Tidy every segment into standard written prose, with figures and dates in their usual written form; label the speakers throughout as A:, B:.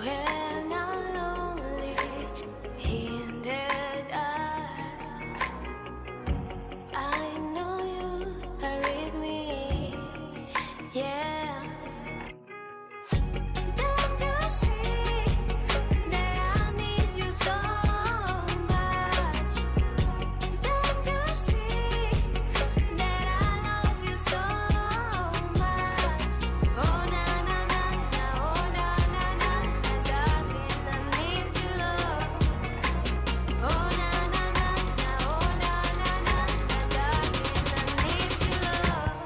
A: When I'm lonely in the dark, I know you are with me, yeah. Don't you see that I need you so much? Don't you see that I love you so much? Oh na na na na, oh na na na na, darling, I need your love. Oh na na na na, oh na na na na, darling, I need your love.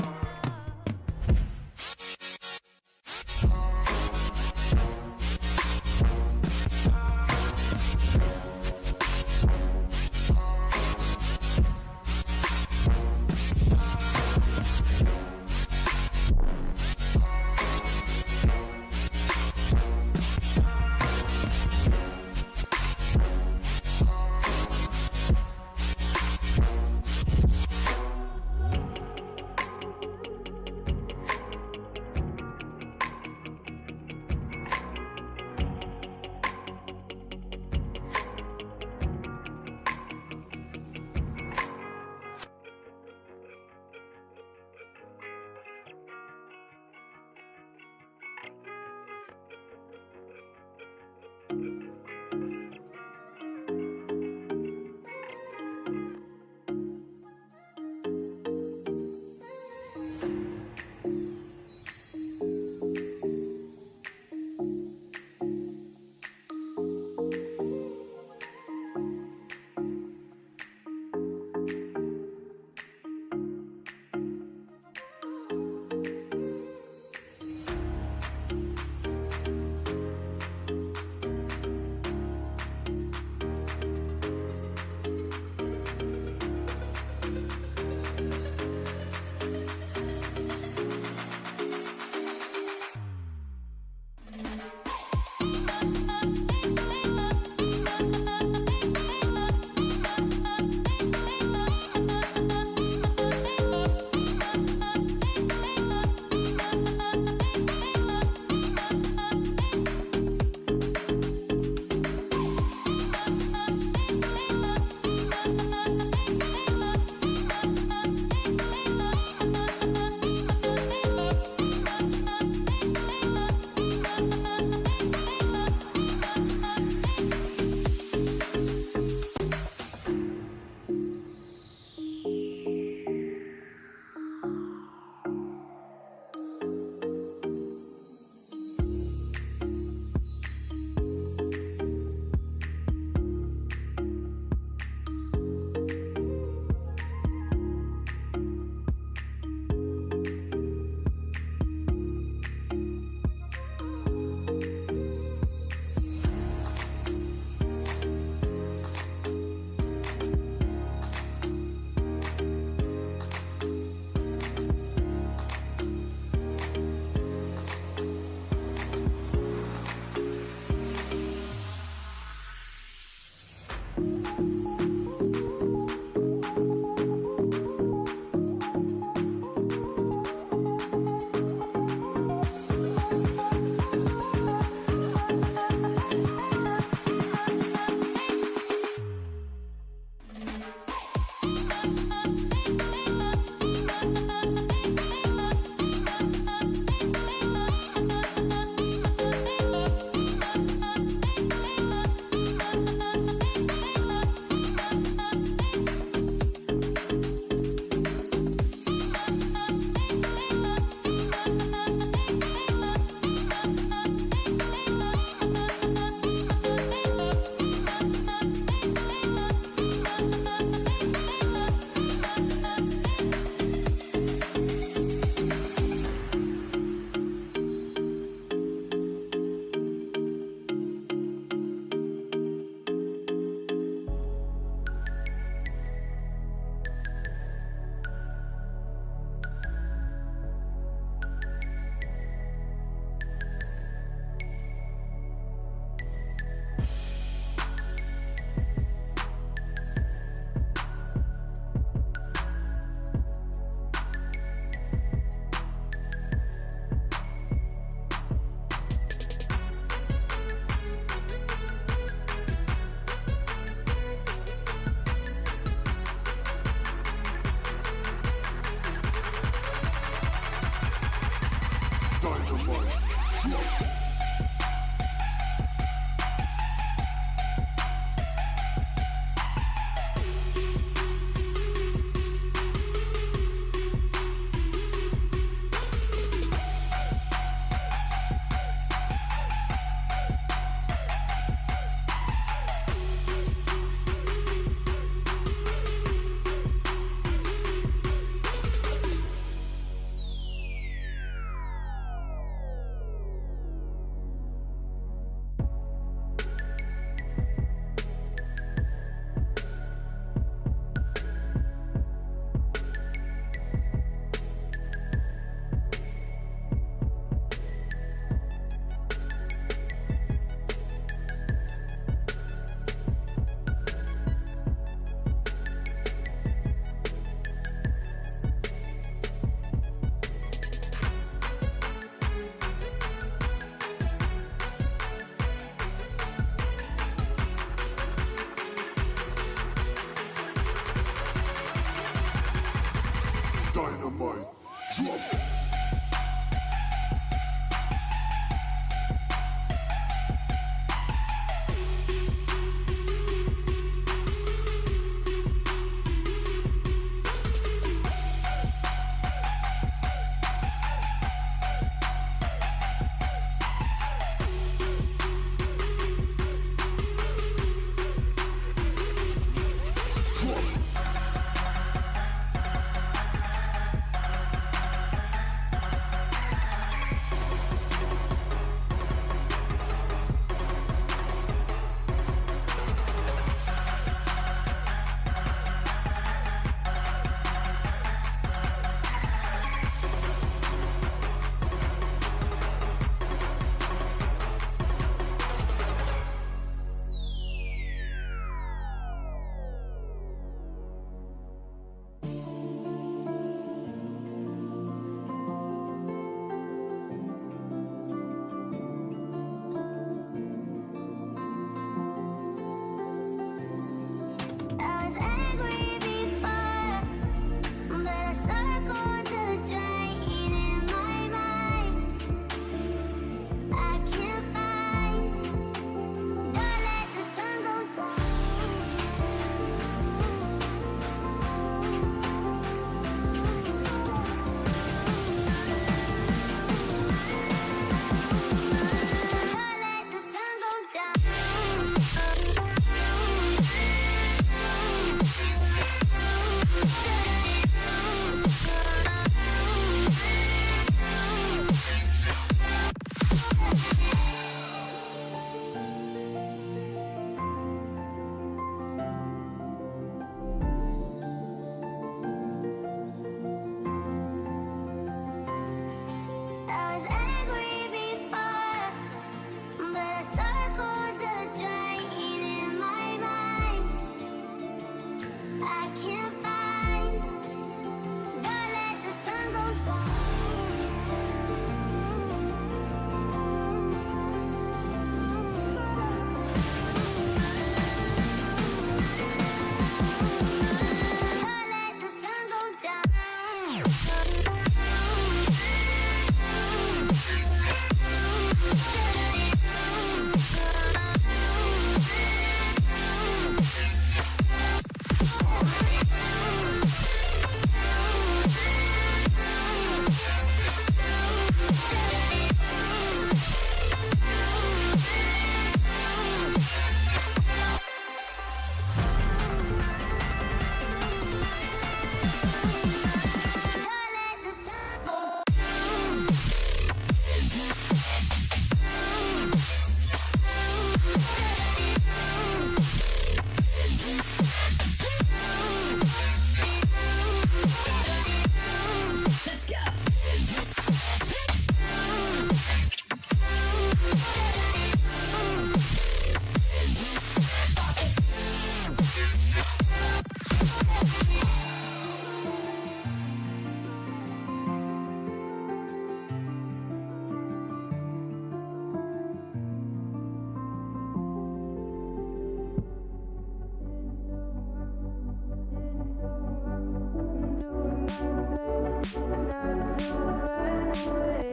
A: not to run away.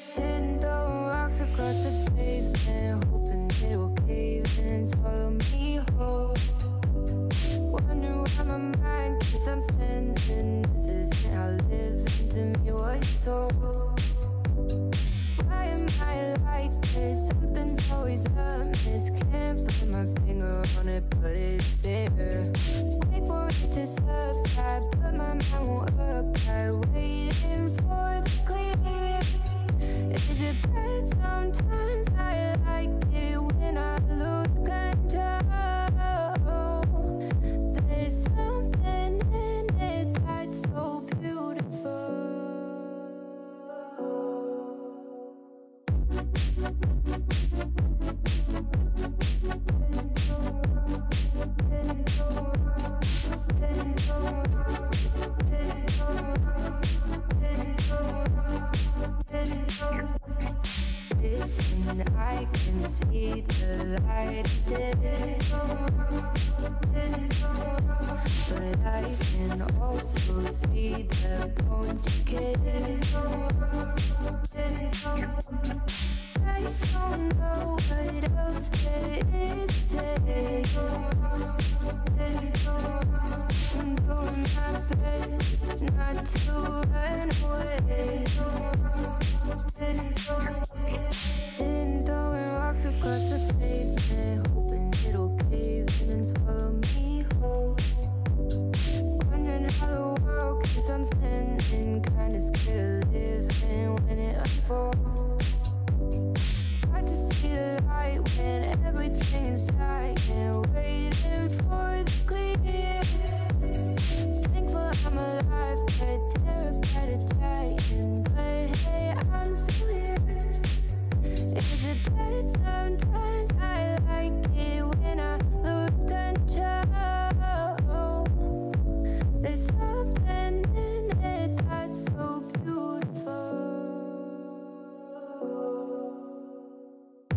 A: Sitting throwing rocks across the pavement, hoping it'll cave in and swallow me whole. Wondering why my mind keeps on spinning. This isn't how living to me was told. Why am I like this? Something's always amiss. Can't put my finger on it, but it's there. Wait for it to subside, but my mind won't apply. Waiting for the clear. Is it bad? Sometimes I like it when I lose control. There's something in it that's so beautiful. Listen, I can see the light today, but I can also see the bones decay. I don't know what else there is to say. I'm doing my best not to run away. Sitting throwing rocks across the pavement, hoping it'll cave in and swallow me whole. Wondering how the world keeps on spinning, kinda scared of living when it unfolds. Hard to see the light when everything is dying, waiting for the clear. Thankful I'm alive, but terrified of dying. But hey, I'm still here. Is it bad? Sometimes I like it when I lose control. There's something in it that's so beautiful.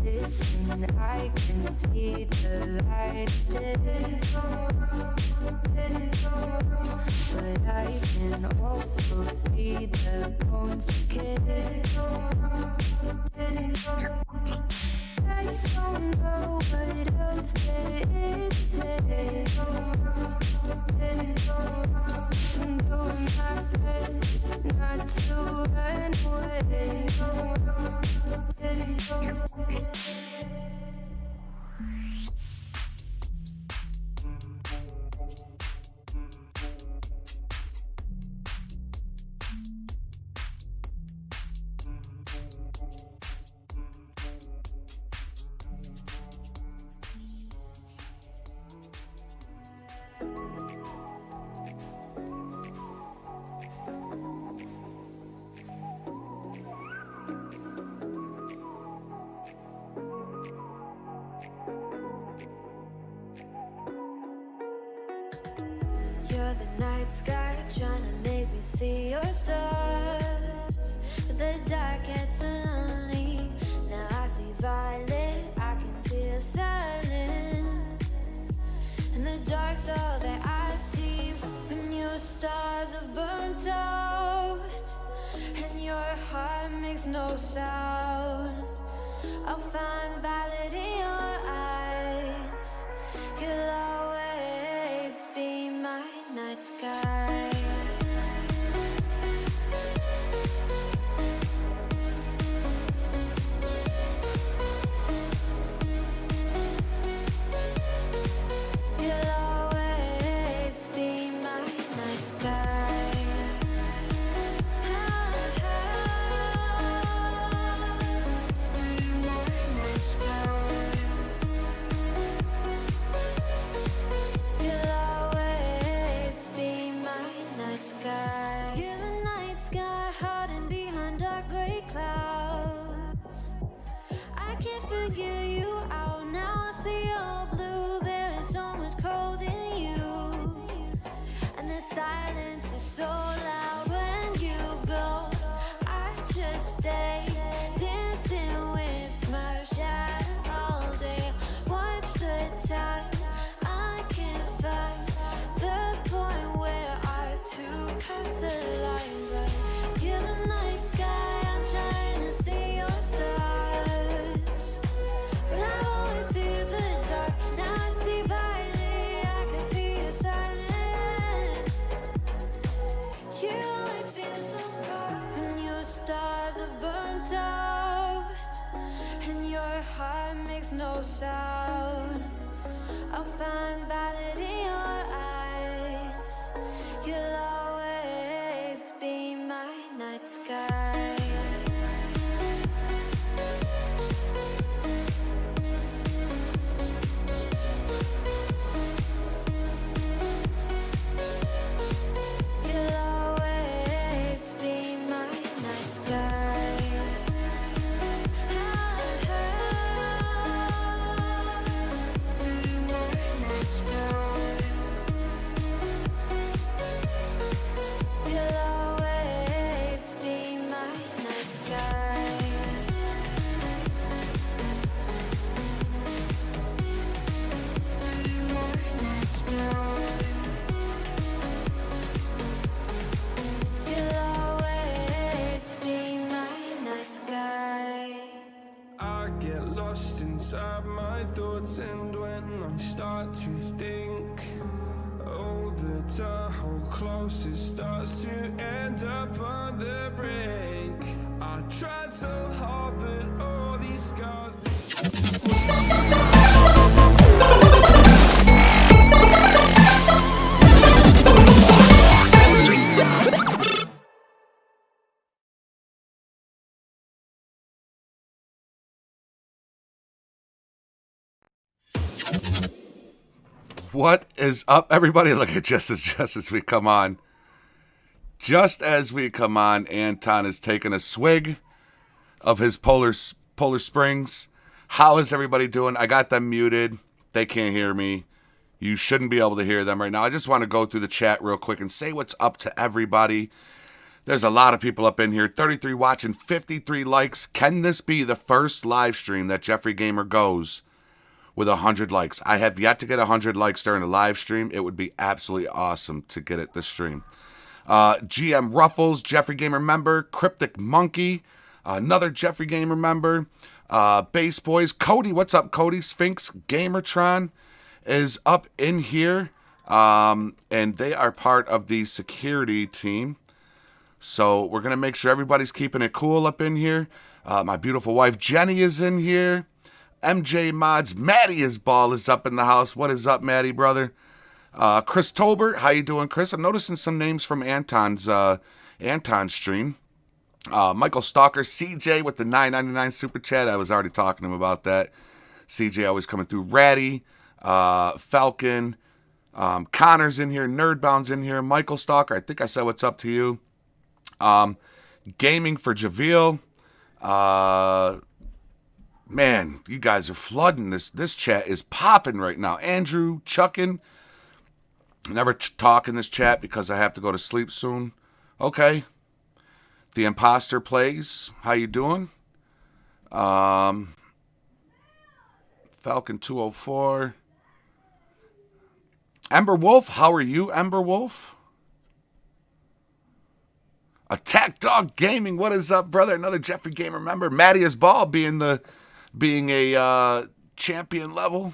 A: Listen, I can see the light today, but I can also see the bones decay. I don't know what else there is to say. I'm doing my best not to run away.
B: You're the night sky trying to make me see your stars, but the dark gets lonely. Now I see violet, I can feel silence, and the dark's all that I see. When your stars have burnt out and your heart makes no sound, I'll find violet in your eyes. You'll always be my night sky. You'll always be my night sky. Be my night sky. You'll always be my no sound. I'll find valid in your eyes. You'll always be my night sky. You'll always be my night sky. You'll always be my night sky. You'll always be my night sky.
C: I get lost inside my thoughts, and when I start to think, oh, the time how close it starts to end up on the brink. I tried so hard, but all these scars.
D: What is up, everybody? Look at just as we come on. Just as we come on, Anton is taking a swig of his Polar Springs. How is everybody doing? I got them muted. They can't hear me. You shouldn't be able to hear them right now. I just want to go through the chat real quick and say what's up to everybody. There's a lot of people up in here. 33 watching, 53 likes. Can this be the first live stream that Jeffrey Gamer goes with 100 likes? I have yet to get 100 likes during a live stream. It would be absolutely awesome to get it this stream. GM Ruffles, Jeffrey Gamer member. Cryptic Monkey, another Jeffrey Gamer member. Base Boys, Cody, what's up, Cody? Sphinx Gamertron is up in here, and they are part of the security team. So we're going to make sure everybody's keeping it cool up in here. My beautiful wife Jenny is in here. MJ Mods, Maddie is up in the house. What is up, Maddie, brother? Chris Tolbert, how you doing, Chris? I'm noticing some names from Anton's stream. Michael Stalker, CJ with the $9.99 super chat. I was already talking to him about that. CJ always coming through. Ratty, Falcon, Connor's in here. Nerdbound's in here. Michael Stalker, I think I said what's up to you. Gaming for Javille. Man, you guys are flooding this. This chat is popping right now. Andrew, Chuckin. Never talk in this chat because I have to go to sleep soon. Okay. The Imposter Plays. How you doing? Falcon 204. Ember Wolf, how are you, Ember Wolf? Attack Dog Gaming, what is up, brother? Another Jeffrey Gamer member. Mattias Ball being a champion level.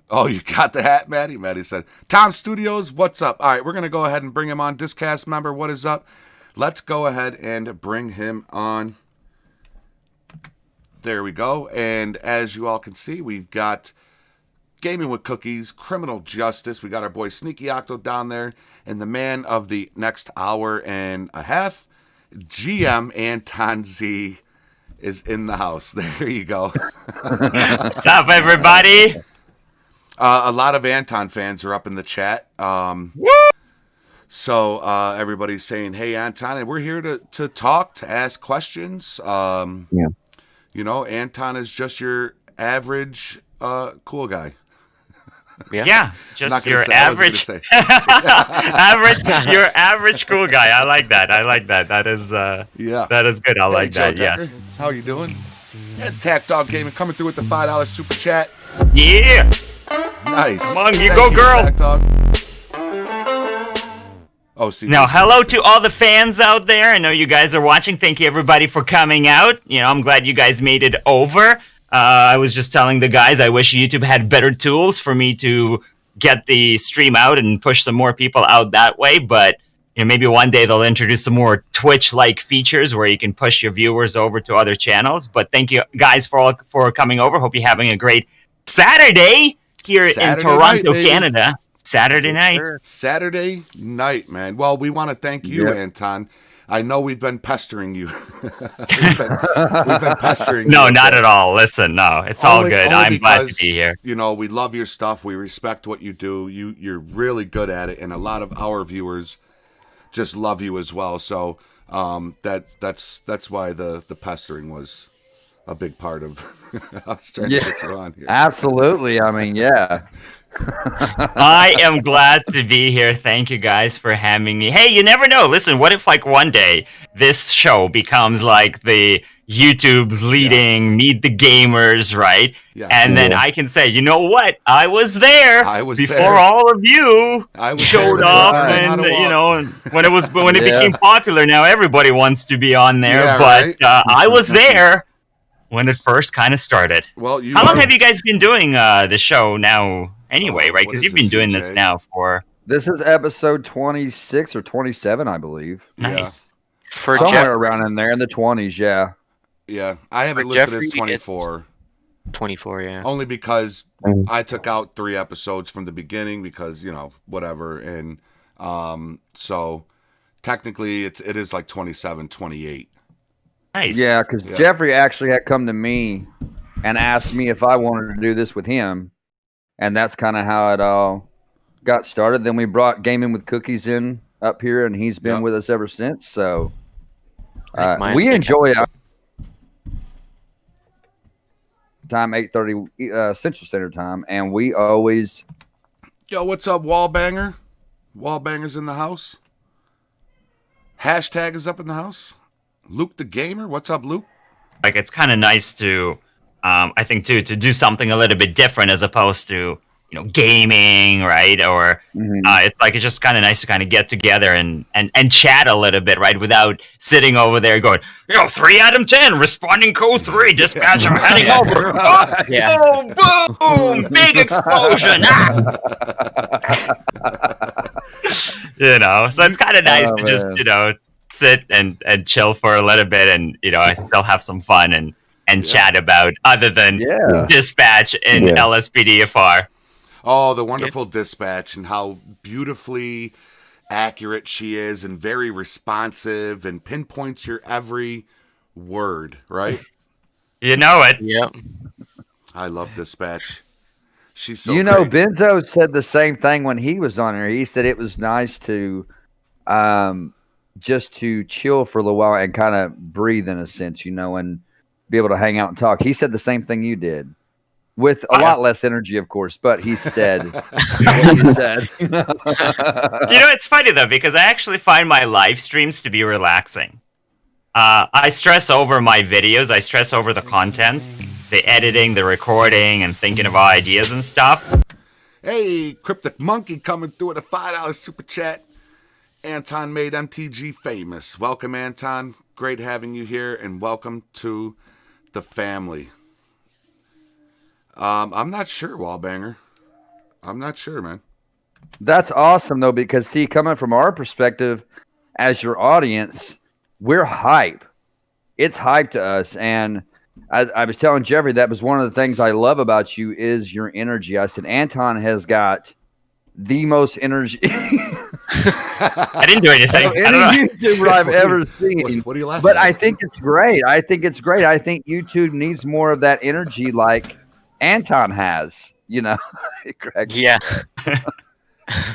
D: Oh, you got the hat, Maddie? Maddie said, Tom Studios, what's up? All right, we're going to go ahead and bring him on. Discast member, what is up? Let's go ahead and bring him on. There we go. And as you all can see, we've got Gaming with Cookies, Criminal Justice. We got our boy Sneaky Octo down there. And the man of the next hour and a half, GMAntonZ, is in the house. There you go.
E: What's up, everybody?
D: A lot of Anton fans are up in the chat.
E: Woo!
D: So everybody's saying, hey, Anton, and we're here to talk, to ask questions. Yeah. You know, Anton is just your average cool guy.
E: Yeah, just your average, your average cool guy. I like that. That is that is good. I like that. Yes.
D: How are you doing? Attack Dog Gaming coming through with the $5 super chat.
E: Yeah.
D: Nice.
E: Come on, you go, girl.
D: Attack Dog. Oh, see.
E: Now, hello to all the fans out there. I know you guys are watching. Thank you, everybody, for coming out. You know, I'm glad you guys made it over. I was just telling the guys I wish YouTube had better tools for me to get the stream out and push some more people out that way. But maybe one day they'll introduce some more Twitch-like features where you can push your viewers over to other channels. But thank you guys for coming over. Hope you're having a great Saturday here in Toronto, Canada. Saturday night.
D: Saturday night, man. Well, we want to thank you, Anton. I know we've been pestering you. we've been pestering you.
E: No, not at all. Listen, no, it's all good. I'm glad to be here.
D: We love your stuff. We respect what you do. You're really good at it, and a lot of our viewers just love you as well. So that's why the pestering was a big part of us trying to get you on here.
F: Absolutely. I mean, yeah.
E: I am glad to be here. Thank you guys for having me. Hey, you never know. Listen, what if like one day this show becomes like the YouTube's leading Meet the Gamers, right? Yes. And then I can say, you know what? I was there before all of you showed up, and when it became popular. Now everybody wants to be on there, but I was there when it first kind of started.
D: Well,
E: how long have you guys been doing the show now? Anyway, right? Because you've been doing this now for...
F: This is episode 26 or 27, I believe.
E: Nice.
F: Yeah. For somewhere around in there, in the 20s, yeah.
D: Yeah, I have it listed as 24.
G: 24, yeah.
D: Only because I took out 3 episodes from the beginning because, whatever. And so technically it is like 27, 28.
E: Nice.
F: Yeah, because Jeffrey actually had come to me and asked me if I wanted to do this with him. And that's kind of how it all got started. Then we brought Gaming with Cookies in up here, and he's been with us ever since. So we enjoy it. Time 8:30 Central Standard Time, and we always.
D: Yo, what's up, Walbanger? Walbanger's in the house. Hashtag is up in the house. Luke the Gamer, what's up, Luke?
E: Like, it's kind of nice to. I think too, to do something a little bit different as opposed to gaming, right? Or it's just kind of nice to kind of get together and chat a little bit, right? Without sitting over there going, 3 out of 10, responding code 3, dispatch, I'm heading over. Oh, boom, big explosion. So it's kind of nice to just sit and chill for a little bit, and I still have some fun and chat about other than dispatch and LSPDFR.
D: Oh, the wonderful dispatch and how beautifully accurate she is and very responsive and pinpoints your every word, right?
E: You know it.
G: Yep.
D: I love dispatch. She's so great.
F: Benzo said the same thing when he was on her. He said it was nice to just to chill for a little while and kind of breathe in a sense, and be able to hang out and talk. He said the same thing you did, with a lot less energy, of course, but he said what he said.
E: It's funny, though, because I actually find my live streams to be relaxing. I stress over my videos. I stress over the content, the editing, the recording, and thinking of ideas and stuff.
D: Hey, Cryptic Monkey coming through with a $5 super chat. Anton made MTG famous. Welcome, Anton. Great having you here, and welcome to the family. I'm not sure, Walbanger. I'm not sure, man.
F: That's awesome, though, because, see, coming from our perspective as your audience, we're hype. It's hype to us. And I was telling Jeffrey that was one of the things I love about you is your energy. I said, Anton has got the most energy.
E: I didn't do anything.
F: Any YouTuber I've ever seen.
D: What are you laughing
F: But
D: at?
F: I think it's great. I think YouTube needs more of that energy like Anton has, Greg.
G: Yeah.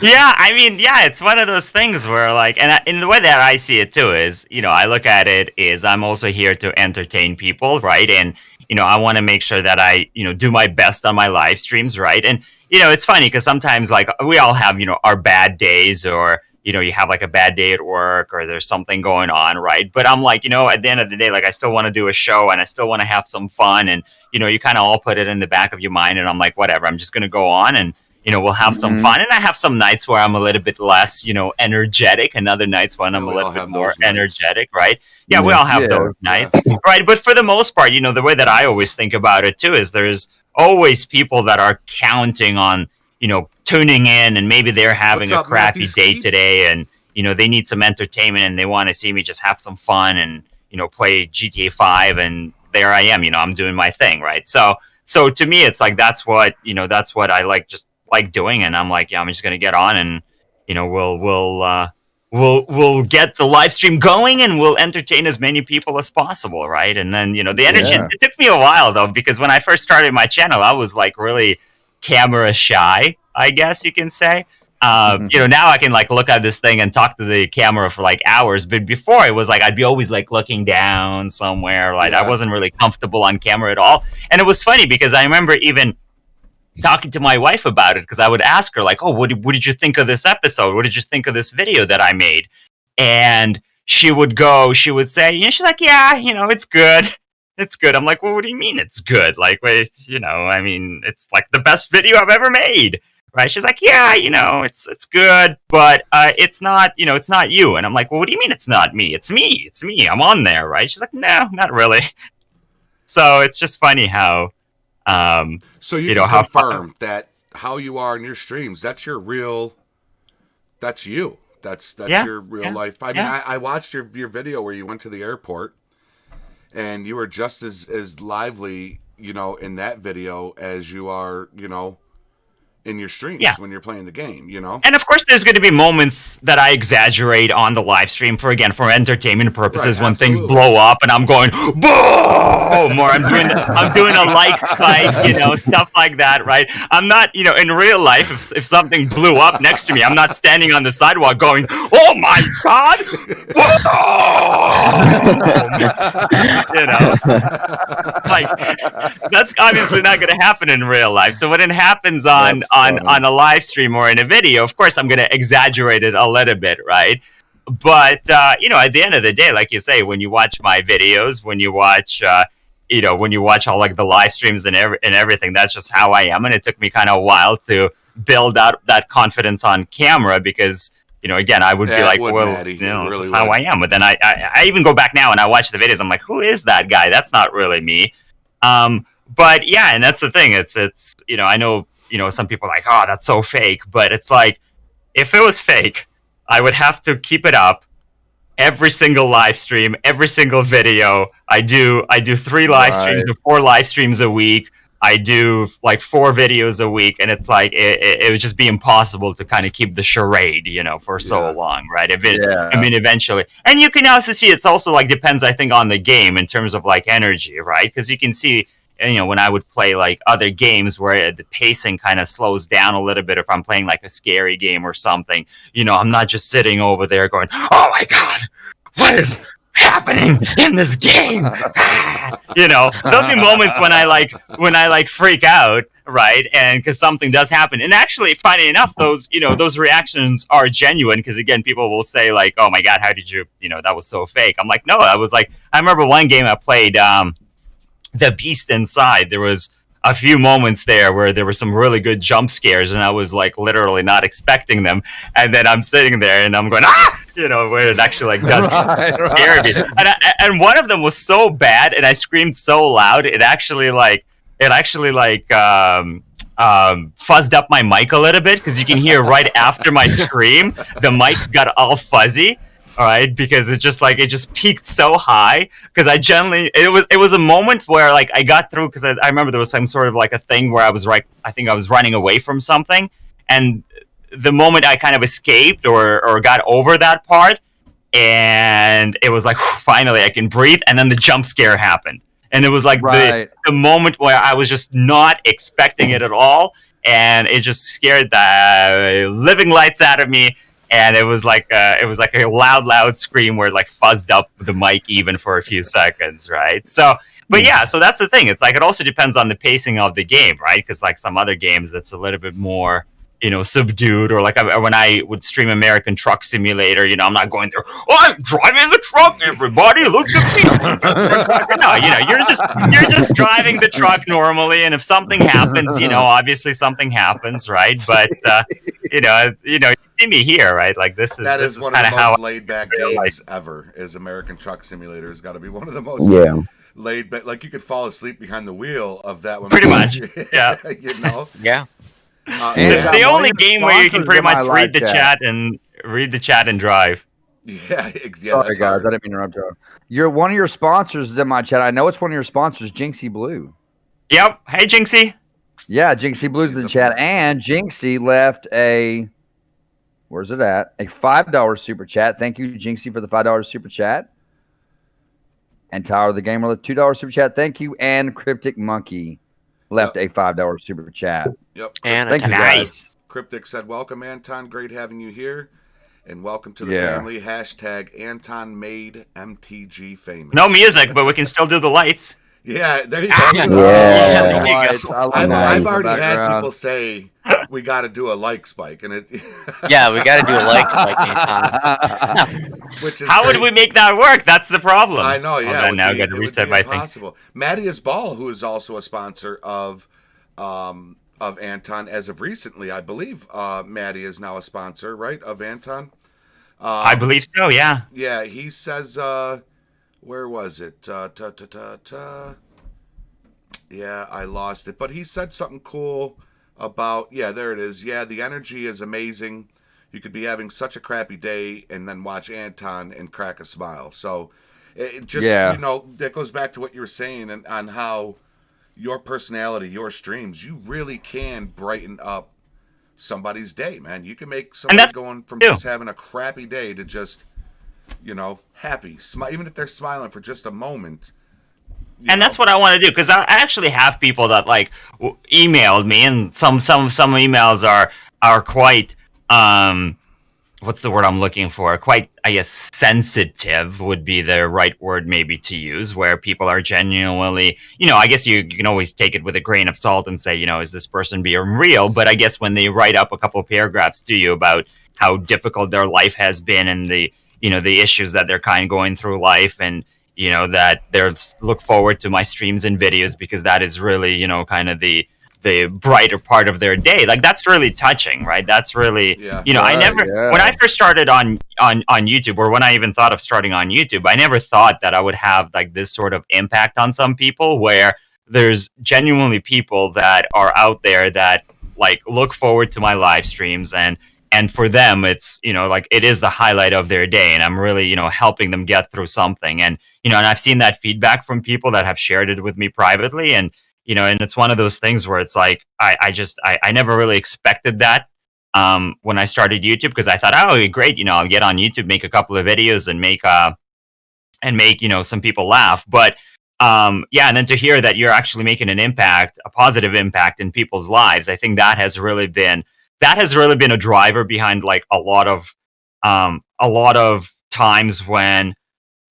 E: Yeah, I mean, it's one of those things where, like, and in the way that I see it too is, I look at it is I'm also here to entertain people, right? And, I want to make sure that I, do my best on my live streams, right? And, it's funny because sometimes, like, we all have, our bad days, or, you have like a bad day at work, or there's something going on, right? But I'm like, at the end of the day, like, I still want to do a show and I still want to have some fun. And, you kind of all put it in the back of your mind. And I'm like, whatever, I'm just going to go on and, we'll have some fun. And I have some nights where I'm a little bit less, energetic, and other nights when I'm a little bit more energetic, right? Yeah, we all have those nights, right? But for the most part, the way that I always think about it too is there's always people that are counting on, tuning in, and maybe they're having a crappy day today, and they need some entertainment and they want to see me just have some fun and, play GTA 5, and there I am, I'm doing my thing, right? So to me, it's like, that's what I like doing. And I'm like, yeah, I'm just going to get on and, we'll get the live stream going and we'll entertain as many people as possible, right? And then, the energy, it took me a while though, because when I first started my channel, I was like really camera shy, I guess you can say. Now I can like look at this thing and talk to the camera for like hours, but before it was like I'd be always like looking down somewhere, like I wasn't really comfortable on camera at all. And it was funny because I remember even talking to my wife about it, because I would ask her like, oh, what did you think of this episode? What did you think of this video that I made? And she would say, she's like, yeah, it's good. It's good. I'm like, well, what do you mean it's good? Like, wait, I mean, it's like the best video I've ever made. Right? She's like, yeah, it's good, but it's not, it's not you. And I'm like, well, what do you mean it's not me? It's me. It's me. I'm on there, right? She's like, no, not really. So it's just funny how,
D: so you can confirm that how you are in your streams, that's your real, that's you. That's your real life. I mean, I watched your video where you went to the airport, and you were just as lively, in that video as you are, in your streams when you're playing the game,
E: And of course, there's going to be moments that I exaggerate on the live stream for entertainment purposes, when things blow up and I'm going boom, or I'm doing a like spike, stuff like that, right? I'm not, in real life, if something blew up next to me, I'm not standing on the sidewalk going, oh my god, like that's obviously not going to happen in real life. So when it happens on a live stream or in a video, of course I'm going to exaggerate it a little bit, right? But at the end of the day, like you say, when you watch my videos, when you watch all like the live streams and everything, that's just how I am. And it took me kind of a while to build out that confidence on camera, because again, I would be like, well, this is how I am. But then I even go back now and I watch the videos. I'm like, who is that guy? That's not really me. But yeah, and that's the thing. It's I know, some people are like, oh, that's so fake. But it's like, if it was fake, I would have to keep it up every single live stream, every single video. I do 3 live streams or 4 live streams a week. I do like 4 videos a week, and it's like it would just be impossible to kind of keep the charade, for so long, right? I mean, eventually, and you can also see it's also like depends, I think, on the game in terms of like energy, right? Because you can see, when I would play like other games where the pacing kind of slows down a little bit, if I'm playing like a scary game or something, I'm not just sitting over there going, oh my god, what is happening in this game? There'll be moments when I like freak out, right? And because something does happen, and actually, funny enough, those reactions are genuine, because again, people will say like, oh my god, how did you, that was so fake. I'm like, no, I was like, I remember one game I played, The Beast Inside. There was a few moments there where there were some really good jump scares, and I was like literally not expecting them. And then I'm sitting there and I'm going, where it actually like does scare me. And one of them was so bad, and I screamed so loud, it actually fuzzed up my mic a little bit, because you can hear right after my scream, the mic got all fuzzy. All right, because it just peaked so high, because it was a moment where like I got through, because I remember there was some sort of like a thing where I think I was running away from something, and the moment I kind of escaped or got over that part, and it was like, finally I can breathe, and then the jump scare happened, and it was like the moment where I was just not expecting it at all, and it just scared the living lights out of me. And it was like a loud scream where it like fuzzed up the mic even for a few seconds, right? So, but yeah, so that's the thing. It's like it also depends on the pacing of the game, right? Because like some other games, it's a little bit more, subdued. Or like when I would stream American Truck Simulator, I'm not going there, oh, I'm driving the truck, everybody, look at me. No, you're just driving the truck normally, and if something happens, obviously something happens, right? But you see me here, right? Like this is
D: one
E: of
D: the most laid back games ever. Is American Truck Simulator has got to be one of the most laid back. Like you could fall asleep behind the wheel of that one.
E: Pretty much, yeah.
G: Yeah.
E: It's the only game where you can pretty much read the chat and read the chat and drive.
D: Yeah,
F: Sorry,
D: that's
F: guys.
D: hard.
F: I didn't mean to interrupt you. One of your sponsors is in my chat. I know it's one of your sponsors, Jinxie Blue.
E: Yep. Hey, Jinxie.
F: Yeah, Jinxie Blue's in the chat. And Jinxie left a, where's it at? A $5 super chat. Thank you, Jinxie, for the $5 super chat. And Tyler the Gamer left $2 super chat. Thank you. And Cryptic Monkey left a $5 super chat.
D: Yep.
G: And
F: Thank you,
E: Nice.
F: guys.
D: Cryptic said, "Welcome, Anton. Great having you here, and welcome to the family." Hashtag Anton made MTG famous.
E: No music, but we can still do the lights.
D: Yeah, there you go.
G: Yeah.
F: Yeah,
G: There you
F: lights.
G: go.
F: I love
D: I've
F: lights
D: already
F: in the
D: had
F: background.
D: people say we got to do a like spike, and it.
G: Yeah, we got to do a like spike anytime.
D: Which is
E: How would
D: great.
E: we make that work? That's the problem.
D: I know, yeah.
E: Hold on, now I got to reset my thing.
D: impossible. Mattias Ball, who is also a sponsor of Anton as of recently, I believe. Matty is now a sponsor, right, of Anton.
E: I believe so. Yeah.
D: Yeah, he says, where was it? Yeah, I lost it. But he said something cool about, yeah, there it is. Yeah, the energy is amazing. You could be having such a crappy day and then watch Anton and crack a smile. So it just,
F: Yeah.
D: you know, that goes back to what you were saying and on how your personality, your streams, you really can brighten up somebody's day, man. You can make somebody
E: that's
D: going from
E: too.
D: just having a crappy day to just, you know, happy. Even if they're smiling for just a moment.
E: And that's what I want to do, because I actually have people that like emailed me, and some emails are quite what's the word I'm looking for? Quite, I guess, sensitive would be the right word maybe to use, where people are genuinely, you know, I guess you can always take it with a grain of salt and say, you know, is this person being real? But I guess when they write up a couple of paragraphs to you about how difficult their life has been and the, you know, the issues that they're kind of going through life, and you know, that there's look forward to my streams and videos because that is really, you know, kind of the brighter part of their day. Like, that's really touching, right? That's really, you know, I never, when I first started on YouTube, or when I even thought of starting on YouTube, I never thought that I would have like this sort of impact on some people, where there's genuinely people that are out there that like look forward to my live streams, and for them, it's, you know, like it is the highlight of their day, and I'm really, you know, helping them get through something. And, you know, and I've seen that feedback from people that have shared it with me privately. And, you know, and it's one of those things where it's like, I never really expected that when I started YouTube, because I thought, oh, great, you know, I'll get on YouTube, make a couple of videos and make, you know, some people laugh. But yeah, and then to hear that you're actually making an impact, a positive impact in people's lives, I think that has really been a driver behind like a lot of times when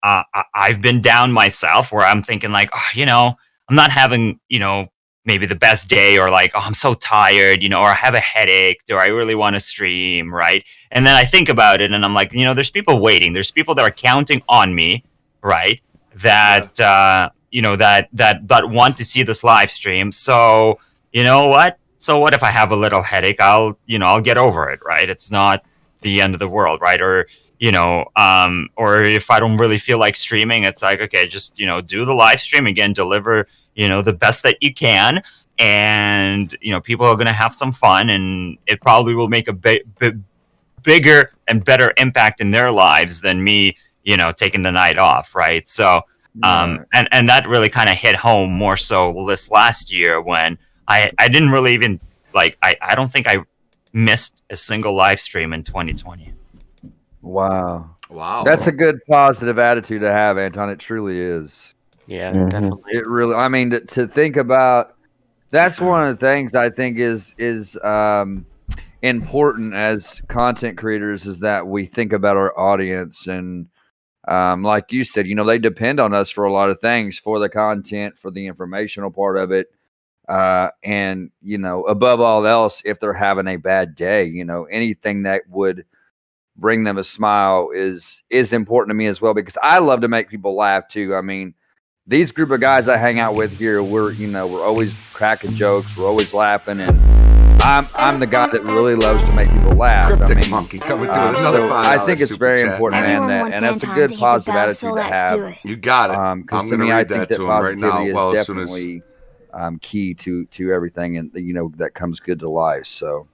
E: I've been down myself, where I'm thinking like, oh, you know, I'm not having, you know, maybe the best day, or like, oh, I'm so tired, you know, or I have a headache, or I really want to stream, right? And then I think about it and I'm like, you know, there's people waiting. There's people that are counting on me, right? That, you know, that want to see this live stream. So, you know what? So what if I have a little headache? I'll get over it, right? It's not the end of the world, right? Or, you know, or if I don't really feel like streaming, it's like, okay, just, you know, do the live stream again, deliver, you know, the best that you can. And, you know, people are going to have some fun, and it probably will make a bigger and better impact in their lives than me, you know, taking the night off. Right. So, and that really kind of hit home more so this last year, when I didn't really even like, I don't think I missed a single live stream in 2020.
F: Wow.
D: That's
F: a good positive attitude to have, Anton. It truly is.
G: Yeah, definitely.
F: It really, I mean, to think about, that's one of the things I think is important as content creators, is that we think about our audience. And like you said, you know, they depend on us for a lot of things, for the content, for the informational part of it. And, you know, above all else, if they're having a bad day, you know, anything that would bring them a smile is important to me as well, because I love to make people laugh too. I mean, these group of guys I hang out with here, we're always cracking jokes, we're always laughing, and I'm the guy that really loves to make people laugh.
D: Cryptic
F: I mean,
D: Monkey coming through with another
F: so
D: $5
F: I think it's
D: super
F: very
D: chat.
F: important, man,
A: Everyone
F: that,
A: wants
F: and that's a
A: Anton
F: good
A: to hit the
F: positive
A: bell,
F: attitude
A: so
F: to
A: let's
F: have.
A: do it.
D: You got it. I'm
F: Because to
D: going to
F: me, I
D: read
F: think
D: that
F: that
D: to him right now.
F: positivity
D: Well,
F: is
D: as soon as
F: definitely key to everything, and you know, that comes good to life. So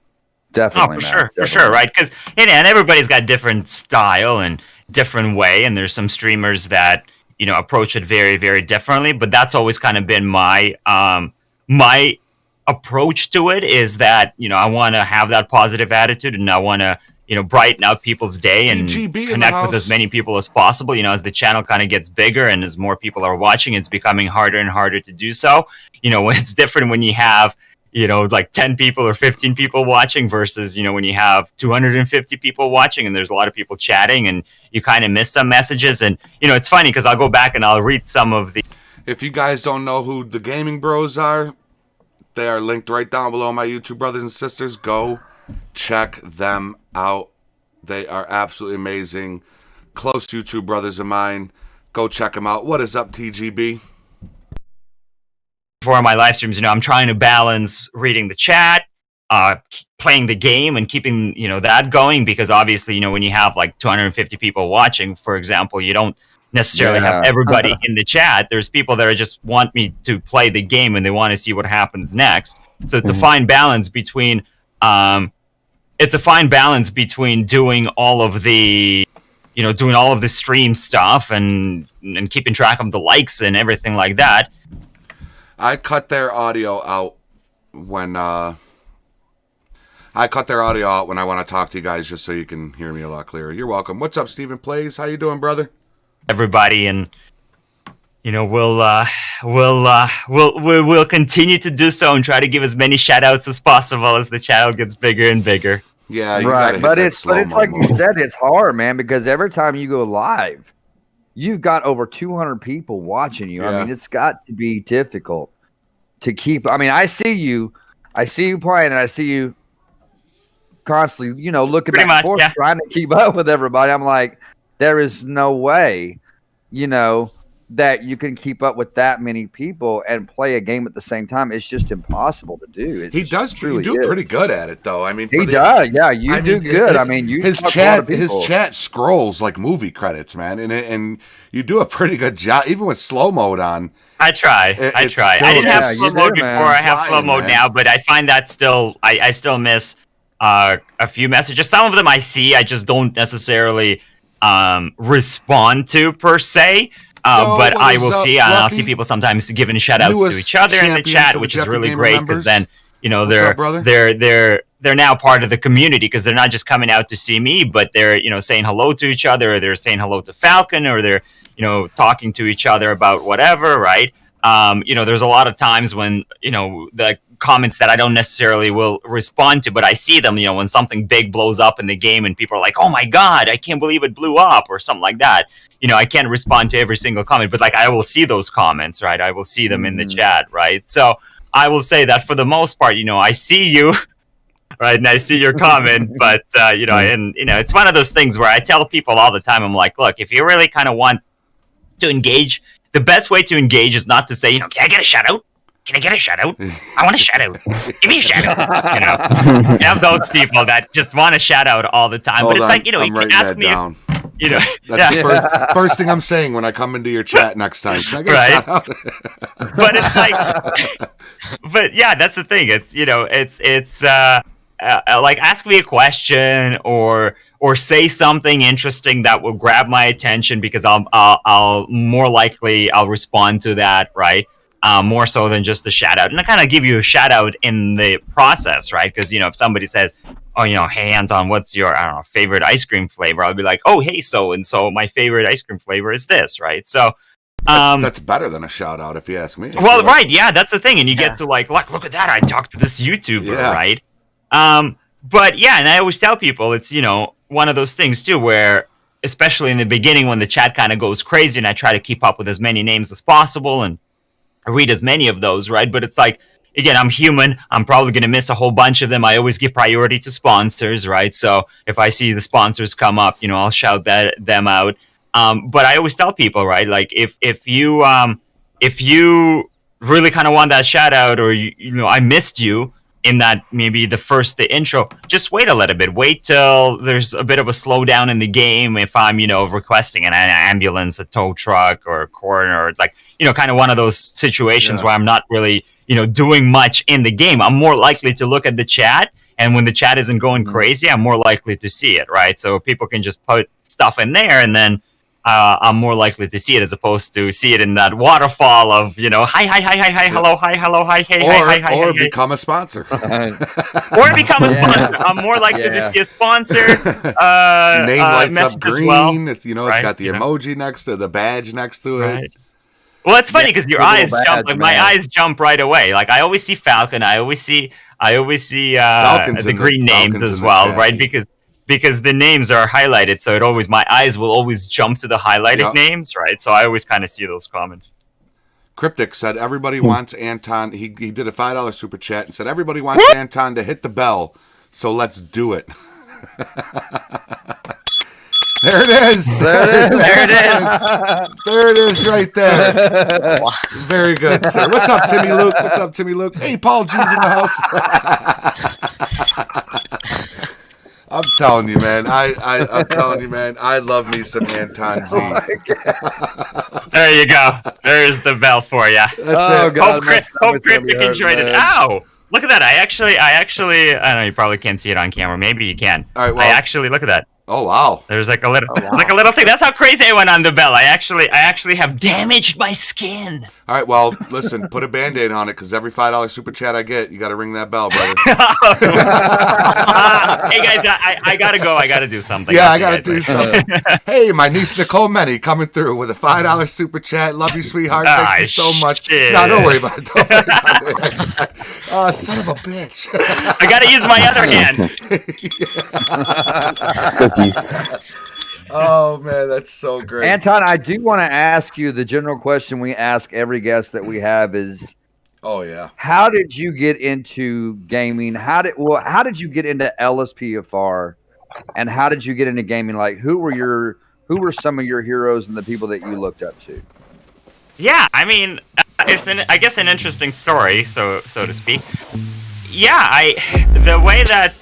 F: Definitely,
E: for
F: man.
E: sure, for
F: Definitely.
E: sure, right? Because and everybody's got different style and different way, and there's some streamers that approach it very, very differently. But that's always kind of been my approach to it is that I want to have that positive attitude, and I want to brighten up people's day and
D: TGB in the
E: connect with as
D: house.
E: many people as possible. As the channel kind of gets bigger and as more people are watching, it's becoming harder and harder to do so. When it's different when you have like 10 people or 15 people watching versus, when you have 250 people watching and there's a lot of people chatting and you kind of miss some messages. And, it's funny because I'll go back and I'll read some of the.
D: If you guys don't know who the Gaming Bros are, they are linked right down below, my YouTube brothers and sisters. Go check them out. They are absolutely amazing. Close YouTube brothers of mine. Go check them out. What is up, TGB?
E: For my live streams, I'm trying to balance reading the chat, playing the game, and keeping that going, because obviously when you have like 250 people watching, for example, you don't necessarily have everybody in the chat. There's people that just want me to play the game and they want to see what happens next. So it's a fine balance between doing all of the stream stuff and keeping track of the likes and everything like that.
D: I cut their audio out when I want to talk to you guys, just so you can hear me a lot clearer. You're welcome. What's up, Stephen Plays? How you doing, brother?
E: Everybody, and we'll continue to do so and try to give as many shout outs as possible as the channel gets bigger and bigger.
D: Yeah, you
F: right. But it's like
D: mode.
F: you said, it's hard, man, because every time you go live, you've got over 200 people watching you.
D: Yeah.
F: I mean, it's got to be difficult to keep. I mean, I see you playing, and I see you constantly, looking
E: Pretty
F: back and
E: much,
F: forth, trying to keep up with everybody. I'm like, there is no way, that you can keep up with that many people and play a game at the same time. It's just impossible to do.
D: He does do pretty good at it, though. I mean,
F: he does. Yeah, you do good. I mean,
D: his chat scrolls like movie credits, man, and you do a pretty good job, even with slow mode on.
E: I try. I didn't have slow mode before. I have slow mode now, but I find that I still miss a few messages. Some of them I see, I just don't necessarily respond to per se. But I will see, and I'll see people sometimes giving shout outs to each other in the chat, which is really great, because then they're now part of the community, because they're not just coming out to see me, but they're saying hello to each other, or they're saying hello to Falcon, or they're talking to each other about whatever, right? There's a lot of times when the comments that I don't necessarily will respond to, but I see them, when something big blows up in the game and people are like, oh my god, I can't believe it blew up, or something like that. I can't respond to every single comment, but like I will see those comments, right? I will see them in the chat, right? So I will say that for the most part, I see you, right? And I see your comment, but it's one of those things where I tell people all the time, I'm like, look, if you really kind of want to engage, the best way to engage is not to say, can I get a shout out? Can I get a shout out? I want a shout out. Give me a shout out. You have those people that just want a shout out all the time. But it's like, you can ask me.
D: That's the first thing I'm saying when I come into your chat next time. Can I get a shout out?
E: But it's like, but yeah, that's the thing. It's it's like, ask me a question or say something interesting that will grab my attention, because I'll more likely I'll respond to that, right? More so than just a shout out, and I kind of give you a shout out in the process, right? Because if somebody says, oh, hey Anton, what's your favorite ice cream flavor? I'll be like, oh, hey, so and so, my favorite ice cream flavor is this, right? So
D: that's better than a shout out, if you ask me.
E: Well, right, yeah, that's the thing, and you get to like, look at that, I talked to this YouTuber, right? But yeah, and I always tell people it's one of those things too, where especially in the beginning when the chat kind of goes crazy, and I try to keep up with as many names as possible and read as many of those, right? But it's like, again, I'm human. I'm probably going to miss a whole bunch of them. I always give priority to sponsors, right? So if I see the sponsors come up, I'll shout them out. But I always tell people, right? Like if you really kind of want that shout out, or I missed you in that, maybe the intro, just wait a little bit. Wait till there's a bit of a slowdown in the game. If I'm, requesting an ambulance, a tow truck, or a coroner, or like, kind of one of those situations where I'm not really, doing much in the game, I'm more likely to look at the chat And when the chat isn't going crazy, I'm more likely to see it, right? So people can just put stuff in there, and then I'm more likely to see it as opposed to see it in that waterfall of, hi, hello, hi, hey, hi,
D: or
E: hey.
D: become a sponsor.
E: Or become a sponsor. I'm more likely to see a sponsor.
D: Name lights up
E: message as
D: green.
E: well.
D: It's
E: Right,
D: got the emoji next to the badge next to it.
E: Right. Well, it's funny because your
F: the little
E: eyes jump.
F: badge,
E: Like my
F: man.
E: eyes jump right away. Like I always see Falcon. I always see
D: Falcon's
E: the
D: in the-
E: green names
D: Falcon's
E: as
D: in the
E: well,
D: chat.
E: right? Because the names are highlighted, so my eyes will always jump to the highlighted
D: Yep.
E: names, right? So I always kind of see those comments.
D: Cryptic said everybody wants Anton. He did a $5 super chat and said everybody wants Anton to hit the bell. So let's do it. There it is. There it is right there. Very good, sir. What's up, Timmy Luke? Hey, Paul G's in the house. I'm telling you, man. I'm telling you, man. I love me some AntonZ.
E: There you go. There's the bell for you.
D: That's it.
F: God,
E: Hope Cryptic enjoyed it. Ow! Look at that. I actually, I know you probably can't see it on camera. Maybe you can.
D: All right, well-
E: I actually, look at that.
D: Oh wow.
E: There's like a little thing. That's how crazy I went on the bell. I actually have damaged my skin.
D: All right, well, listen, put a Band-Aid on it because every $5 super chat I get, you got to ring that bell, brother.
E: Hey guys, I gotta go. I gotta do something.
D: Yeah,
E: I'll
D: I
E: see
D: got to
E: you guys
D: do
E: later.
D: something. Hey, my niece Nicole Menny coming through with a $5 super chat. Love you, sweetheart. Thank you so much.
E: Shit.
D: No, don't worry about it. Don't worry about it. Oh, son of a bitch.
E: I gotta use my other hand.
D: Oh, man, that's so great.
F: Anton, I do want to ask you the general question we ask every guest that we have is,
D: Oh, yeah.
F: how did you get into gaming? How did you get into LSPFR, and how did you get into gaming? Like, who were some of your heroes and the people that you looked up to?
E: Yeah, I mean, it's I guess an interesting story, so to speak. Yeah, the way that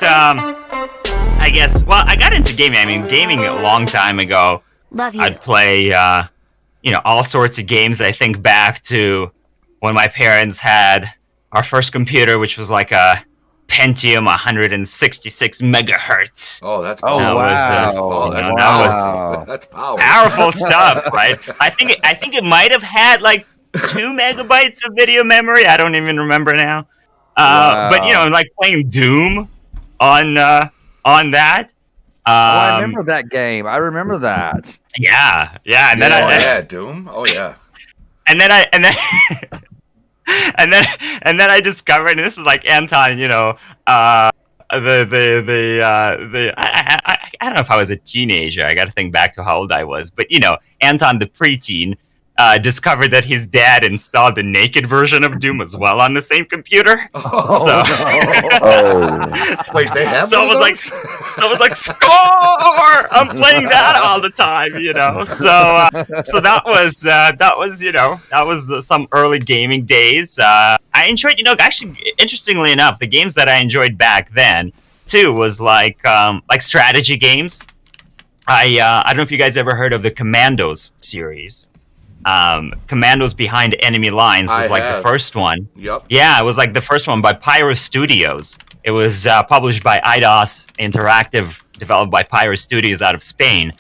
E: I guess, well, I got into gaming. I mean, gaming a long time ago.
A: Love you.
E: I'd play, all sorts of games. I think back to when my parents had our first computer, which was like a Pentium 166 megahertz.
D: Oh, that's
F: Oh,
E: That was,
F: wow.
D: that's
E: that
D: powerful.
F: was-
D: That's powerful.
E: Powerful stuff, right? I think it might have had like 2 megabytes of video memory. I don't even remember now. But like playing Doom on that.
F: I remember that game. I remember that.
E: Yeah, and then
D: Oh, yeah, Doom. Oh, yeah.
E: and then and then I discovered, and this is like Anton, I don't know if I was a teenager. I got to think back to how old I was, but Anton, the preteen, discovered that his dad installed the naked version of Doom as well on the same computer.
D: Wait, they have
E: So
D: one
E: it
D: of
E: was
D: those?
E: So it was like, score! I'm playing that all the time, So that was some early gaming days. I enjoyed, actually, interestingly enough, the games that I enjoyed back then too was like strategy games. I don't know if you guys ever heard of the Commandos series. Commandos Behind Enemy Lines was
D: I
E: the
D: have.
E: first one.
D: Yep.
E: Yeah, it was like the first one by Pyro Studios. It was published by IDOS Interactive, developed by Pyro Studios out of Spain.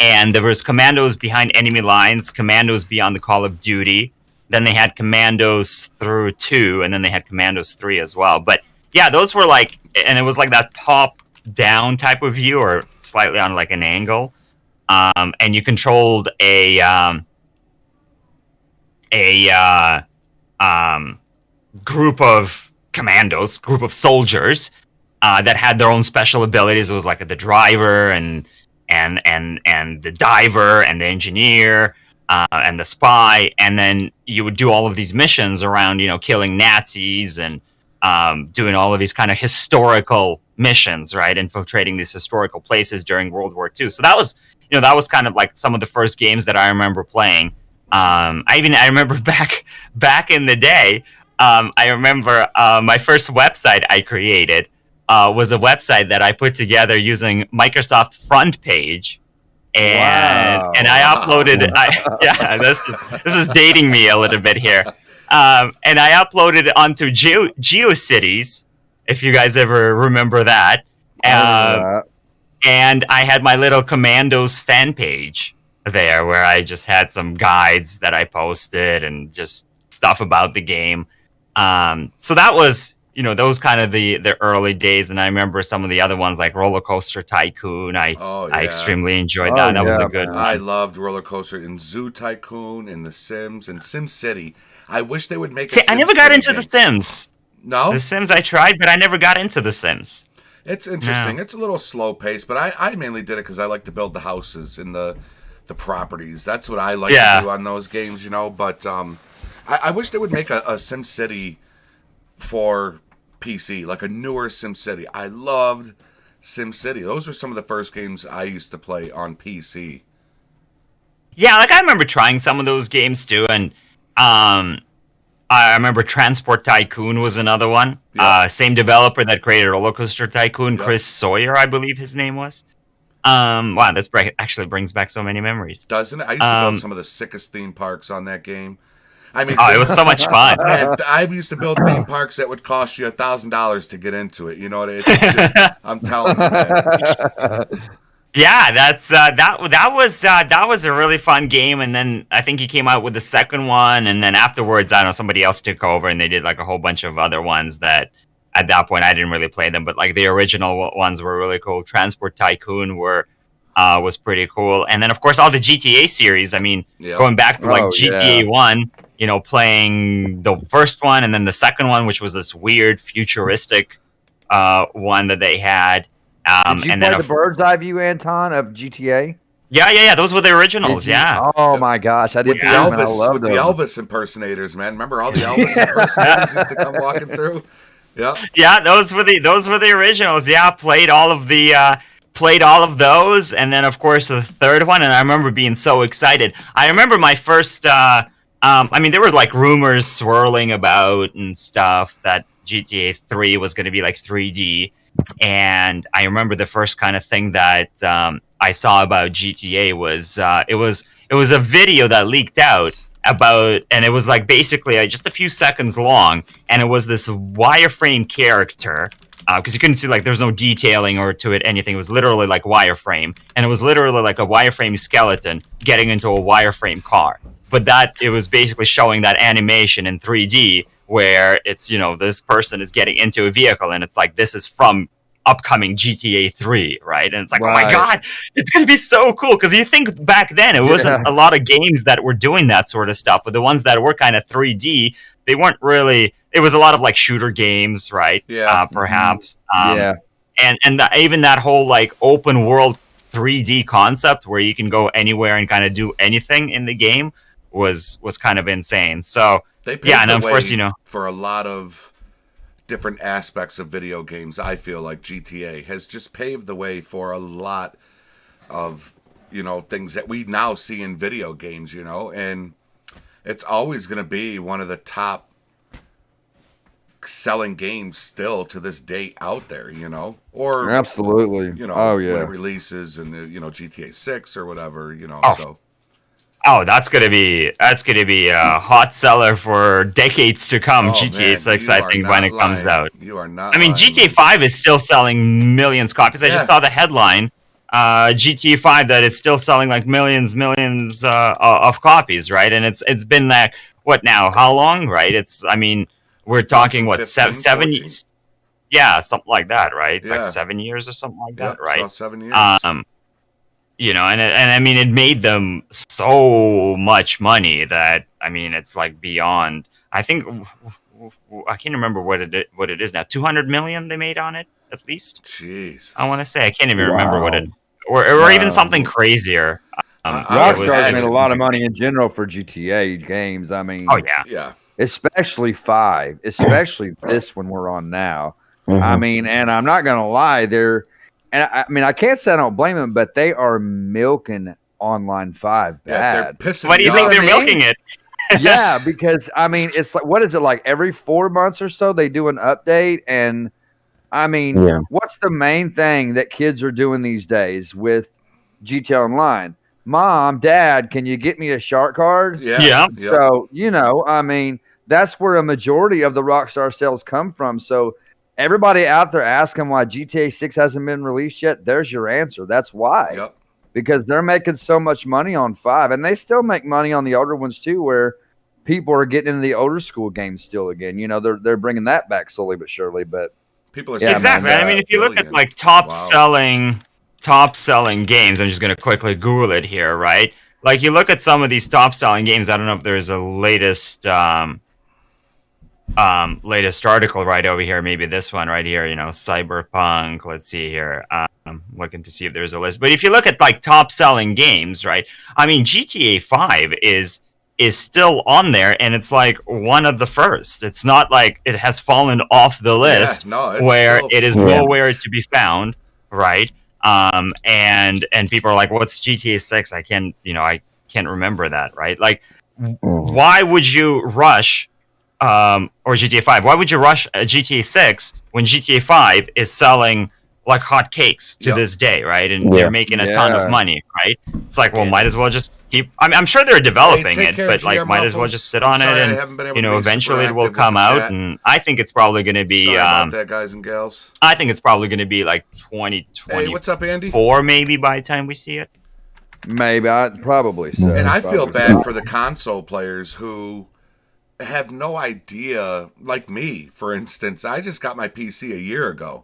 E: And there was Commandos Behind Enemy Lines, Commandos Beyond the Call of Duty. Then they had Commandos through 2, and then they had Commandos 3 as well. But yeah, those were like, and it was like that top-down type of view, or slightly on like an angle. And you controlled a group of commandos, group of soldiers that had their own special abilities. It was like the driver and the diver and the engineer and the spy, and then you would do all of these missions around, killing Nazis and doing all of these kind of historical missions, right? Infiltrating these historical places during World War II. So that was kind of like some of the first games that I remember playing. I remember back in the day. I remember my first website I created was a website that I put together using Microsoft Front Page, and I uploaded. This is dating me a little bit here. And I uploaded it onto GeoCities, if you guys ever remember that. And I had my little Commandos fan page there where I just had some guides that I posted and just stuff about the game. So that was, those kind of the early days. And I remember some of the other ones like Roller Coaster Tycoon. I extremely enjoyed that. That was a good one.
D: I loved Roller Coaster and Zoo Tycoon and The Sims and Sim City. I wish they would make.
E: I never got into The Sims.
D: No,
E: The Sims I tried, but I never got into The Sims.
D: It's interesting. No. It's a little slow paced, but I mainly did it because I like to build the houses and the properties. That's what I like to do on those games, But I wish they would make a Sim City for PC, like a newer Sim City. I loved Sim City. Those were some of the first games I used to play on PC.
E: Yeah, like I remember trying some of those games too, and I remember Transport Tycoon was another one. Yep. Same developer that created Roller Coaster Tycoon, yep. Chris Sawyer, I believe his name was. Wow, this actually brings back so many memories.
D: Doesn't it? I used to build some of the sickest theme parks on that game. I mean,
E: it was so much fun.
D: And I used to build theme parks that would cost you $1,000 to get into it. It's just, I'm telling you, man.
E: Yeah, that was a really fun game, and then I think he came out with the second one, and then afterwards, I don't know, somebody else took over, and they did like a whole bunch of other ones that at that point I didn't really play them, but like the original ones were really cool. Transport Tycoon was pretty cool, and then of course all the GTA series. I mean, going back to like GTA 1, playing the first one and then the second one, which was this weird futuristic one that they had.
F: Did you play the bird's eye view, Anton, of GTA?
E: Yeah. Those were the originals. Yeah.
F: Oh my gosh, I did
D: the Elvis with the Elvis impersonators, man. Remember all the Elvis impersonators used to come walking through? Yeah.
E: Yeah, those were the originals. Yeah, played all of those, and then of course the third one. And I remember being so excited. I remember my first. I mean, there were like rumors swirling about and stuff that GTA 3 was going to be like 3D. And I remember the first kind of thing that I saw about GTA was it was a video that leaked out about, and it was like basically just a few seconds long, and it was this wireframe character because you couldn't see, like, there was no detailing or to it anything. It was literally like wireframe, and it was literally like a wireframe skeleton getting into a wireframe car. But it was basically showing that animation in 3D. Where it's, this person is getting into a vehicle and it's like, this is from upcoming GTA 3, right? And it's like, right. Oh my God, it's going to be so cool. Because you think back then, it wasn't a lot of games that were doing that sort of stuff. But the ones that were kind of 3D, they weren't really, it was a lot of like shooter games, right?
D: Yeah.
E: Perhaps. And even that whole like open world 3D concept where you can go anywhere and kind of do anything in the game was kind of insane. So,
D: they paved the way for a lot of different aspects of video games. I feel like GTA has just paved the way for a lot of, things that we now see in video games, and it's always going to be one of the top selling games still to this day out there, or
F: absolutely,
D: when it releases and GTA 6 or whatever, so.
E: Oh, that's gonna be a hot seller for decades to come. GTA 6, I think, when it comes out.
D: You are not.
E: I mean, GTA 5 is still selling millions of copies. I just saw the headline, GTA 5, that it's still selling like millions of copies, right? And it's been like, what now? How long, right? We're talking what, 7 years? Yeah, something like that, right?
D: Yeah.
E: Like 7 years or something like that, right?
D: About 7 years.
E: It made them so much money that, it's like beyond. I think I can't remember what it is now. 200 million they made on it, at least.
D: Jeez.
E: I want to say I can't even remember what it, or even something crazier.
F: Rockstar's made a lot of money in general for GTA games. I mean,
E: oh yeah,
F: especially 5, especially this one we're on now. Mm-hmm. I mean, and I'm not gonna lie, and I can't say I don't blame them, but they are milking Online 5 bad.
D: Yeah, they're pissing.
E: Why do you think they're milking it?
F: Yeah, because it's like, what is it, like every 4 months or so they do an update? And what's the main thing that kids are doing these days with GTA Online? Mom, Dad, can you get me a shark card?
E: Yeah.
F: So, that's where a majority of the Rockstar sales come from. So everybody out there asking why GTA 6 hasn't been released yet, there's your answer. That's why.
D: Yep.
F: Because they're making so much money on 5, and they still make money on the older ones too, where people are getting into the older school games still again. You know, they're bringing that back slowly but surely. But
D: People are
F: Yeah,
E: Exactly.
F: man,
E: I mean, if you look at
D: billion.
E: like
D: Wow.
E: top selling games, I'm just gonna quickly Google it here, right? Like you look at some of these top selling games. I don't know if there's a latest article right over here. Maybe this one right here. You know, Cyberpunk. Let's see here. I'm looking to see if there's a list. But if you look at like top selling games, right? I mean, GTA 5 is still on there, and it's like one of the first. It's not like it has fallen off the list
D: no, it's
E: where
D: still-
E: it is
G: Yeah.
E: nowhere to be found, right? And people are like, "What's GTA 6?" I can't remember that, right? Like, why would you rush or GTA 5? Why would you rush GTA 6 when GTA 5 is selling like hotcakes to
D: Yep.
E: this day, right? And
G: Yeah.
E: they're making a ton
F: Yeah.
E: of money, right? It's like, well, might as well just keep. I'm sure they're developing
D: Hey, take
E: it,
D: care,
E: but like,
D: GM
E: might as well
D: Muffles.
E: just sit
D: I'm
E: on
D: sorry I
E: it,
D: haven't been able
E: and
D: to be
E: eventually it
D: super
E: will
D: active
E: come
D: with the
E: out.
D: chat.
E: And I think it's probably going to be.
D: Sorry about that, guys and gals.
E: I think it's probably going to be like 2024
D: Hey, what's up, Andy?
E: maybe by the time we see it.
F: maybe probably so.
D: And I feel
F: Probably
D: bad
F: so.
D: for the console players who have no idea, like me, for instance. I just got my PC a year ago.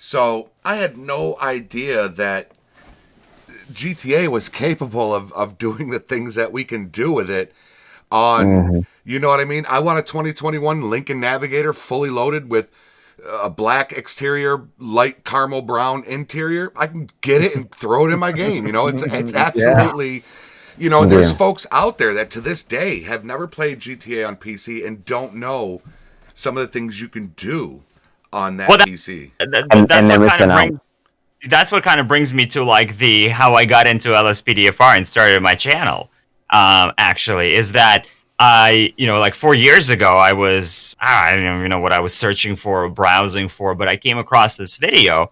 D: So I had no idea that GTA was capable of doing the things that we can do with it on, you know what I mean? I want a 2021 Lincoln Navigator fully loaded with a black exterior, light caramel brown interior. I can get it and throw it in my game. You know, it's absolutely, you know, and there's
G: Yeah.
D: folks out there that to this day have never played GTA on PC and don't know some of the things you can do on that
E: Well, that-
D: PC.
G: And they're
E: That's
G: missing out.
E: what kind of brings me to like the how I got into LSPDFR and started my channel. Actually, is that like 4 years ago, I don't even know what I was searching for or browsing for, but I came across this video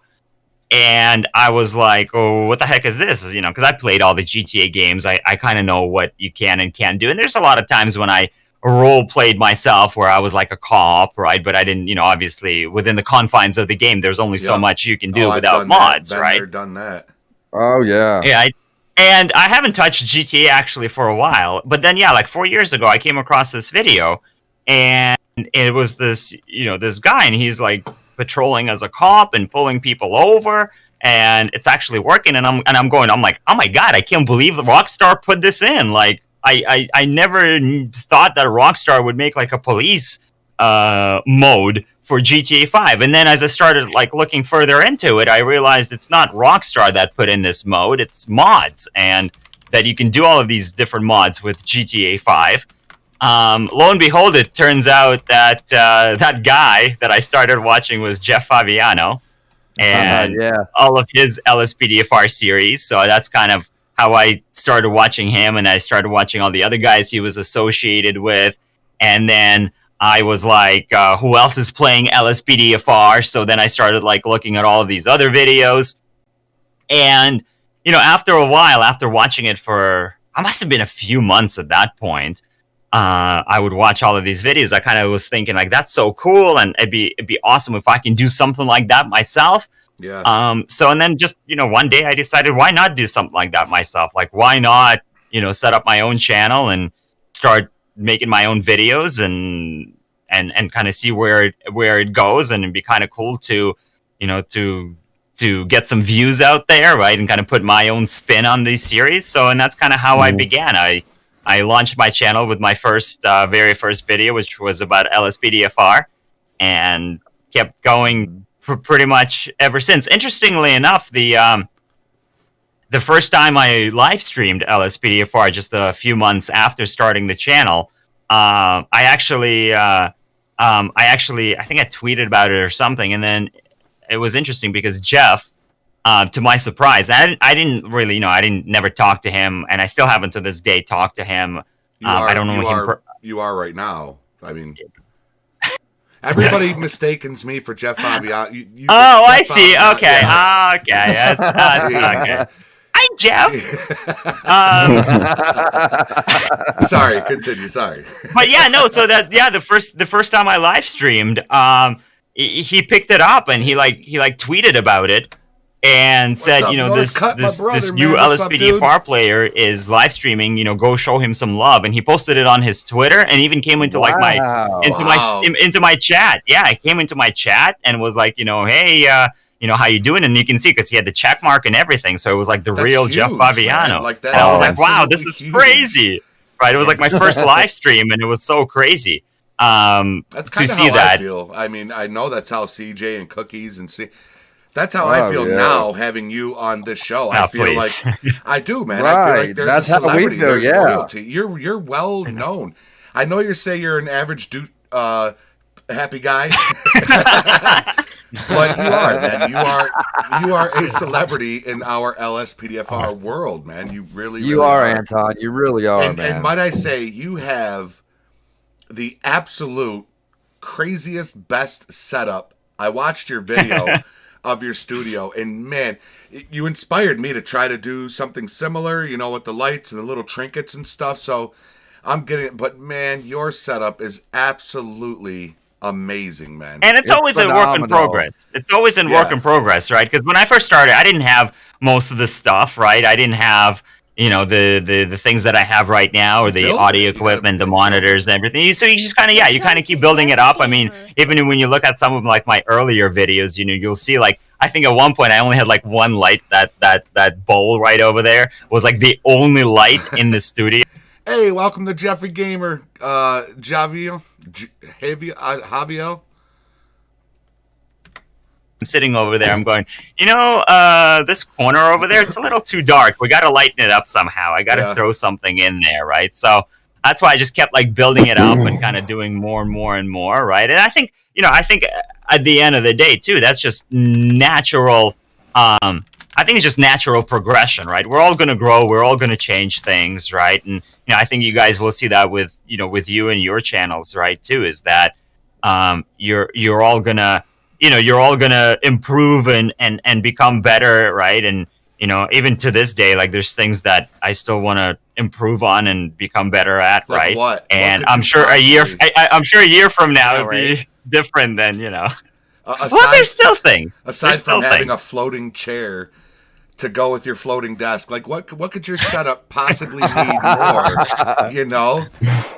E: and I was like, oh, what the heck is this? You know, because I played all the GTA games. I kind of know what you can and can't do. And there's a lot of times when I role played myself where I was like a cop, right? But I didn't, obviously within the confines of the game, there's only so
D: Yeah.
E: much you can do
D: I've
E: without
D: done that.
E: mods,
D: Been
E: right?
D: there, done that.
F: Oh yeah.
E: Yeah, and I haven't touched GTA actually for a while. But then, yeah, like 4 years ago, I came across this video, and it was this guy, and he's like patrolling as a cop and pulling people over, and it's actually working. And I'm like, oh my god, I can't believe Rockstar put this in. Like, I never thought that Rockstar would make like a police mode for GTA 5. And then as I started like looking further into it, I realized it's not Rockstar that put in this mode, it's mods, and that you can do all of these different mods with GTA 5. Lo and behold, it turns out that that guy that I started watching was Jeff Fabiano and
F: yeah.
E: all of his LSPDFR series. So that's kind of how I started watching him, and I started watching all the other guys he was associated with. And then I was like, who else is playing LSPDFR? So then I started like looking at all of these other videos. And, after a while, after watching it for, I must have been a few months at that point, I would watch all of these videos. I kind of was thinking like, that's so cool. And it'd be awesome if I can do something like that myself.
D: Yeah.
E: And then just, one day I decided, why not do something like that myself? Like, why not, set up my own channel and start making my own videos and kind of see where it goes. And it'd be kind of cool to, to get some views out there, right? And kind of put my own spin on these series. So, and that's kind of how I began. I launched my channel with my very first video, which was about LSPDFR, and kept going pretty much ever since. Interestingly enough, the first time I live streamed LSPDFR, just a few months after starting the channel, I think I tweeted about it or something, and then it was interesting because Jeff, to my surprise, I didn't really, I never talk to him, and I still haven't to this day talked to him. I don't know him.
D: You are right now. I mean, everybody mistakes me for Jeff Fabiano.
E: I
D: Jeff
E: see.
D: Fabiano,
E: Okay.
D: yeah.
E: Okay. That's
D: Jeez.
E: okay. Hi, Jeff.
D: Sorry, continue. Sorry.
E: But yeah, no. So the first time I live streamed, he picked it up and he tweeted about it and said,
D: up,
E: this
D: Northcutt, my brother,
E: this
D: man?
E: new
D: What's up, dude?
E: LSPDFR player is live streaming. Go show him some love. And he posted it on his Twitter and even came into like into my chat. Yeah, he came into my chat and was like, hey, how you doing? And you can see because he had the check mark and everything, so it was like the real
D: huge,
E: Jeff Fabiano.
D: Man. Like that.
E: And I was like, wow, this is
D: huge.
E: crazy. Right? It was like my first live stream, and it was so crazy.
D: That's kind
E: to
D: of
E: see
D: how
E: that.
D: I feel. I mean, I know that's how CJ and Cookies and that's how I feel now having you on this show. I feel like I do, man. I feel like there's
F: That's
D: a
F: how we
D: celebrity.
F: feel,
D: There's
F: yeah.
D: loyalty. You're well known. I know you say you're an average dude, happy guy, but you are, man. You are a celebrity in our LSPDFR world, man. You really
F: are, Anton. You really are, man.
D: And might I say, you have the absolute craziest, best setup. I watched your video of your studio, and man, you inspired me to try to do something similar, with the lights and the little trinkets and stuff. So I'm getting it, but man, your setup is absolutely amazing, man.
E: And it's always
F: phenomenal.
E: a work in progress. It's always in work in progress, right? Because when I first started, I didn't have most of the stuff, right? I didn't have the things that I have right now, or the audio equipment, the monitors, and everything. So you just kind of keep building it up. I mean, even when you look at some of like my earlier videos, you'll see like I think at one point I only had like one light. That bowl right over there was like the only light in the studio.
D: Hey, welcome to Jeffrey Gamer, Javier.
E: I'm sitting over there. I'm going, this corner over there, it's a little too dark. We got to lighten it up somehow. I got to throw something in there, right? So that's why I just kept like building it up and kind of doing more and more and more, right? And I think at the end of the day too, that's just natural. I think it's just natural progression, right? We're all going to grow. We're all going to change things, right? And I think you guys will see that with you and your channels, right? Too, is that you're all gonna improve and become better, right? And even to this day, like there's things that I still want to improve on and become better at,
D: like
E: right?
D: What?
E: And
D: What
E: I'm sure a year from now it'll be different than well, there's still things.
D: Aside from having a floating chair to go with your floating desk, like what could your setup possibly need more?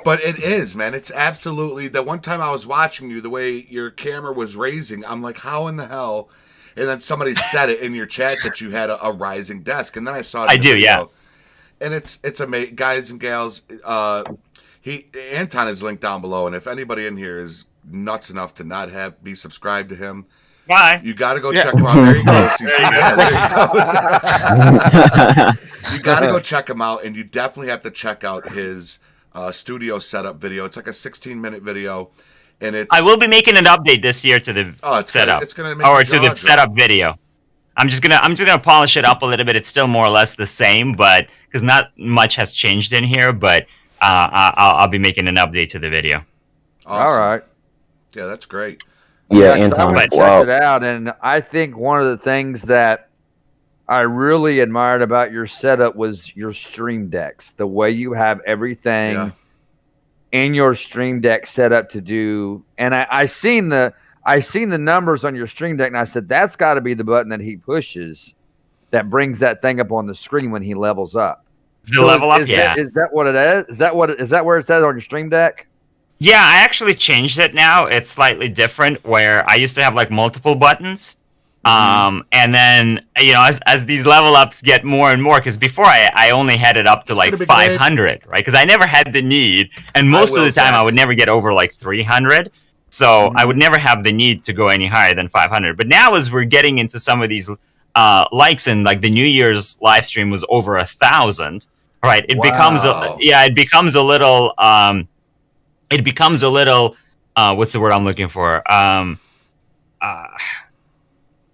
D: But it is, man. It's absolutely. The one time I was watching you, the way your camera was raising, I'm like, how in the hell? And then somebody said it in your chat that you had a rising desk, and then I saw it.
E: Yeah.
D: And it's amazing, guys and gals. Anton is linked down below, and if anybody in here is nuts enough to not be subscribed to him,
E: why?
D: you got to go check him out. There you go. You got to go check him out, and you definitely have to check out his studio setup video. It's like a 16-minute video, and
E: I will be making an update this year to the setup,
D: it's gonna make
E: to the setup video. I'm just gonna polish it up a little bit. It's still more or less the same, but because not much has changed in here. But I'll be making an update to the video.
D: Awesome.
F: All right.
D: Yeah, that's great.
H: Yeah,
F: I'm
H: Anton.
F: gonna check it out, and I think one of the things that I really admired about your setup was your stream decks. The way you have everything in your stream deck set up to do, and I seen the numbers on your stream deck, and I said that's got to be the button that he pushes that brings that thing up on the screen when he levels up.
E: Level up,
F: is that what it is? Is that where it says on your stream deck?
E: Yeah, I actually changed it now. It's slightly different where I used to have like multiple buttons. And then, as these level ups get more and more, because before I only had it up to like 500, right? Because I never had the need. And most of the time I would never get over like 300. So I would never have the need to go any higher than 500. But now as we're getting into some of these likes, and like the New Year's live stream was over 1,000, right? It becomes a little what's the word I'm looking for?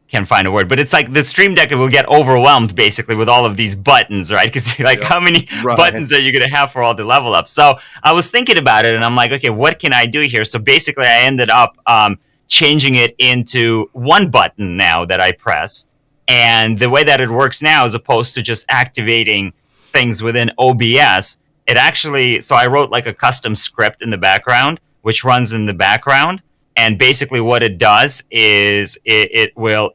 E: Can't find a word, but it's like the stream deck will get overwhelmed basically with all of these buttons, right? Because like how many buttons are you going to have for all the level ups? So I was thinking about it, and I'm like, okay, what can I do here? So basically I ended up changing it into one button now that I press. And the way that it works now, as opposed to just activating things within OBS, it actually, so I wrote like a custom script in the background, which runs in the background. And basically what it does is it will,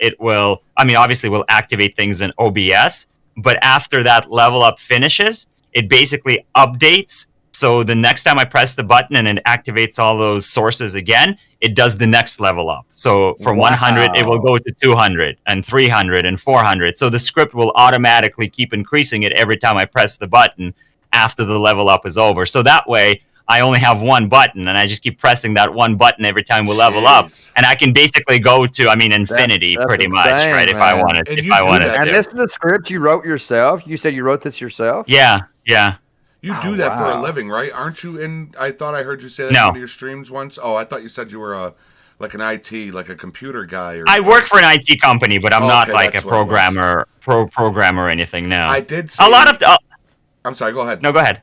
E: I mean, obviously will activate things in OBS, but after that level up finishes, it basically updates. So the next time I press the button and it activates all those sources again, it does the next level up. So from 100, it will go to 200 and 300 and 400. So the script will automatically keep increasing it every time I press the button after the level up is over. So that way, I only have one button, and I just keep pressing that one button every time we level up, and I can basically go to, I mean, infinity pretty much, right? If I wanted.
F: And this is a script you wrote yourself. You said you wrote this yourself.
E: Yeah.
D: You do that for a living, right? Aren't you in? I thought I heard you say that in one of your streams once. Oh, I thought you said you were like an IT, like a computer guy. Or
E: I work for an IT company, but I'm not like a programmer, programmer or anything. No,
D: I did see
E: a lot of.
D: I'm sorry. Go ahead.
E: No, go ahead.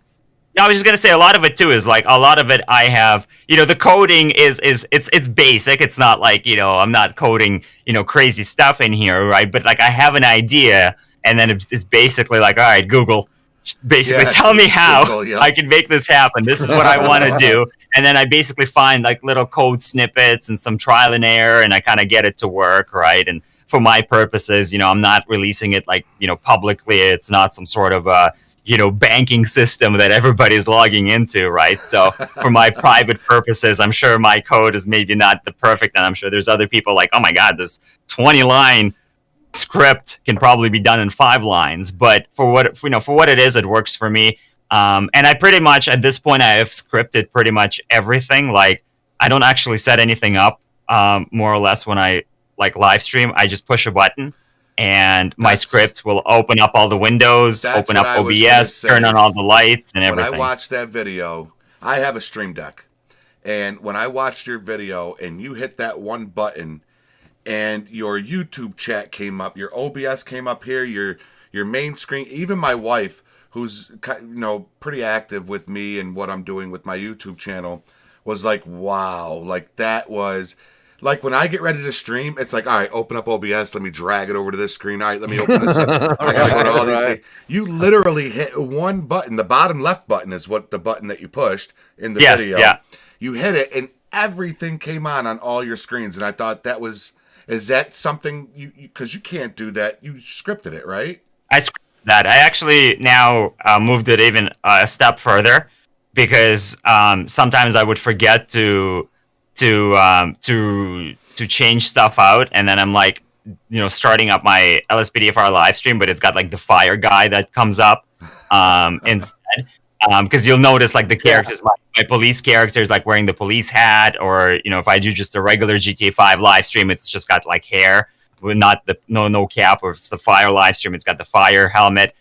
E: Yeah, I was just gonna say a lot of it too is like a lot of it I have, the coding is it's basic. It's not like, I'm not coding, crazy stuff in here, right? But like I have an idea, and then it's basically like, all right, Google, basically tell me how I can make this happen. This is what I want to do. And then I basically find like little code snippets and some trial and error, and I kind of get it to work, right? And for my purposes, I'm not releasing it like, publicly. It's not some sort of banking system that everybody's logging into, right? So for my private purposes, I'm sure my code is maybe not the perfect, and I'm sure there's other people like, oh my God, this 20-line script can probably be done in 5 lines. But for what it is, it works for me. And I pretty much, at this point, I have scripted pretty much everything. Like, I don't actually set anything up, more or less, when I like live stream. I just push a button, and my script will open up all the windows, open up OBS, turn on all the lights and everything.
D: When I watched that video, I have a Stream Deck. And when I watched your video and you hit that one button and your YouTube chat came up, your OBS came up here, your main screen, even my wife, who's pretty active with me and what I'm doing with my YouTube channel, was like, wow, like that was... Like, when I get ready to stream, it's like, all right, open up OBS. Let me drag it over to this screen. All right, let me open this up. I got to go to all these things. You literally hit one button. The bottom left button is the button that you pushed in the video. Yeah. You hit it, and everything came on all your screens. And I thought is that something, because you can't do that. You scripted it, right?
E: I scripted that. I actually now moved it even a step further, because sometimes I would forget to change stuff out, and then I'm like, starting up my LSPDFR live stream, but it's got like the fire guy that comes up instead, because you'll notice like the characters, my police characters, like wearing the police hat, or if I do just a regular GTA 5 live stream, it's just got like hair with not the no cap, or if it's the fire live stream, it's got the fire helmet.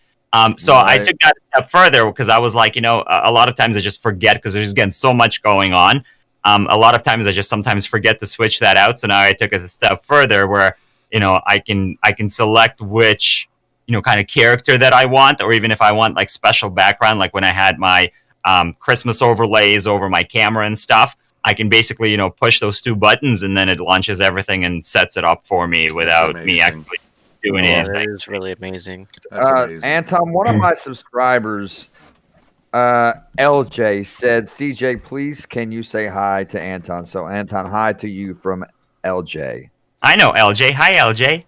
E: So I took that a step further, because I was like, a lot of times I just forget, because there's again so much going on. A lot of times I just sometimes forget to switch that out. So now I took it a step further, where I can select which kind of character that I want, or even if I want like special background, like when I had my Christmas overlays over my camera and stuff, I can basically push those 2 buttons, and then it launches everything and sets it up for me without me actually doing anything.
G: That is really amazing.
F: Anton, one of my subscribers, LJ, said, CJ, please can you say hi to Anton? So Anton, hi to you from LJ.
E: I know LJ. Hi, LJ.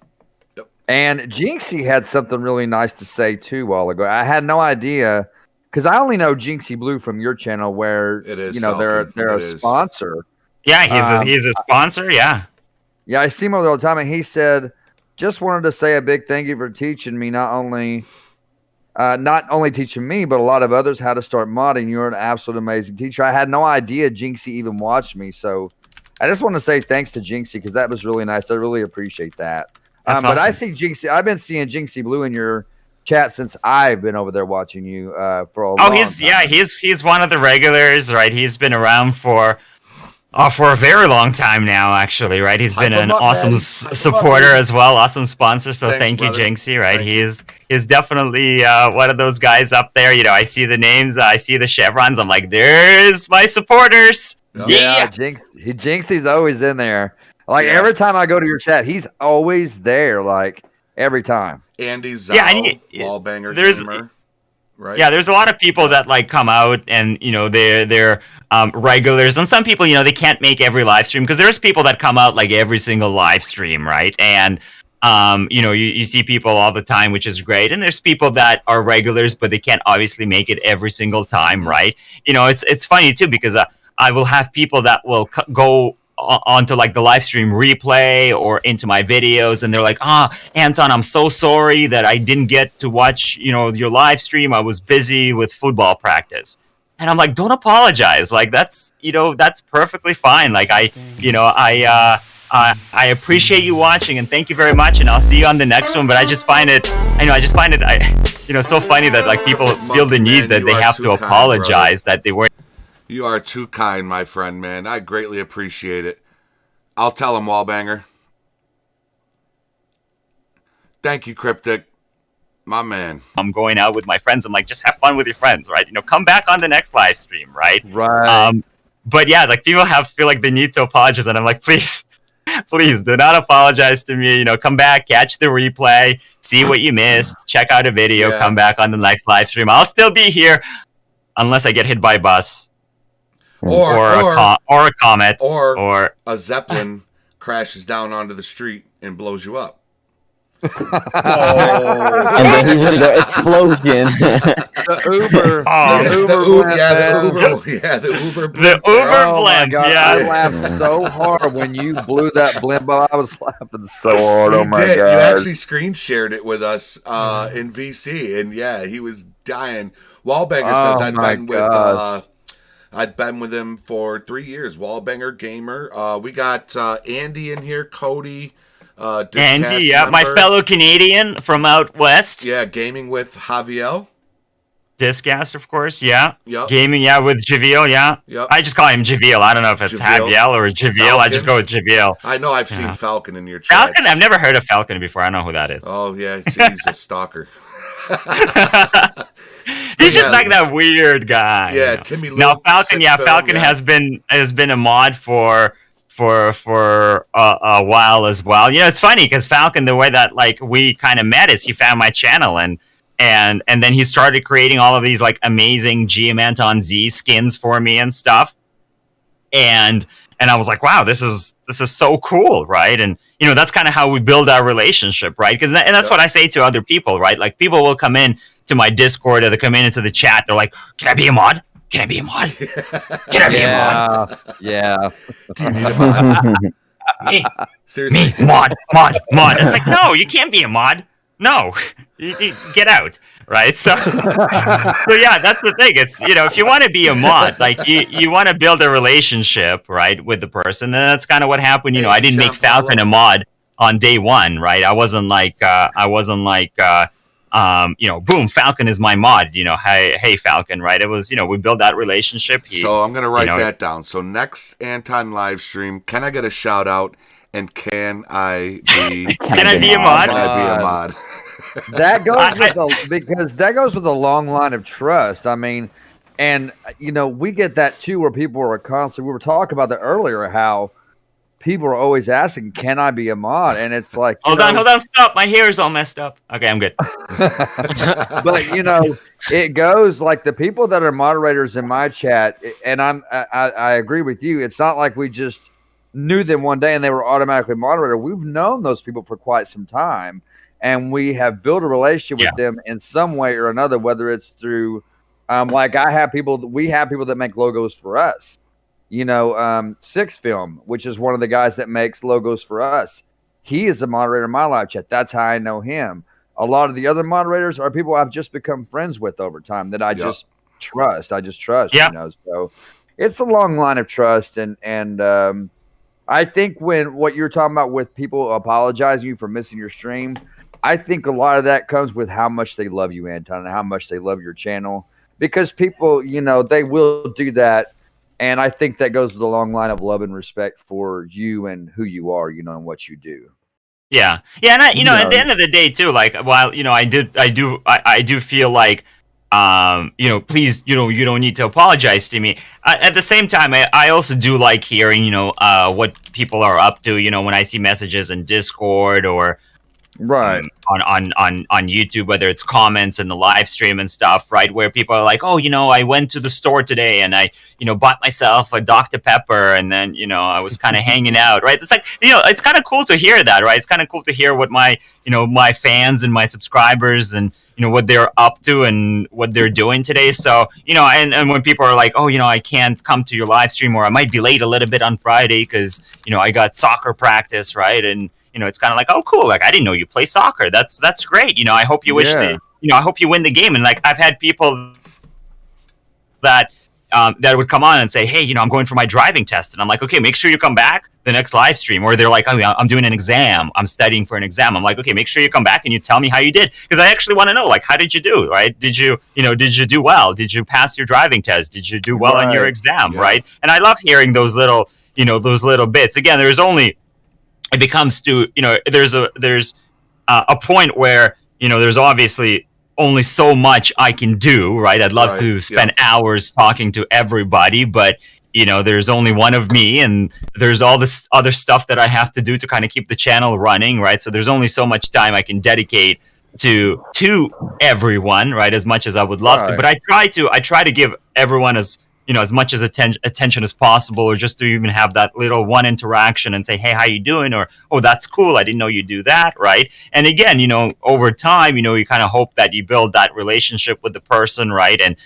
F: And Jinxie had something really nice to say too a while ago. I had no idea, because I only know Jinxie Blue from your channel, where
D: it is,
F: they're a sponsor.
E: Yeah, he's a sponsor. Yeah,
F: I see him all the time, and he said, just wanted to say a big thank you for teaching me not only teaching me, but a lot of others how to start modding. You're an absolute amazing teacher. I had no idea Jinxie even watched me, so I just want to say thanks to Jinxie, because that was really nice. I really appreciate that. But awesome. I see Jinxie. I've been seeing Jinxie Blue in your chat since I've been over there watching you for a long time.
E: He's one of the regulars, right? He's been around for a very long time now, actually, right? He's been an awesome supporter as well, awesome sponsor. So thank you, Jinxie, right? He's definitely one of those guys up there. I see the names, I see the chevrons. I'm like, there's my supporters.
F: Yeah, Jinxie's always in there. Like every time I go to your chat, he's always there. Like every time.
D: Andy's Walbanger Gamer. Right.
E: Yeah, there's a lot of people that like come out, and they're regulars, and some people, they can't make every live stream because there's people that come out like every single live stream, right? And you see people all the time, which is great. And there's people that are regulars, but they can't obviously make it every single time, right? It's funny too because I will have people that will go onto like the live stream replay or into my videos, and they're like, Anton, I'm so sorry that I didn't get to watch your live stream. I was busy with football practice. And I'm like, don't apologize. Like that's perfectly fine. Like I appreciate you watching, and thank you very much, and I'll see you on the next one. But I just find it so funny that like people feel the need that they have to apologize that they weren't.
D: You are too kind, my friend, man. I greatly appreciate it. I'll tell him, Walbanger. Thank you, Cryptic. My man.
E: I'm going out with my friends. I'm like, just have fun with your friends, right? Come back on the next live stream, right?
F: Right.
E: But yeah, like people feel like they need to apologize, and I'm like, please do not apologize to me. Come back, catch the replay, see what you missed, check out a video, come back on the next live stream. I'll still be here unless I get hit by a bus. Or a comet, or
D: a Zeppelin crashes down onto the street and blows you up.
H: And then he heard the explosion.
F: The Uber.
D: The Uber blimp.
E: The Uber
F: Oh my
E: blimp.
F: God,
E: Yeah.
F: I laughed so hard when you blew that blimp up. I was laughing so hard. Oh my
D: You
F: God.
D: actually screen shared it with us in VC, and yeah, he was dying. Walbanger says I'd been with him for 3 years. Walbanger Gamer. We got Andy in here, Cody.
E: Andy, my fellow Canadian from out west.
D: Yeah, gaming with Javier.
E: Discast, of course, yeah.
D: Yep.
E: Gaming, with Javier, yeah.
D: Yep.
E: I just call him Javier. I don't know if it's Javier or Javier. I just go with Javier.
D: I know I've seen Falcon in your chat.
E: Falcon? I've never heard of Falcon before. I don't know who that is.
D: Oh, yeah, he's a stalker.
E: He's just like that weird guy.
D: Yeah, Timmy Lou.
E: Now Falcon, Falcon has been a mod for a while as well. It's funny because Falcon, the way that like we kind of met is he found my channel and then he started creating all of these like amazing GMAntonZ skins for me and stuff. And I was like, wow, this is so cool, right? And that's kind of how we build our relationship, right? And that's what I say to other people, right? Like people will come in to my Discord or they come into the chat. They're like, can I be a mod? Can I be a mod? Can I be a mod?
F: Yeah.
E: Me,
D: Seriously.
E: me, mod. It's like, no, you can't be a mod. No, you get out, right? So yeah, that's the thing. It's if you want to be a mod, like you want to build a relationship, right, with the person, and that's kind of what happened. I didn't make Falcon a mod on day one, right? I wasn't like boom, Falcon is my mod. Hey, Falcon, right? It was we built that relationship.
D: So I'm gonna write that down. So next Anton live stream, can I get a shout out? And can I be a mod?
E: Can I be a
D: mod?
F: That goes with a long line of trust. I mean, and we get that too, where people are constantly. We were talking about that earlier, how people are always asking, "Can I be a mod?" And it's like,
E: hold on, stop. My hair is all messed up. Okay, I'm good.
F: But it goes like the people that are moderators in my chat, and I agree with you. It's not like we just knew them one day and they were automatically moderator. We've known those people for quite some time, and we have built a relationship with them in some way or another, whether it's through like we have people that make logos for us. Six Film, which is one of the guys that makes logos for us. He is the moderator in my live chat. That's how I know him. A lot of the other moderators are people I've just become friends with over time that I just trust. So it's a long line of trust, and I think what you're talking about with people apologizing you for missing your stream, I think a lot of that comes with how much they love you, Anton, and how much they love your channel. Because people, they will do that, and I think that goes with a long line of love and respect for you and who you are, and what you do.
E: Yeah, and at the end of the day too, like while I do feel like please, you don't need to apologize to me. At the same time, I also do like hearing, what people are up to, when I see messages in Discord or
F: Right.
E: on YouTube, whether it's comments in the live stream and stuff, right? Where people are like, oh, I went to the store today and I, bought myself a Dr. Pepper and then, I was kind of hanging out, right? It's like, it's kind of cool to hear that, right? It's kind of cool to hear what my, my fans and my subscribers and, what they're up to and what they're doing today. So, and when people are like, oh, I can't come to your live stream or I might be late a little bit on Friday because, I got soccer practice, right? And, it's kind of like, oh, cool. Like, I didn't know you play soccer. That's great. I hope you I hope you win the game. And like, I've had people that would come on and say, hey, I'm going for my driving test. And I'm like, okay, make sure you come back the next live stream. Or they're like, oh, I'm doing an exam. I'm studying for an exam. I'm like, okay, make sure you come back and you tell me how you did. Because I actually want to know, like, how did you do, right? Did you do well? Did you pass your driving test? Did you do well on your exam, right? And I love hearing those little bits. Again, it becomes to, there's a point where, there's obviously only so much I can do, right? I'd love to spend hours talking to everybody, but there's only one of me and there's all this other stuff that I have to do to kind of keep the channel running, right? So there's only so much time I can dedicate to everyone, right? As much as I would love to, but I try to give everyone as much as attention as possible, or just to even have that little one interaction and say, hey, how you doing? Or, oh, that's cool. I didn't know you do that. Right. And again, over time, you kind of hope that you build that relationship with the person. Right. And,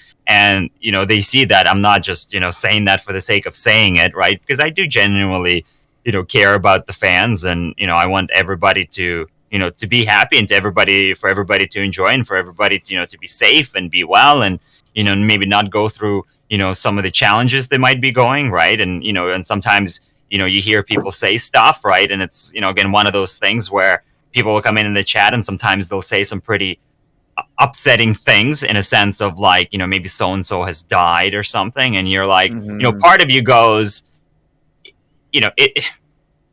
E: they see that I'm not just, saying that for the sake of saying it. Right. Because I do genuinely, care about the fans and, I want everybody to, to be happy and for everybody to enjoy and for everybody to, to be safe and be well and, maybe not go through, some of the challenges they might be going, right? And, and sometimes, you hear people say stuff, right? And it's, again, one of those things where people will come in the chat and sometimes they'll say some pretty upsetting things in a sense of like, maybe so-and-so has died or something. And you're like, part of you goes, it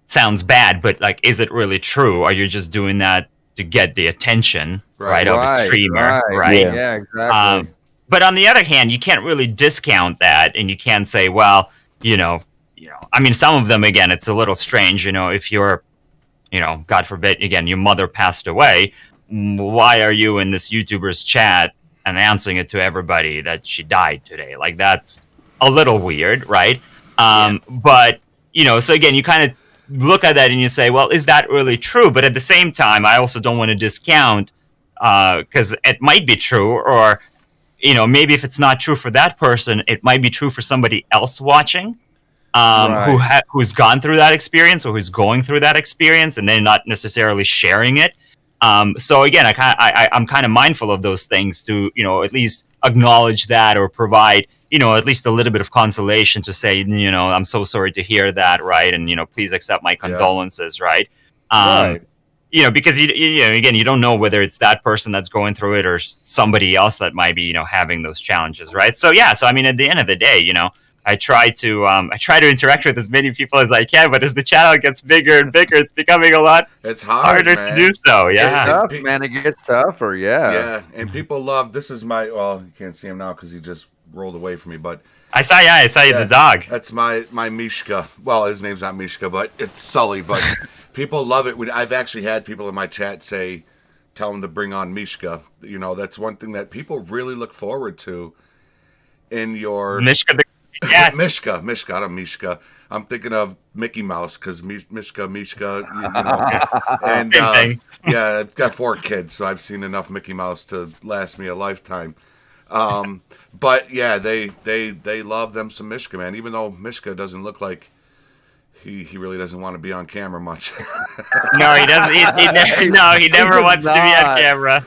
E: sounds bad, but like, is it really true? Are you just doing that to get the attention, right, of a streamer, right?
F: Yeah, exactly.
E: But on the other hand, you can't really discount that, and you can't say, well, I mean, some of them, again, it's a little strange, if you're, God forbid, again, your mother passed away, why are you in this YouTuber's chat announcing it to everybody that she died today? Like, that's a little weird, right? But, so again, you kind of look at that and you say, well, is that really true? But at the same time, I also don't want to discount, because it might be true, or maybe if it's not true for that person, it might be true for somebody else watching, who's gone through that experience or who's going through that experience, and they're not necessarily sharing it. So again, I'm kind of mindful of those things to, at least acknowledge that or provide, at least a little bit of consolation to say, I'm so sorry to hear that, right? And, please accept my condolences, right? Because again, you don't know whether it's that person that's going through it or somebody else that might be, having those challenges, right? So so I mean, at the end of the day, I try to interact with as many people as I can, but as the channel gets bigger and bigger, it's becoming a lot harder to do so. Yeah,
F: it's tough, man. It gets tougher. Yeah,
D: and people love. This is my. Well, you can't see him now because he just rolled away from me, but.
E: I saw you, the dog.
D: That's my Mishka. Well, his name's not Mishka, but it's Sully. But people love it. I've actually had people in my chat tell them to bring on Mishka. That's one thing that people really look forward to in your...
E: Mishka the cat.
D: Mishka, I don't Mishka. I'm thinking of Mickey Mouse because Mishka, and yeah, it's got 4 kids, so I've seen enough Mickey Mouse to last me a lifetime. But yeah, they love them some Mishka, man. Even though Mishka doesn't look like he really doesn't want to be on camera much.
E: No, he doesn't. He never wants to be on camera.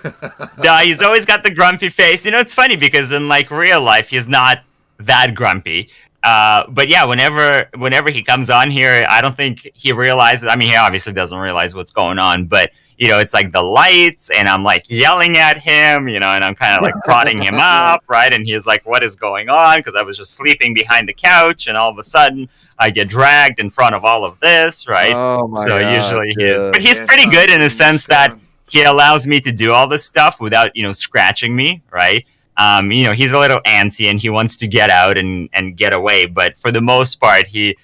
E: No, he's always got the grumpy face. It's funny because in like real life, he's not that grumpy. But yeah, whenever he comes on here, I don't think he realizes. I mean, he obviously doesn't realize what's going on, but it's like the lights, and I'm like yelling at him, and I'm kind of like prodding him up, right? And he's like, "What is going on?" Because I was just sleeping behind the couch, and all of a sudden, I get dragged in front of all of this, right?
F: Oh my
E: so
F: God,
E: usually he is, but he's pretty good in the sense that he allows me to do all this stuff without scratching me, right? He's a little antsy and he wants to get out and get away, but for the most part, he's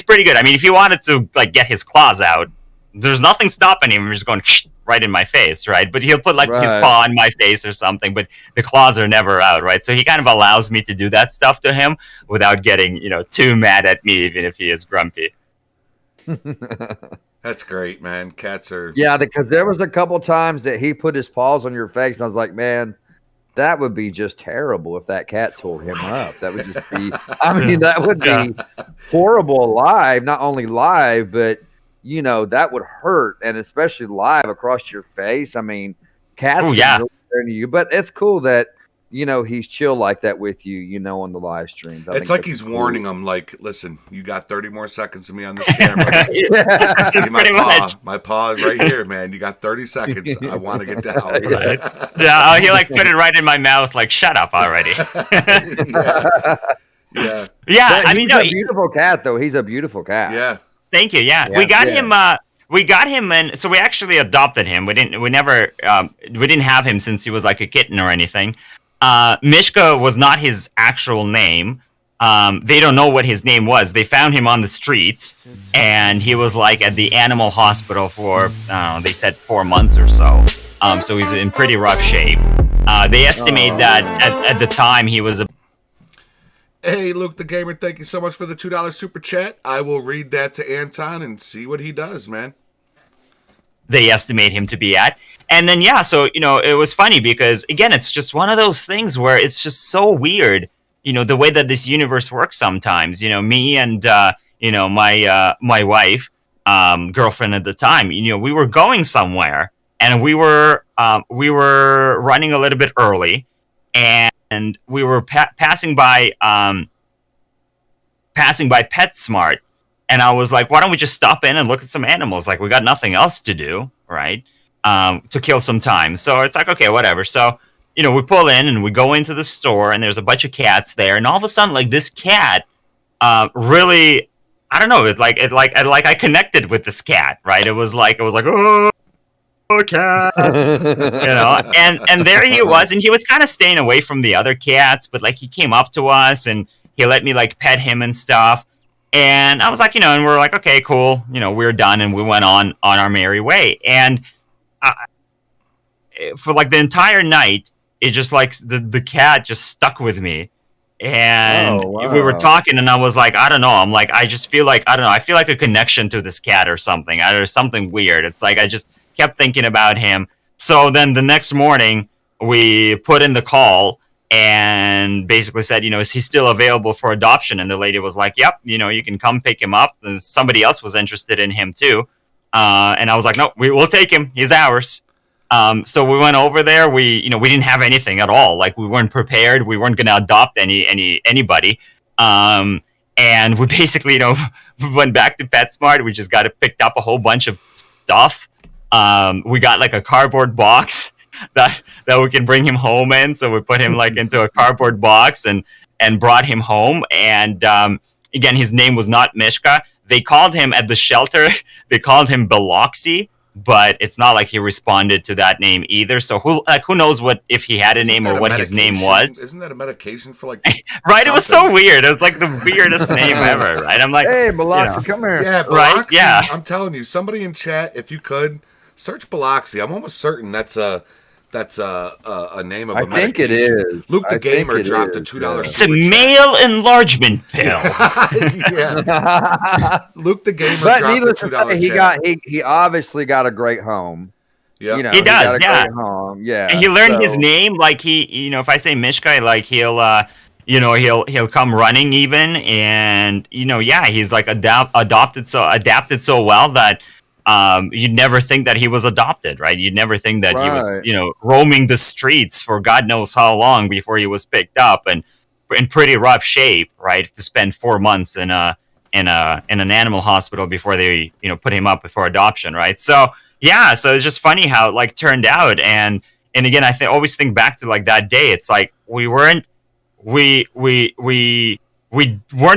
E: pretty good. I mean, if he wanted to like get his claws out, there's nothing stopping him. He's going right in my face, right? But he'll put like his
F: Right.
E: paw on my face or something, but the claws are never out, right? So he kind of allows me to do that stuff to him without getting, too mad at me, even if he is grumpy.
D: That's great, man. Cats are.
F: Yeah, because there was a couple times that he put his paws on your face, and I was like, man, that would be just terrible if that cat tore him up. That would just be, I mean, that would be horrible live, not only live, but, that would hurt, and especially live across your face. I mean, cats
E: Oh,
F: can
E: yeah.
F: really turn you, but it's cool that, he's chill like that with you, on the live streams. I
D: It's
F: think
D: like
F: that's
D: he's
F: cool.
D: warning them, like, listen, you got 30 more seconds of me on this camera.
F: Yeah.
D: See my
E: Pretty
D: paw?
E: much.
D: My paw is right here, man. You got 30 seconds. I want to get down.
E: Yeah, he like put it right in my mouth, like, shut up already.
D: Yeah. Yeah.
E: Yeah,
F: But
E: I mean,
F: he's
E: no,
F: a beautiful cat, though. He's a beautiful cat.
D: Yeah.
E: thank you. Yeah,
F: Yeah,
E: we got
F: yeah.
E: him. We got him, and so we actually adopted him. We didn't have him since he was like a kitten or anything. Mishka was not his actual name. They don't know what his name was. They found him on the streets, and he was like at the animal hospital for they said 4 months or so. So he's in pretty rough shape. They estimate that at the time he was
D: Hey, Luke the Gamer, thank you so much for the $2 super chat. I will read that to Anton and see what he does, man.
E: they estimate him to be at. And then, yeah, so, it was funny because, again, it's just one of those things where it's just so weird, the way that this universe works sometimes. Me and, my wife, girlfriend at the time, we were going somewhere and we were running a little bit early and we were passing by PetSmart. And I was like, why don't we just stop in and look at some animals? Like, we got nothing else to do, right? To kill some time. So it's like, okay, whatever. So, we pull in and we go into the store and there's a bunch of cats there. And all of a sudden, like, this cat really, I don't know, I connected with this cat, right? It was like, oh, cat, and there he was. And he was kind of staying away from the other cats, but like, he came up to us and he let me like pet him and stuff. And I was like, and we're like, okay, cool. We're done. And we went on our merry way. And for like the entire night, it just like the cat just stuck with me. And we were talking and I was like, I don't know. I'm like, I just feel like, I don't know. I feel like a connection to this cat or something. There's something weird. It's like, I just kept thinking about him. So then the next morning we put in the call and basically said, is he still available for adoption? And the lady was like, yep, you can come pick him up. And somebody else was interested in him too. And I was like, no, we'll take him. He's ours. So we went over there. We didn't have anything at all. Like, we weren't prepared. We weren't going to adopt anybody. And we basically, we went back to PetSmart. We just picked up a whole bunch of stuff. We got like a cardboard box that we can bring him home in. So we put him like into a cardboard box and brought him home. And again, his name was not Mishka. They called him at the shelter. They called him Biloxi, but it's not like he responded to that name either. So who knows if he had a name or what his name was?
D: Isn't that a medication for like?
E: Right, it was so weird. It was like the weirdest name ever. Right, I'm like,
F: hey, Biloxi, come here.
D: Yeah, Biloxi.
E: Right? Yeah.
D: I'm telling you, somebody in chat, if you could search Biloxi. I'm almost certain that's a name of a
F: I think it
D: medication.
F: is.
D: Luke the
F: I think
D: Gamer
F: it
D: dropped a
F: is,
D: $2
E: it's a male enlargement pill.
D: Yeah. Luke the Gamer
F: But
D: dropped
F: needless
D: a
F: to
D: $2
F: say,
D: chat.
F: he obviously got a great home.
D: Yeah.
F: You know,
E: He does,
F: got a
E: yeah.
F: great home. Yeah.
E: And he learned
F: so-
E: his name. Like if I say Mishka, like he'll come running even, and he's like adapted so well that you'd never think that he was adopted, right? You'd never think that he was roaming the streets for God knows how long before he was picked up and in pretty rough shape, right? To spend 4 months in an animal hospital before they put him up for adoption, right? So so it's just funny how it like turned out, and again I always think back to like that day. It's like we weren't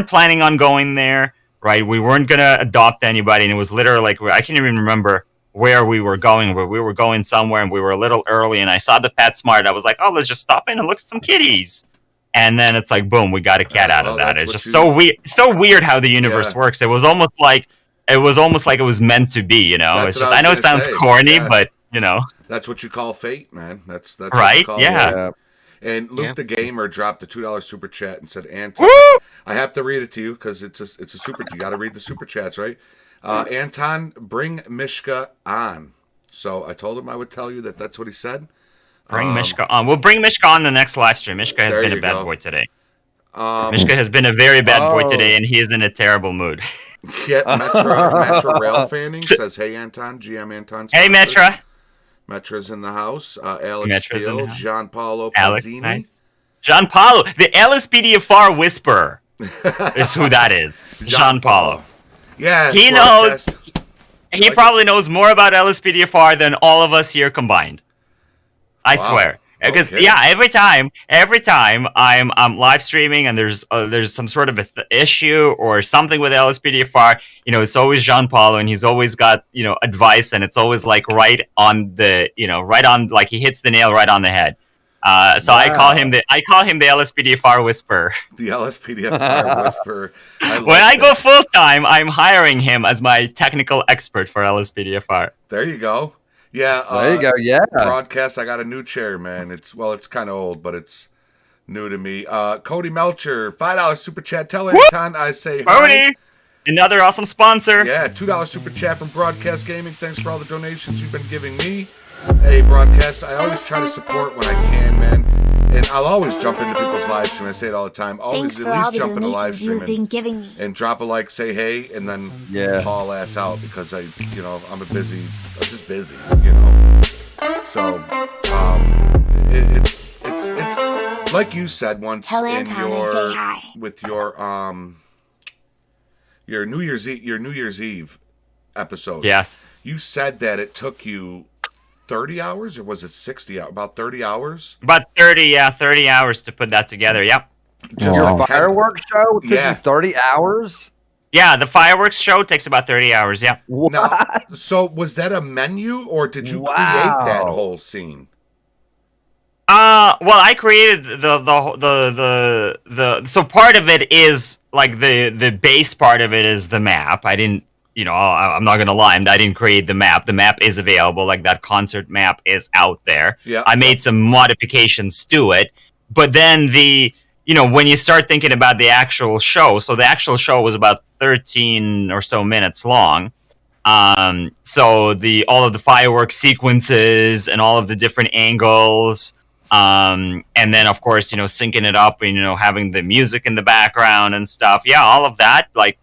E: planning on going there, right? We weren't gonna adopt anybody, and it was literally like I can't even remember where we were going, but we were going somewhere and we were a little early, and I saw the PetSmart. I was like, oh, let's just stop in and look at some kitties. And then it's like, boom, we got a cat out of that. It's just so weird how the universe works. It was almost like it was almost like it was meant to be, you know.
D: That's
E: It's
D: what
E: just
D: I
E: I know
D: was
E: it sounds
D: gonna say,
E: corny,
D: yeah.
E: but you know,
D: That's what you call fate, man. That's what you
E: right?
D: call
E: Yeah.
D: it. And Luke
G: Yeah.
D: the Gamer dropped a $2 super chat and said, Anton,
E: Woo!
D: I have to read it to you because it's a super. You got to read the super chats, right? Anton, bring Mishka on. So I told him I would tell you that that's what he said.
E: Bring Mishka on. We'll bring Mishka on the next live stream. Mishka has
D: There
E: been a
D: you
E: bad
D: go.
E: boy today. Mishka has been a very bad boy
F: Oh.
E: today, and he is in a terrible mood.
D: Yeah, Metra Rail Fanning says, hey, Anton, GMAntonZ.
E: Hey, Metra.
D: Metra's in the house. Alex
E: Metra's in
D: Steele,
E: the house.
D: Gianpaolo
E: Alex,
D: Pazzini.
E: nice. John Paulo, the LSPDFR whisperer, is who that is. John Paulo.
D: Yeah,
E: He
D: broadcast.
E: He probably knows more about LSPDFR than all of us here combined. I
D: Wow.
E: swear. Because
D: Okay.
E: yeah, every time I'm live streaming and there's some sort of issue or something with LSPDFR, you know, it's always Jean Paulo, and he's always got, you know, advice, and it's always like right on the, you know, right on, like he hits the nail right on the head. So I call him the LSPDFR whisperer.
D: The LSPDFR whisperer.
E: When I go full time, I'm hiring him as my technical expert for LSPDFR.
D: There you go. Yeah.
F: There you go. Yeah.
D: Broadcast. I got a new chair, man. It's kind of old, but it's new to me. Cody Melcher, $5 super chat. Tell Anton I say hi.
E: Cody, another awesome sponsor.
D: Yeah, $2 super chat from Broadcast Gaming. Thanks for all the donations you've been giving me. Hey, Broadcast, I always try to support when I can, man. And I'll always jump into people's live stream. I say it all the time. Always
A: Thanks
D: at
A: for all
D: least
A: the
D: jump into live
A: donations
D: stream
A: you've been giving me.
D: and drop a like, say hey, and then
F: Yeah.
D: haul ass out because I'm just busy, you know. So, it's like you said once
A: Tell
D: in
A: Anton I say hi.
D: with your New Year's Eve episode.
E: Yes.
D: You said that it took you 30 hours, or was it 60 hours? About 30 hours?
E: About 30 hours to put that together. Yep.
D: Just
F: Your
H: Wow.
D: like 10
F: fireworks show took
D: Yeah.
F: you 30 hours?
E: Yeah, the fireworks show takes about 30 hours. Yeah.
F: What?
D: Now, so was that a menu, or did you create that whole scene?
E: Well, I created the so part of it is like the base part of it is the map. I didn't, you know, I'm not gonna lie, I didn't create the map. The map is available, like that concert map is out there.
D: Yeah.
E: I made some modifications to it, but then you know, when you start thinking about the actual show, so the actual show was about 13 or so minutes long. So all of the fireworks sequences and all of the different angles, and then of course, you know, syncing it up and, you know, having the music in the background and stuff. Yeah, all of that, like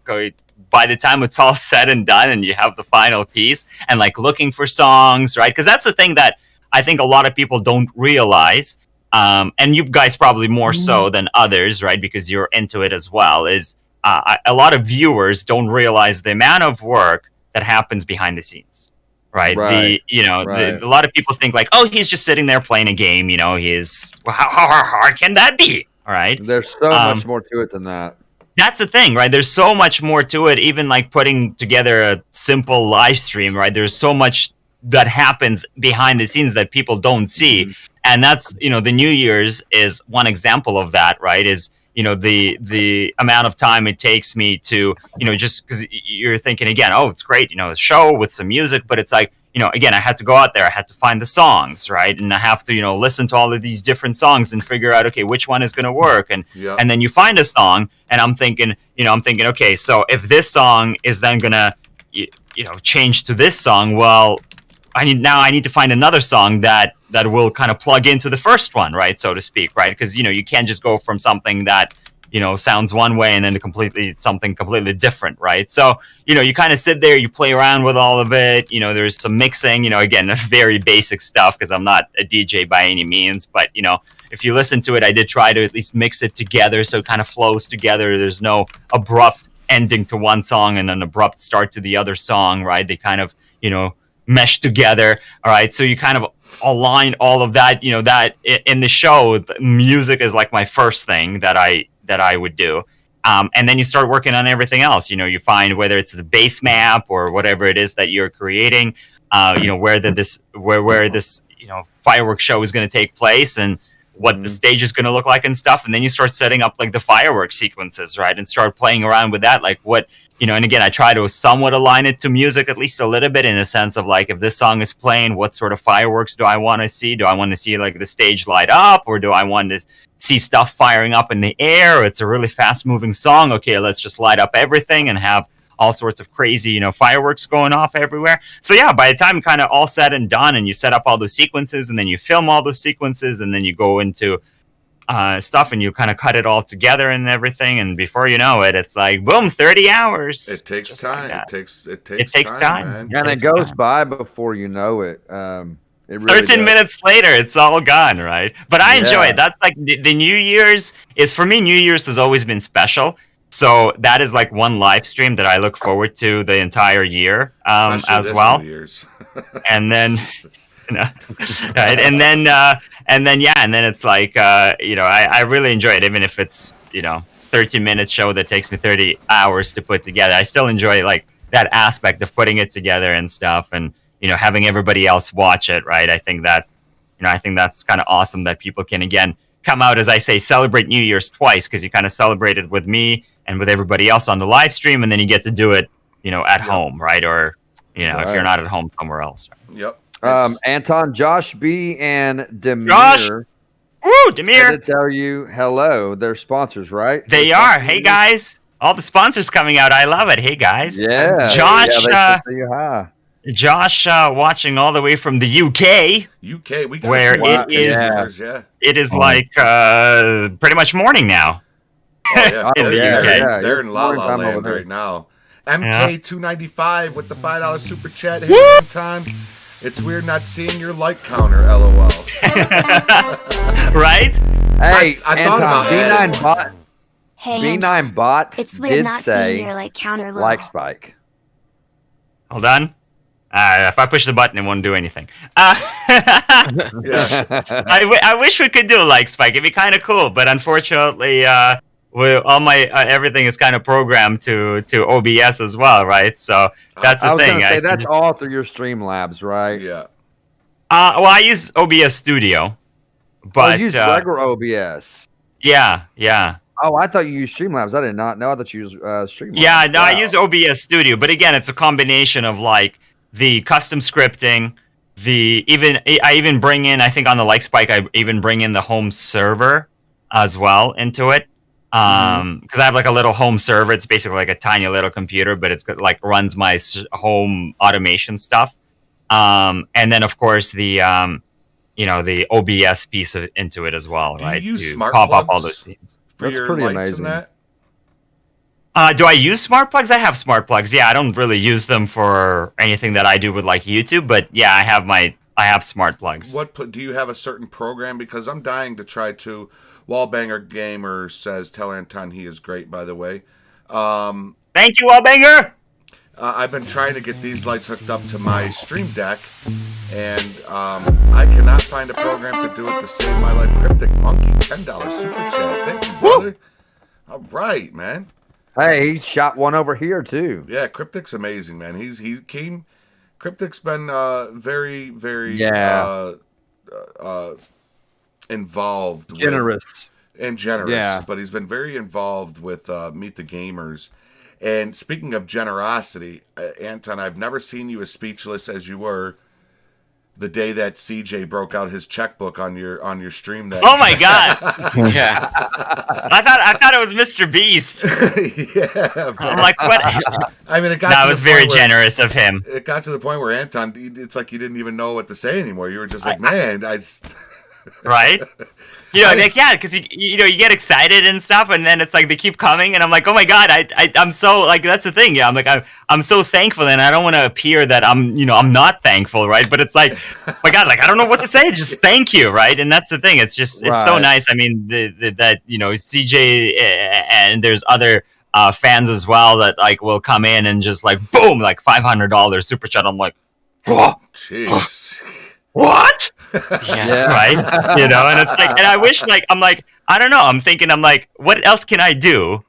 E: by the time it's all said and done and you have the final piece, and like looking for songs, right? Because that's the thing that I think a lot of people don't realize. And you guys probably more so than others, right? Because you're into it as well, is a lot of viewers don't realize the amount of work that happens behind the scenes, right?
F: Right.
E: A lot of people think like, oh, he's just sitting there playing a game, you know, how hard can that be? All right.
F: There's so much more to it than that.
E: That's the thing, right? There's so much more to it, even like putting together a simple live stream, right? There's so much that happens behind the scenes that people don't see. And that's, you know, the New Year's is one example of that, right? Is, you know, the amount of time it takes me to, you know, just because you're thinking again, oh, it's great, you know, a show with some music, but it's like, you know, again, I had to go out there, I had to find the songs, right? And I have to, you know, listen to all of these different songs and figure out, okay, which one is going to work. And and then you find a song, and I'm thinking, okay, so if this song is then going to, you know, change to this song, well, I need to find another song that will kind of plug into the first one, right, so to speak, right? Because, you know, you can't just go from something that, you know, sounds one way and then something completely different, right? So, you know, you kind of sit there, you play around with all of it. You know, there's some mixing, you know, again, very basic stuff because I'm not a DJ by any means. But, you know, if you listen to it, I did try to at least mix it together so it kind of flows together. There's no abrupt ending to one song and an abrupt start to the other song, right? They kind of, you know, mesh together. All right. So you kind of align all of that, you know, that in the show, the music is like my first thing that I would do. And then you start working on everything else. You know, you find whether it's the base map or whatever it is that you're creating, you know, where this, you know, fireworks show is going to take place and what the stage is going to look like and stuff. And then you start setting up like the fireworks sequences, right? And start playing around with that. Like what and again, I try to somewhat align it to music at least a little bit, in the sense of like, if this song is playing, what sort of fireworks do I want to see? Do I want to see like the stage light up, or do I want to see stuff firing up in the air? It's a really fast moving song. Okay, let's just light up everything and have all sorts of crazy, fireworks going off everywhere. So yeah, by the time kind of all said and done, and you set up all those sequences, and then you film all those sequences, and then you go into stuff, and you kind of cut it all together and everything, and before you know it, it's like boom, 30 hours.
D: It takes time.
E: Like
D: it takes time, man.
F: And it goes by before you know it. It really
E: 13
F: does.
E: minutes later, it's all gone, right? But I enjoy it. That's like the New Year's is, for me, New Year's has always been special. So that is like one live stream that I look forward to the entire year, as well.
D: New Year's.
E: And then, right? And then it's like, I really enjoy it, even if it's 13-minute show that takes me 30 hours to put together. I still enjoy like that aspect of putting it together and stuff, and having everybody else watch it, right? I think that's kind of awesome that people can again come out, as I say, celebrate New Year's twice, because you kind of celebrate it with me and with everybody else on the live stream, and then you get to do it, at home, right? Or, if you're not at home, somewhere else. Right?
D: Yep.
F: Anton, Josh B, and Demir.
E: Josh! Woo, Demir!
F: To tell you hello. They're sponsors, right?
E: They are. Hey, guys. All the sponsors coming out. I love it. Hey, guys.
F: Yeah.
E: Josh,
F: they should say hi.
E: Josh, watching all the way from the UK.
D: UK, we got
E: where
D: it
E: is.
D: yeah.
E: It is like pretty much morning now.
D: Oh, yeah.
E: In the UK.
D: They're in La La
F: time
D: Land
F: over there.
D: right now. MK295 with the $5 super chat. Hey, Anton. It's weird not seeing your like counter, LOL.
E: Right?
F: Hey,
D: I thought about
F: Anton,
D: that.
F: B9 Bot.
I: Hey,
F: B9 Bot
I: it's weird
F: did
I: not
F: say
I: seeing your like counter low.
F: like Spike.
E: Hold on. If I push the button, it won't do anything.
D: Yeah.
E: I wish we could do like Spike. It'd be kind of cool, but unfortunately, all my everything is kind of programmed to OBS as well, right? So that's
F: I
E: the
F: was
E: thing.
F: going to say, that's all through your Streamlabs, right?
D: Yeah.
E: Well, I use OBS Studio, but
F: you use regular OBS.
E: Yeah.
F: Oh, I thought you used Streamlabs. I did not know. I thought you used Streamlabs.
E: Yeah, no,
F: Wow.
E: I use OBS Studio, but again, it's a combination of like the custom scripting, I even bring in, I think on the Like Spike, I even bring in the home server as well into it. Because I have like a little home server. It's basically like a tiny little computer, but it's like runs my home automation stuff. And then of course the the OBS piece into it as well,
D: Do
E: right?
D: you use
E: to
D: smart
E: pop up
D: plugs
E: all those scenes.
D: for
F: That's
D: your
F: pretty
D: lights
F: amazing.
D: and that?
E: Do I use smart plugs? I have smart plugs. Yeah, I don't really use them for anything that I do with like YouTube, but yeah, I have smart plugs.
D: Do you have a certain program? Because I'm dying to try to. Walbanger Gamer says, tell Anton he is great, by the way.
E: Thank you, Walbanger!
D: I've been trying to get these lights hooked up to my Stream Deck, and I cannot find a program to do it to save my life. Cryptic Monkey, $10 super chat. Thank you, brother. All right, man.
F: Hey, he shot one over here, too.
D: Yeah, Cryptic's amazing, man. Cryptic's been very, very involved.
F: Generous.
D: Yeah. But he's been very involved with Meet the Gamers. And speaking of generosity, Anton, I've never seen you as speechless as you were the day that CJ broke out his checkbook on your stream.
E: Oh my god!
G: Yeah.
E: I thought it was Mr. Beast.
D: Yeah,
E: I'm like, what?
D: I mean,
E: That was very generous of him.
D: It got to the point where Anton, it's like you didn't even know what to say anymore. You were just like, man, I just.
E: Right? Like, yeah, because you get excited and stuff, and then it's like they keep coming, and I'm like, oh my god, I'm so, like, that's the thing. Yeah, I'm like, I'm so thankful, and I don't want to appear that I'm not thankful, right? But it's like, oh my god, like, I don't know what to say, just thank you, right? And that's the thing. It's just, it's so nice. I mean, that CJ and there's other fans as well that like will come in and just like boom, like $500 super chat. I'm like, whoa,
D: jeez,
E: what?
G: Yeah.
E: Right? And it's like, and I wish, like, I'm like, I don't know. I'm thinking, I'm like, what else can I do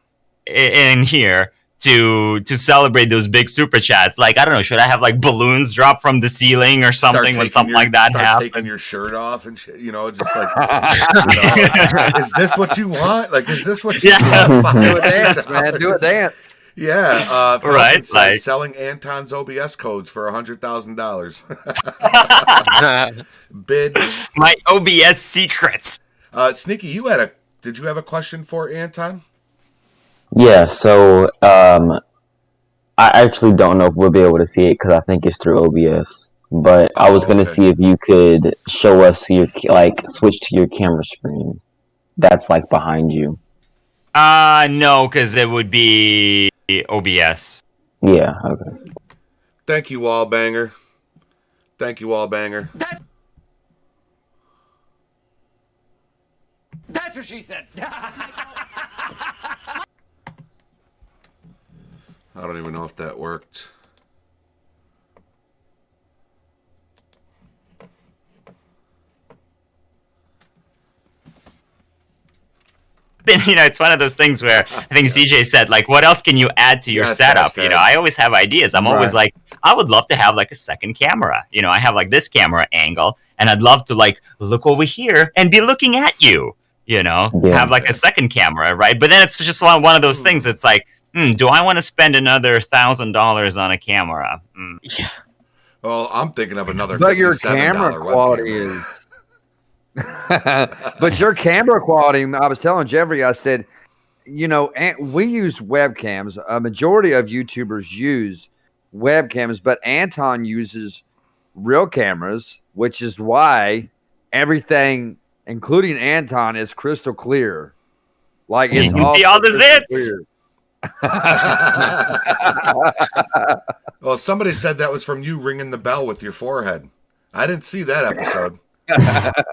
E: in here to celebrate those big super chats? Like, I don't know, should I have like balloons drop from the ceiling or something when something like that happens?
D: Taking your shirt off and shit, just like, is this what you want? Like, is this what you want?
F: Do a dance, man. Do a dance.
D: Yeah, Falcon
E: Right,
D: says
E: like-
D: selling AntonZ OBS codes for $100,000. Bid.
E: My OBS secrets.
D: Sneaky, did you have a question for Anton?
H: Yeah, so I actually don't know if we'll be able to see it because I think it's through OBS. But I was gonna
D: okay.
H: see if you could show us your switch to your camera screen. That's like behind you.
E: No, because it would be OBS.
H: Yeah. Okay.
D: Thank you, Walbanger. Thank you, Walbanger.
I: That's what she said.
D: I don't even know if that worked.
E: Then, it's one of those things where I think CJ said, like, what else can you add to your
D: Yes,
E: setup?
D: hashtag.
E: I always have ideas. I'm always
F: Right.
E: like, I would love to have like a second camera. I have like this camera angle, and I'd love to like look over here and be looking at you. Have like a second camera, right? But then it's just one of those things. It's like, do I want to spend another $1,000 on a camera?
G: Yeah.
D: Well, I'm thinking of another
F: But your
D: $57
F: camera
D: webcam.
F: quality is. But your camera quality, I was telling Jeffrey, I said, we use webcams. A majority of YouTubers use webcams, but Anton uses real cameras, which is why everything, including Anton, is crystal clear. Like it's
E: You can see all the
F: crystal
E: zits.
F: clear.
D: Well, somebody said that was from you ringing the bell with your forehead. I didn't see that episode.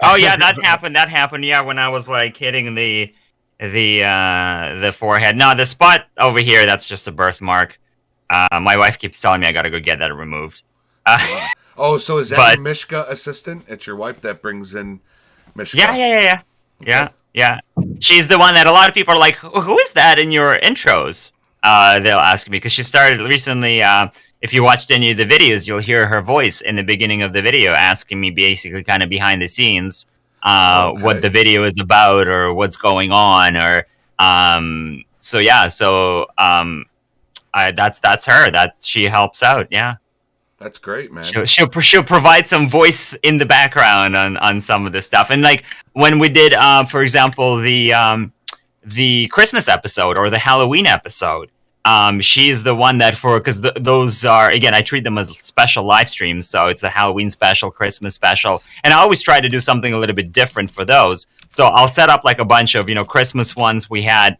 E: Oh yeah, that happened. That happened. Yeah, when I was like hitting the forehead. No, the spot over here, that's just a birthmark. My wife keeps telling me I gotta go get that removed.
D: Oh, so is that
E: But-
D: your Mishka assistant? It's your wife that brings in Mishka.
E: Yeah. She's the one that a lot of people are like, who is that in your intros? They'll ask me because she started recently. If you watched any of the videos, you'll hear her voice in the beginning of the video asking me basically kind of behind the scenes what the video is about or what's going on or that's her. She helps out. Yeah.
D: That's great, man.
E: She'll provide some voice in the background on some of this stuff. And like when we did, for example, the Christmas episode or the Halloween episode, she's the one that because those are, again, I treat them as special live streams. So it's a Halloween special, Christmas special. And I always try to do something a little bit different for those. So I'll set up like a bunch of, Christmas ones. We had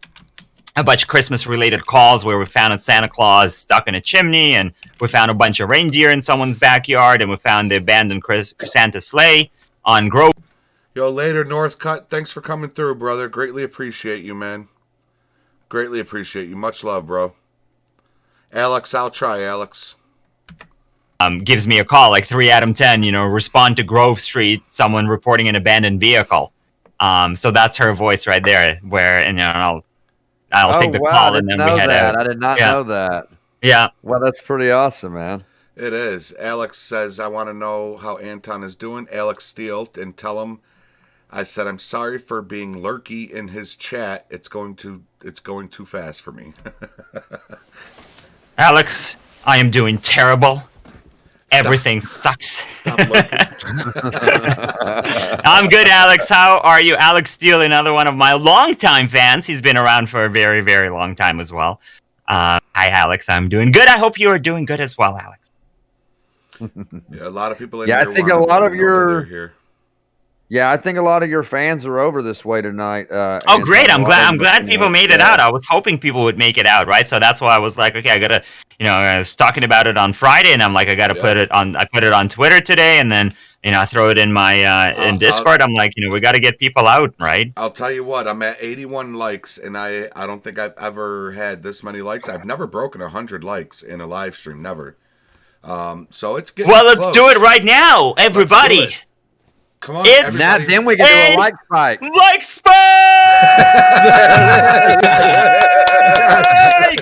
E: a bunch of Christmas related calls where we found a Santa Claus stuck in a chimney, and we found a bunch of reindeer in someone's backyard, and we found the abandoned Santa sleigh on Grove.
D: Yo, later, Northcutt. Thanks for coming through, brother. Greatly appreciate you, man. Greatly appreciate you. Much love, bro. Alex, I'll try, Alex.
E: Gives me a call, like 3 out of 10, respond to Grove Street, someone reporting an abandoned vehicle. So that's her voice right there, where, I'll take the call, and then we head out.
F: I did not know that.
E: Yeah.
F: Well, that's pretty awesome, man.
D: It is. Alex says, I want to know how Anton is doing. Alex Steele, and tell him I said I'm sorry for being lurky in his chat. It's going too fast for me.
E: Alex, I am doing terrible. Everything sucks.
D: Stop lurking.
E: I'm good, Alex. How are you? Alex Steele, another one of my longtime fans. He's been around for a very, very long time as well. Hi, Alex. I'm doing good. I hope you are doing good as well, Alex.
D: Yeah, a lot of people in
F: Yeah, I
D: here
F: think
D: want
F: a lot
D: to
F: of
D: know
F: your-
D: that they're here.
F: Yeah, I think a lot of your fans are over this way tonight.
E: Oh, great! I'm glad people made it out. I was hoping people would make it out, right? So that's why I was like, okay, I gotta, I was talking about it on Friday, and I'm like, I gotta put it on. I put it on Twitter today, and then I throw it in my in Discord. I'm like, we got to get people out, right?
D: I'll tell you what, I'm at 81 likes, and I don't think I've ever had this many likes. I've never broken 100 likes in a live stream, never. So it's getting
E: Well, let's
D: close.
E: do it right now,
D: Let's do
E: everybody.
D: it. Come on,
E: It's-
F: Now,
D: everybody.
F: then we can do a
E: And-
F: like spike.
E: Like spike!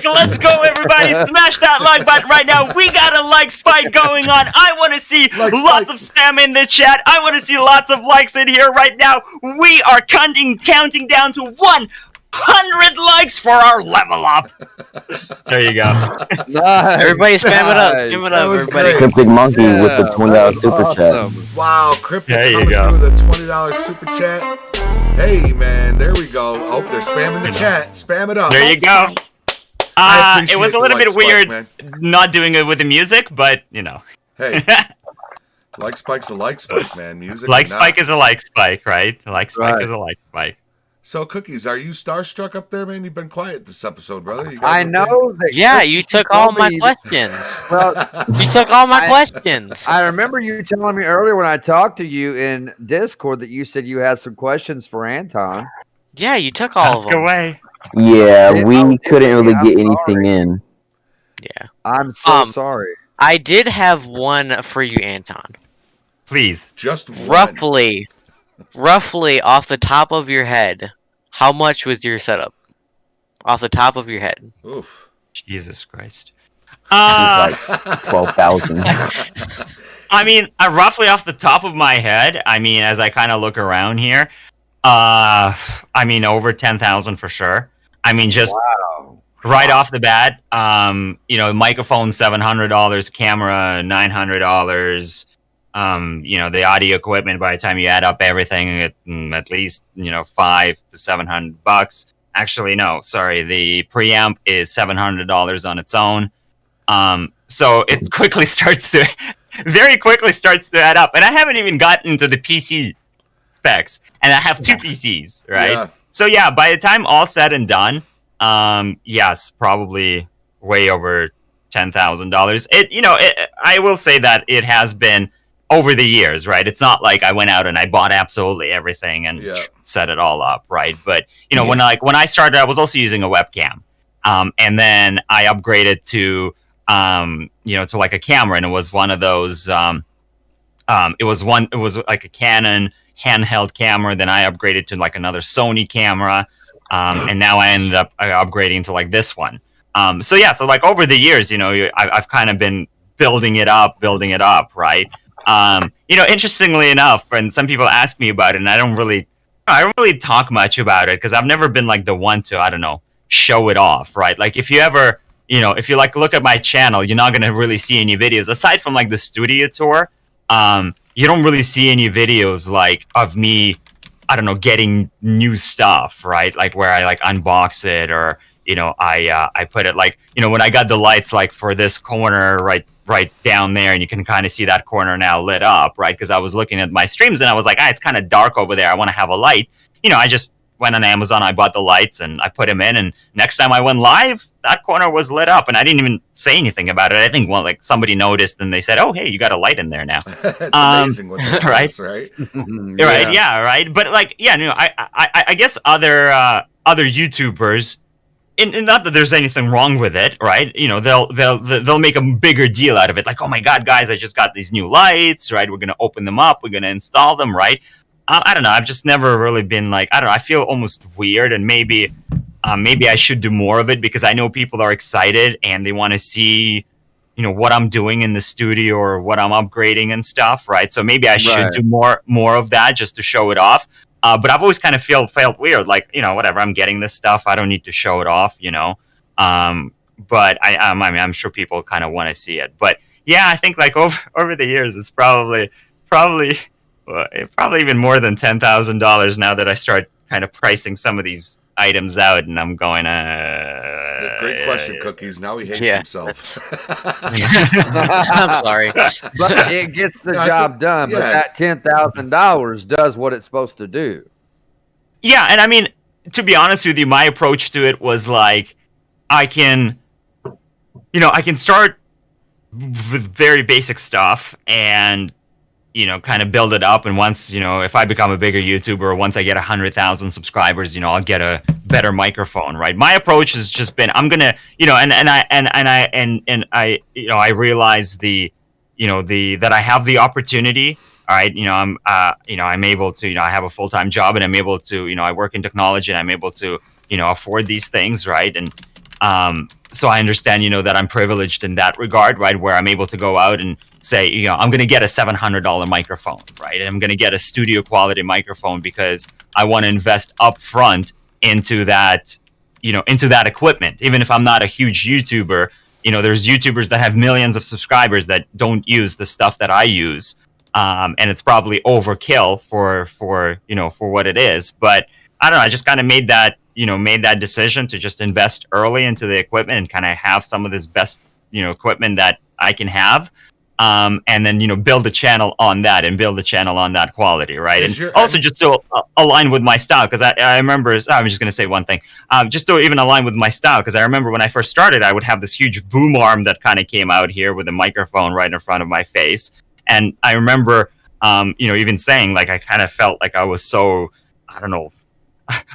E: Let's go, everybody! Smash that like button right now. We got a like spike going on. I want to see
D: Like
E: lots
D: spike.
E: of spam in the chat. I want to see lots of likes in here right now. We are counting down to 1, 100 likes for our level up. There you go.
F: Nice.
G: Everybody spam it up.
F: Nice.
G: Spam it
D: That
G: up,
D: was
G: everybody.
D: great.
H: Cryptic Monkey with the
F: Yeah,
H: $20
F: that was
H: super chat.
F: awesome.
D: Wow, Cryptic
E: There you
D: coming
E: go.
D: through with a $20 super chat. Hey, man, there we go. Oh, they're spamming the chat. Spam it up.
E: There you go.
D: I
E: It
D: appreciate
E: was a
D: the
E: little
D: like
E: bit
D: spike,
E: weird
D: man.
E: not doing it with the music, but you know.
D: Hey, like spike's a like spike, man. Music.
E: Like
D: or not.
E: spike is a like spike, right? Like spike
F: Right.
E: is a like spike.
D: So, Cookies, are you starstruck up there, man? You've been quiet this episode, brother. You guys
F: I
D: okay?
F: know that.
G: Yeah, you took all my
F: me-
G: questions.
F: Well,
G: You took all my
F: I-
G: questions.
F: I remember you telling me earlier when I talked to you in Discord that you said you had some questions for Anton.
G: Yeah, you took all of
E: Ask
G: them.
E: away.
H: Yeah,
F: Yeah,
H: we couldn't really
F: I'm
H: get anything
F: sorry.
H: in.
G: Yeah.
F: I'm so sorry.
G: I did have one for you, Anton.
E: Please.
D: Just one.
G: Roughly off the top of your head, how much was your setup? Off the top of your head.
D: Oof.
E: Jesus Christ.
H: It was like 12,000.
E: I mean, roughly off the top of my head, I mean, as I kind of look around here, I mean, over 10,000 for sure. I mean, just right off the bat, you know, microphone $700, camera $900, you know, the audio equipment by the time you add up everything, at least, you know, $500 to $700. Actually, no, sorry, the preamp is $700 on its own. So it quickly starts to, very quickly starts to add up, and I haven't even gotten to the PC specs, and I have two PCs, right?
D: Yeah.
E: So yeah, by the time all said and done, yes, probably way over $10,000. I will say that it has been over the years, right? It's not like I went out and I bought absolutely everything and
D: Yeah.
E: set it all up, right? But you know, when I started, I was also using a webcam, and then I upgraded to you know, to like a camera, and it was one of those. It was like a Canon handheld camera. Then I upgraded to like another Sony camera, and now I ended up upgrading to like this one. So yeah, so like over the years, you know, I've kind of been building it up, right? You know, interestingly enough, and some people ask me about it, and I don't really talk much about it because I've never been like the one to, I don't know, show it off, right? Like if you ever, you know, if you like look at my channel, you're not gonna really see any videos aside from like the studio tour. You don't really see any videos like of me, I don't know, getting new stuff, right? Like where I like unbox it, or you know, I put it like, you know, when I got the lights like for this corner right down there, and you can kind of see that corner now lit up, right? Because I was looking at my streams and I was like, it's kind of dark over there. I want to have a light. You know, I just went on Amazon, I bought the lights, and I put them in. And next time I went live, that corner was lit up, and I didn't even say anything about it. I think like somebody noticed, and they said, "Oh, hey, you got a light in there now."
D: It's amazing what that
E: right?
D: does, right?
E: Right? Yeah, right. But like, yeah, no, I guess other YouTubers. And not that there's anything wrong with it, right? You know, they'll make a bigger deal out of it, like, oh my God, guys, I just got these new lights, right? We're gonna open them up, we're gonna install them, right? I don't know. I've just never really been like, I don't know. I feel almost weird, and maybe I should do more of it because I know people are excited and they want to see, you know, what I'm doing in the studio or what I'm upgrading and stuff, right? So maybe I should do more of that just to show it off. But I've always kind of felt weird, like, you know, whatever, I'm getting this stuff, I don't need to show it off, you know. But I mean, I'm sure people kind of want to see it. But yeah, I think like over the years, it's probably even more than $10,000 now that I start kind of pricing some of these items out, and I'm going,
D: Great question, Cookies. Now he hates himself.
G: I'm sorry.
F: But it gets the
D: No,
F: job done. But that $10,000 does what it's supposed to do.
E: Yeah, and I mean, to be honest with you, my approach to it was like, I can start with very basic stuff and, you know, kind of build it up. And once, you know, if I become a bigger YouTuber, once I get 100,000 subscribers, you know, I'll get a better microphone, right? My approach has just been, I'm gonna, you know, and I, you know, I realize that I have the opportunity. All right, you know, I'm able to, you know, I have a full-time job, and I'm able to, you know, I work in technology, and I'm able to, you know, afford these things, right? And so I understand, you know, that I'm privileged in that regard, right? Where I'm able to go out and say, you know, I'm going to get a $700 microphone, right? And I'm going to get a studio quality microphone because I want to invest up front into that, into that equipment. Even if I'm not a huge YouTuber, there's YouTubers that have millions of subscribers that don't use the stuff that I use. And it's probably overkill for what it is. But I don't know. I just kind of made that decision to just invest early into the equipment and kind of have some of this best equipment that I can have. And then build a channel on that and build a channel on that quality, right? And also just to align with my style, because I remember, I'm just going to say one thing, just to even align with my style, because I remember when I first started, I would have this huge boom arm that kind of came out here with a microphone right in front of my face, and I remember, even saying like I kind of felt like I was so, I don't know,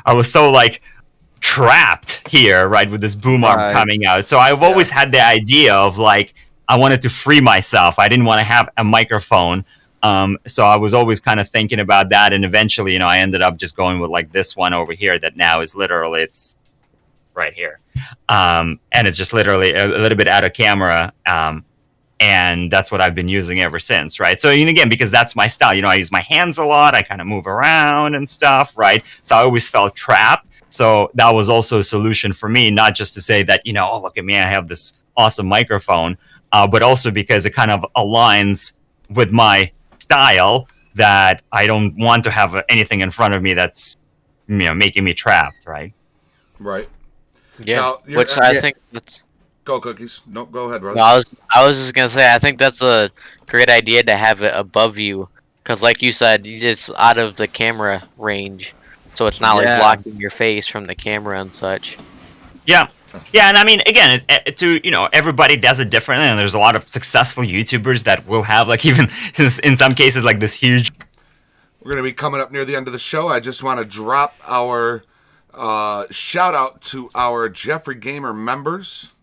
E: I was so like trapped here, right, with this boom arm coming out. So I've always had the idea of like, I wanted to free myself. I didn't want to have a microphone. So I was always kind of thinking about that. And eventually, I ended up just going with like this one over here that now is literally, it's right here. And it's just literally a little bit out of camera. And that's what I've been using ever since, right? So, again, because that's my style, I use my hands a lot. I kind of move around and stuff, right? So I always felt trapped. So that was also a solution for me, not just to say that, oh, look at me, I have this awesome microphone. But also because it kind of aligns with my style, that I don't want to have anything in front of me that's, making me trapped, right?
D: Right.
G: Yeah.
D: Now,
G: Which I think that's.
D: Go Cookies. No, go ahead, brother.
G: No, I was just gonna say I think that's a great idea to have it above you, because like you said, it's out of the camera range, so it's not like blocking your face from the camera and such.
E: Yeah. Yeah, and I mean, again, everybody does it differently, and there's a lot of successful YouTubers that will have, like, even in some cases, like this huge.
D: We're going to be coming up near the end of the show. I just want to drop our shout out to our Jeffrey Gamer members.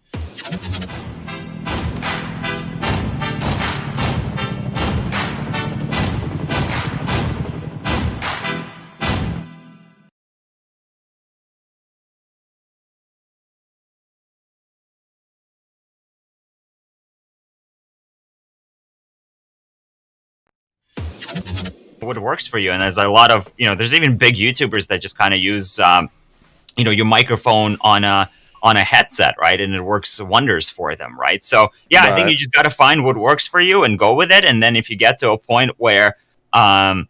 E: What works for you, and there's a lot of there's even big YouTubers that just kind of use your microphone on a headset, right, and it works wonders for them, right? So yeah, I think you just got to find what works for you and go with it. And then if you get to a point where you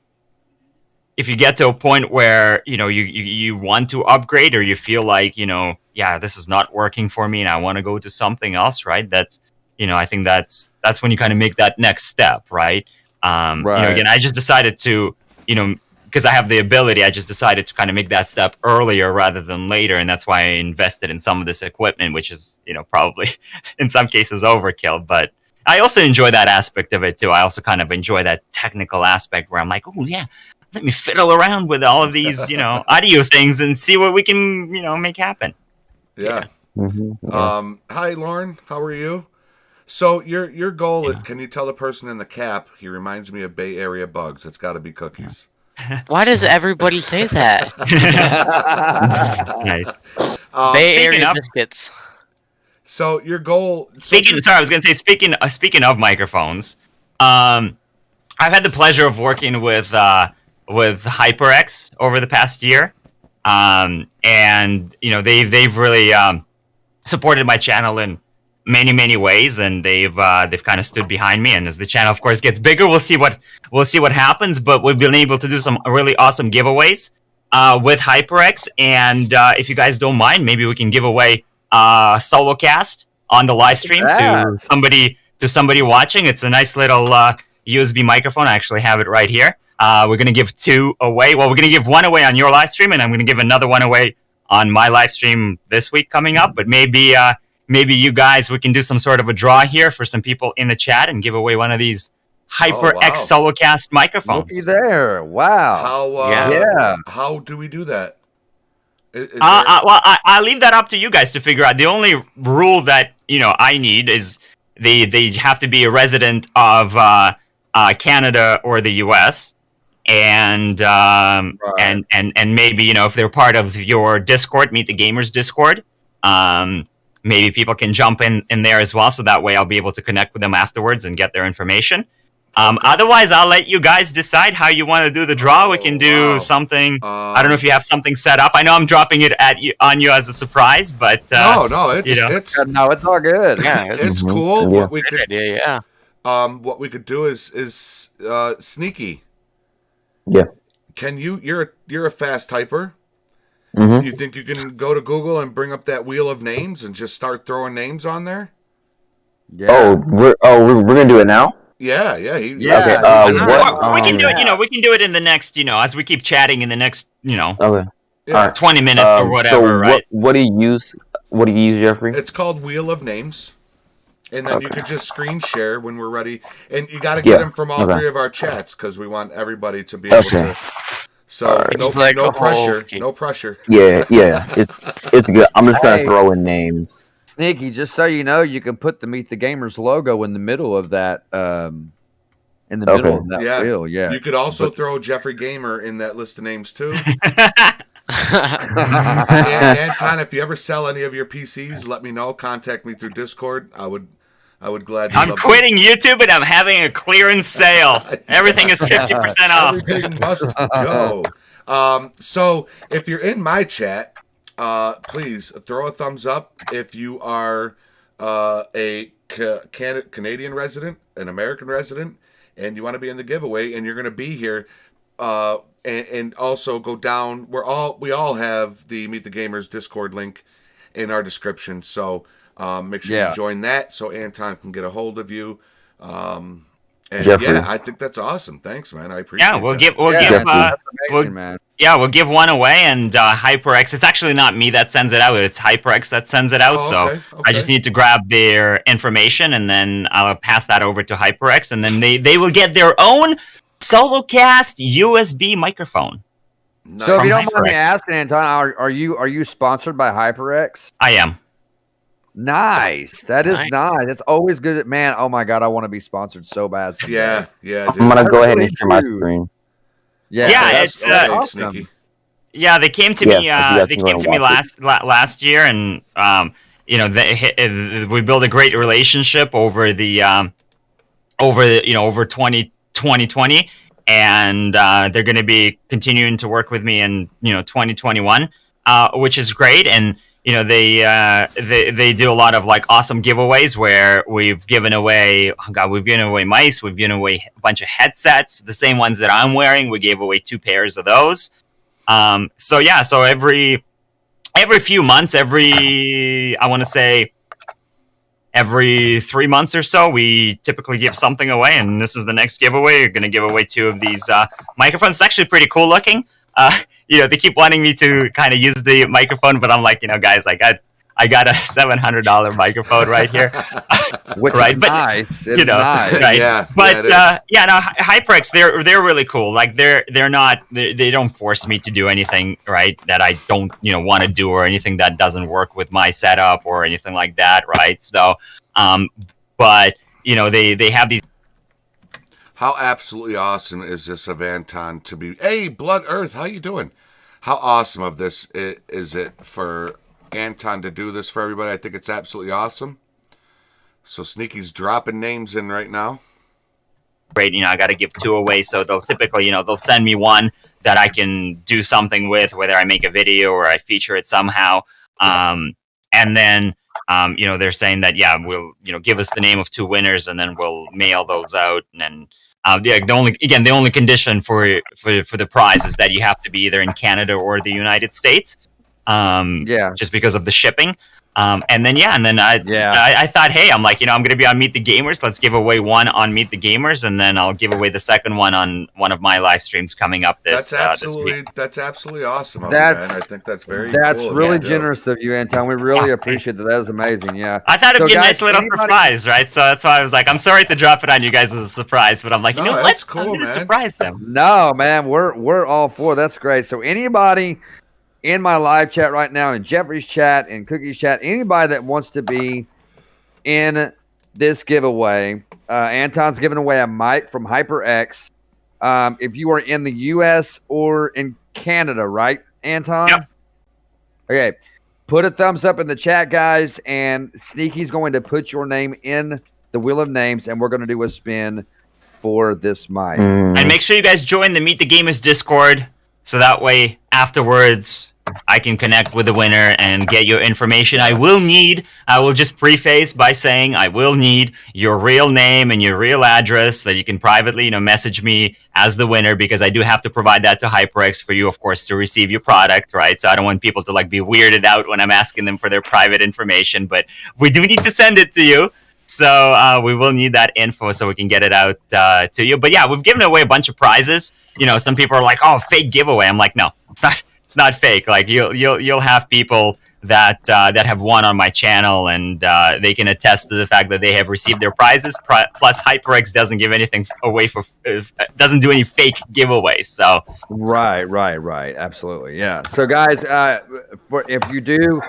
E: want to upgrade, or you feel like this is not working for me and I want to go to something else, right, that's I think that's when you kind of make that next step, right? Again, I just decided to, because I have the ability, I just decided to kind of make that step earlier rather than later. And that's why I invested in some of this equipment, which is, probably in some cases overkill. But I also enjoy that aspect of it too. I also kind of enjoy that technical aspect where I'm like, oh yeah, let me fiddle around with all of these, audio things and see what we can, make happen.
D: Yeah.
H: Mm-hmm.
D: Hi, Lauren. How are you? So your goal, can you tell the person in the cap, he reminds me of Bay Area bugs. It's got to be Cookies.
G: Why does everybody say that?
E: Nice.
G: Bay Area biscuits.
D: So your goal.
E: I was going to say, speaking of microphones, I've had the pleasure of working with HyperX over the past year, and they've really supported my channel in many ways, and they've kind of stood behind me. And as the channel, of course, gets bigger, we'll see what happens. But we've been able to do some really awesome giveaways with HyperX. And if you guys don't mind, maybe we can give away solo cast on the live stream to somebody watching. It's a nice little USB microphone. I actually have it right here. We're gonna give 2 away. Well, we're gonna give 1 away on your live stream, and I'm gonna give another 1 away on my live stream this week coming up. But maybe you guys, we can do some sort of a draw here for some people in the chat and give away one of these HyperX Solocast microphones.
F: Looky there. Wow.
D: How do we do that?
E: Well, I leave that up to you guys to figure out. The only rule that I need is they have to be a resident of Canada or the US, and maybe if they're part of your Discord, Meet the Gamers Discord. Maybe people can jump in there as well, so that way I'll be able to connect with them afterwards and get their information. Otherwise, I'll let you guys decide how you want to do the draw. We can do
D: wow.
E: something. I don't know if you have something set up. I know I'm dropping it on you as a surprise, but
D: no, it's
E: you know.
D: it's
F: No, it's all good.
G: Yeah,
D: it's
H: Mhm.
D: cool.
H: Yeah.
D: What we
G: good
D: could
G: idea. Yeah.
D: what we could do is sneaky.
H: Yeah.
D: Can you're a fast typer?
H: Mm-hmm.
D: You think you can go to Google and bring up that wheel of names and just start throwing names on there?
F: Yeah.
H: We're gonna do it now.
D: Yeah.
F: Yeah.
H: Okay.
E: Or we can
H: What?
E: do it. You know, we can do it in the next. You know, as we keep chatting in the next. You know,
H: Okay.
D: Yeah.
E: 20 minutes or whatever.
H: So
E: right?
H: what do you use? What do you use, Jeffrey?
D: It's called Wheel of Names. And then you
H: Okay.
D: could just screen share when we're ready. And you got to get them from all
H: okay.
D: three of our chats because we want everybody to be able to. So no,
G: It's like,
D: no
G: oh,
D: pressure.
G: okay.
D: No pressure.
H: Yeah. It's good. I'm just gonna
F: Hey.
H: throw in names.
F: Sneaky, just so you know, you can put the Meet the Gamers logo in the middle of that. In the middle of that
D: Yeah.
F: wheel. Yeah.
D: You could also throw Jeffrey Gamer in that list of names too. And Anton, if you ever sell any of your PCs, let me know. Contact me through Discord. I would gladly.
E: I'm
D: love to-
E: quitting YouTube and I'm having a clearance sale. Everything is 50% off.
D: Everything must go. So if you're in my chat, please throw a thumbs up if you are a Canadian resident, an American resident, and you want to be in the giveaway, and you're going to be here. And also go down. We all have the Meet the Gamers Discord link in our description. So make sure you join that so Anton can get a hold of you. And
H: Jeffrey.
D: yeah, I think that's awesome. Thanks, man. I appreciate
E: Yeah, we'll
D: that.
E: give
F: That's amazing, man.
E: we'll give one away, and HyperX. It's actually not me that sends it out; it's HyperX that sends it out.
D: Oh,
E: so
D: okay,
E: I just need to grab their information, and then I'll pass that over to HyperX, and then they will get their own SoloCast USB microphone.
D: Nice.
F: So if you don't mind me
E: HyperX.
F: asking, Anton, are you sponsored by HyperX?
E: I am.
F: Nice. That is nice. That's always good. Man, oh my God, I want to be sponsored so bad. someday.
D: Yeah, dude.
H: I'm gonna go ahead
F: really
H: and share my
F: do.
H: screen.
E: Yeah,
F: that's
E: it's,
D: Okay,
F: awesome.
D: Sneaky.
E: Yeah, they came to
H: Yeah,
E: me.
H: if you guys
E: They
H: can
E: came
H: go
E: to me
H: watch
E: last year, and you know, we built a great relationship over the over 2020, and they're going to be continuing to work with me in 2021, which is great. And you know, they do a lot of like awesome giveaways where we've given away mice, we've given away a bunch of headsets, the same ones that I'm wearing. We gave away 2 pairs of those. So every few months, I want to say every 3 months or so, we typically give something away, and this is the next giveaway. We're going to give away 2 of these microphones. It's actually pretty cool looking. They keep wanting me to kind of use the microphone, but I'm like, guys, I got a $700 microphone right here.
F: Which
E: Right,
F: is
E: but,
F: nice. It's nice.
E: Right?
D: Yeah,
E: But
D: yeah, it is.
E: HyperX, they're really cool. Like they don't force me to do anything, right, that I don't want to do, or anything that doesn't work with my setup or anything like that, right? So, but they have these.
D: How absolutely awesome is this of Anton to be? Hey, Blood Earth, how you doing? How awesome of this is it for Anton to do this for everybody? I think it's absolutely awesome. So Sneaky's dropping names in right now.
E: Great, I got to give 2 away, so they'll typically, they'll send me one that I can do something with, whether I make a video or I feature it somehow. And then, they're saying that, we'll, give us the name of 2 winners, and then we'll mail those out. And then, the only condition for the prize is that you have to be either in Canada or the United States. Just because of the shipping. And then I thought, hey, I'm like, I'm gonna be on Meet the Gamers. Let's give away one on Meet the Gamers, and then I'll give away the second one on one of my live streams coming up this week.
D: That's absolutely awesome of you, man. I think that's very
F: That's
D: cool
F: really
D: of you.
F: generous of you, Anton. We really appreciate that. That is amazing. Yeah.
E: I thought it'd
F: So,
E: be a
F: guys,
E: nice little
F: anybody-
E: surprise, right? So that's why I was like, I'm sorry to drop it on you guys as a surprise, but I'm like,
D: No,
E: what?
D: that's cool,
E: I'm gonna
D: man.
E: surprise them.
F: No, man, we're all for. That's great. So anybody in my live chat right now, in Jeffrey's chat, in Cookie's chat, anybody that wants to be in this giveaway, Anton's giving away a mic from HyperX. If you are in the U.S. or in Canada, right, Anton?
E: Yep.
F: Okay. Put a thumbs up in the chat, guys, and Sneaky's going to put your name in the wheel of names, and we're going to do a spin for this mic.
E: And make sure you guys join the Meet the Gamers Discord, so that way afterwards I can connect with the winner and get your information. I will just preface by saying I will need your real name and your real address that you can privately, message me as the winner, because I do have to provide that to HyperX for you, of course, to receive your product, right? So I don't want people to be weirded out when I'm asking them for their private information, but we do need to send it to you. So we will need that info so we can get it out to you. But yeah, we've given away a bunch of prizes. Some people are like, "Oh, fake giveaway." I'm like, no, it's not. It's not fake. Like you'll have people that have won on my channel, and they can attest to the fact that they have received their prizes. Plus, HyperX doesn't give anything away doesn't do any fake giveaways. So
F: right, absolutely, yeah. So guys, if you do.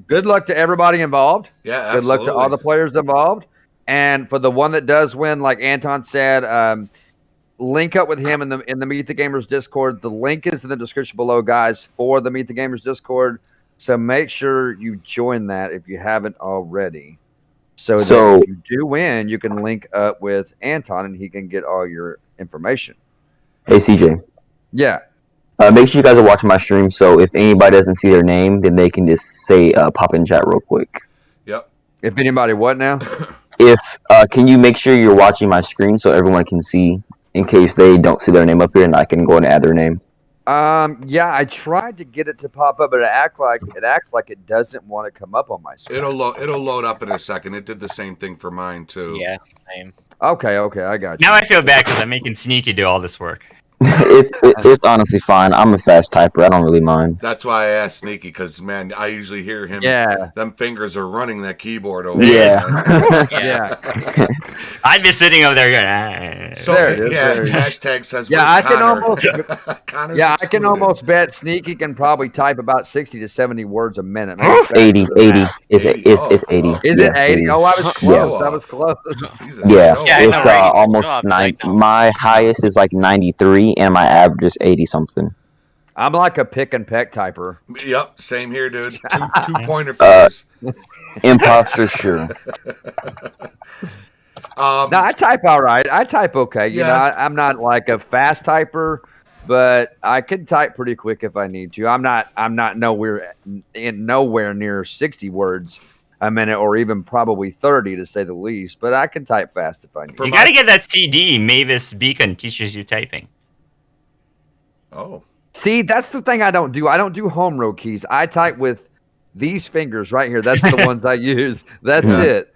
F: Good luck to everybody involved.
D: Yeah,
F: absolutely.
D: Good
F: luck to all the players involved. And for the one that does win, like Anton said, link up with him in the Meet the Gamers Discord. The link is in the description below, guys, for the Meet the Gamers Discord. So make sure you join that if you haven't already. So that if you do win, you can link up with Anton and he can get all your information.
H: Hey, CJ.
F: Yeah.
H: Make sure you guys are watching my stream, so if anybody doesn't see their name, then they can just say pop in chat real quick.
D: Yep.
F: If anybody what now?
H: Can you make sure you're watching my screen so everyone can see, in case they don't see their name up here, and I can go and add their name?
F: Yeah, I tried to get it to pop up, but it acts like it doesn't want to come up on my screen.
D: It'll load up in a second. It did the same thing for mine too.
G: Yeah, same.
F: Okay, I got you.
E: now I feel bad because I'm making Sneaky do all this work.
H: It's honestly fine. I'm a fast typer. I don't really mind.
D: That's why I asked Sneaky, because man, I usually hear him.
F: Yeah.
D: Them fingers are running that keyboard over.
H: Yeah.
F: Yeah.
E: I'd be sitting over there going,
D: So
F: There it is, there it is.
D: hashtag says.
F: Yeah,
D: "Where's
F: I can
D: Connor?"
F: almost.
D: Connor's
F: Yeah, I can
D: excluded.
F: almost bet Sneaky can probably type about 60 to 70 words a minute. Maybe
H: 80.
F: faster than that.
H: It's 80.
F: Is
H: Yeah,
F: it 80? Oh, I was close. I was close.
D: He's a
H: Yeah,
D: show
G: Yeah, I
H: it's
G: know, right?
H: almost
G: Go up,
H: 9.
G: like,
H: My highest is like 93, and my average is 80 something.
F: I'm like a pick and peck typer.
D: Yep, same here, dude. Two pointer fingers.
H: Imposter, sure.
F: No, I type all right. I type okay. You
D: Yeah.
F: know, I'm not like a fast typer, but I can type pretty quick if I need to. I'm not nowhere near 60 words a minute, or even probably 30 to say the least. But I can type fast if I need.
E: you got to get that CD. Mavis Beacon teaches you typing.
D: Oh.
F: See, that's the thing I don't do. I don't do home row keys. I type with these fingers right here. That's the ones I use. That's it.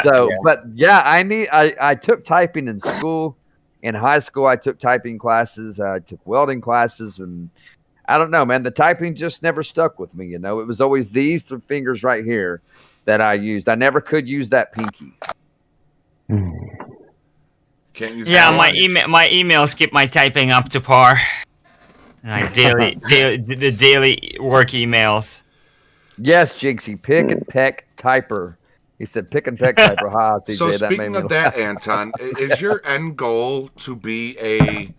F: So, but yeah, I took typing in school. In high school, I took typing classes. I took welding classes, and I don't know, man. The typing just never stuck with me. You know, it was always these three fingers right here that I used. I never could use that pinky.
D: Can't use
E: Yeah,
D: that
E: my emails keep my typing up to par. Like the daily work emails.
F: Yes, Jinxie, pick and peck typer. He said pick and peck typer. Ha, CJ,
D: So
F: that made
D: speaking
F: me
D: of that, Anton, is your end goal to be a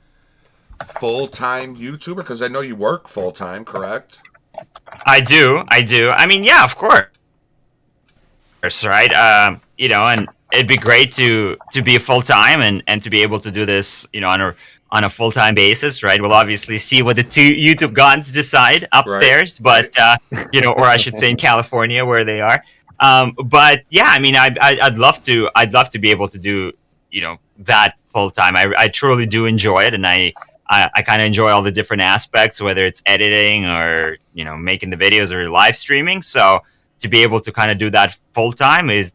D: full-time YouTuber? Because I know you work full-time, correct?
E: I do. I mean, yeah, of course, right? And it'd be great to be full-time and to be able to do this, on a full-time basis, right? We'll obviously see what the two YouTube gods decide upstairs, but or I should say in California where they are. But yeah, I mean, I'd love to be able to do that full-time. I truly do enjoy it, and I kind of enjoy all the different aspects, whether it's editing or making the videos or live streaming. So to be able to kind of do that full-time I think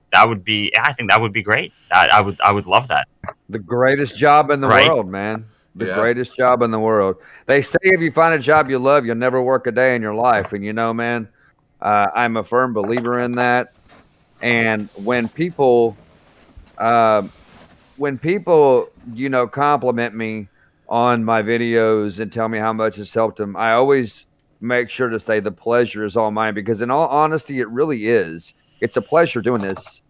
E: that would be great. I would love that.
F: The greatest job in the world, man. The greatest job in the world. They say if you find a job you love, you'll never work a day in your life. And man, I'm a firm believer in that. And when people, compliment me on my videos and tell me how much it's helped them, I always make sure to say the pleasure is all mine, because in all honesty, it really is. It's a pleasure doing this.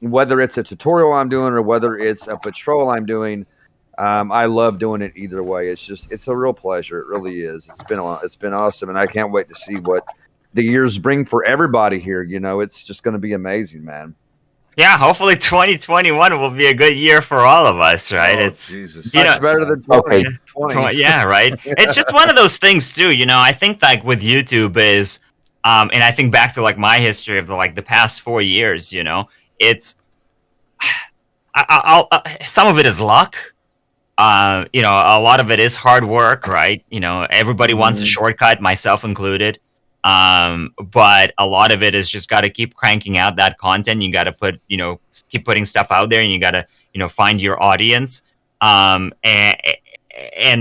F: Whether it's a tutorial I'm doing or whether it's a patrol I'm doing, I love doing it either way. It's a real pleasure. It really is. It's been awesome, and I can't wait to see what the years bring for everybody here. It's just going to be amazing, man.
E: Yeah, hopefully 2021 will be a good year for all of us, right?
D: Oh,
E: It's
D: Jesus.
E: you know,
F: Much better than
H: Okay.
F: 2020.
E: Yeah, right. It's just one of those things too. I think like with YouTube is, and I think back to like my history of the past 4 years. It's some of it is luck. A lot of it is hard work, right? Everybody wants a
F: Mhm.
E: shortcut, myself included. But a lot of it is just got to keep cranking out that content. You got to keep putting stuff out there, and you got to, find your audience. And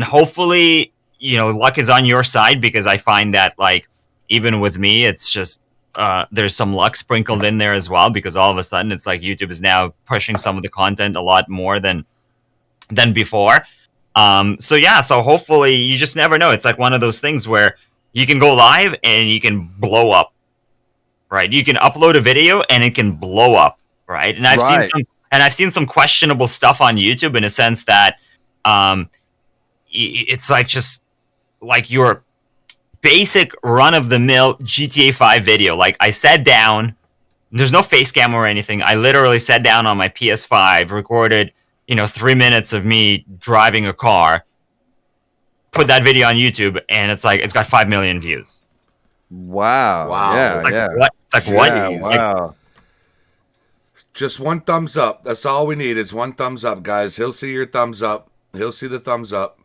E: hopefully, luck is on your side because I find that like even with me, it's just there's some luck sprinkled in there as well because all of a sudden it's like YouTube is now pushing some of the content a lot more than before. So yeah, so hopefully you just never know. It's like one of those things where you can go live and you can blow up, right? You can upload a video and it can blow up, right?
F: Right.
E: I've seen some questionable stuff on YouTube in a sense that um, it's like just like your basic run of the mill GTA 5 video. Like I sat down, there's no face cam or anything. I literally sat down on my PS5, recorded 3 minutes of me driving a car, put that video on YouTube, and it's like it's got 5 million views.
F: Wow.
D: Wow.
F: Yeah.
E: Like
F: Yeah.
E: what? It's like what?
F: Yeah.
D: Jeez.
F: Wow.
D: Just one thumbs up. That's all we need is one thumbs up, guys. He'll see your thumbs up. He'll see the thumbs up.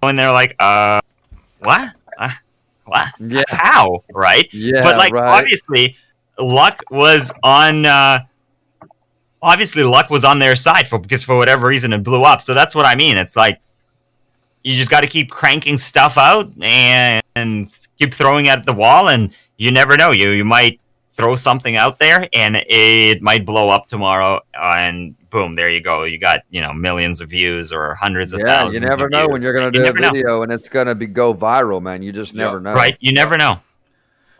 E: And they're like, what? What?
F: Yeah.
E: How? Right?
F: Yeah.
E: But like,
F: right.
E: obviously, luck was on. Obviously, luck was on their side because for whatever reason it blew up. So that's what I mean. It's like you just got to keep cranking stuff out and keep throwing at the wall, and you never know. You might throw something out there, and it might blow up tomorrow, and boom, there you go. You got millions of views or hundreds of
F: Yeah.
E: thousands.
F: You never
E: of
F: know
E: views.
F: when you're going to
E: You
F: do a
E: never know.
F: video and it's going to go viral, man. You just never
D: Yep.
F: know.
E: Right? You never know.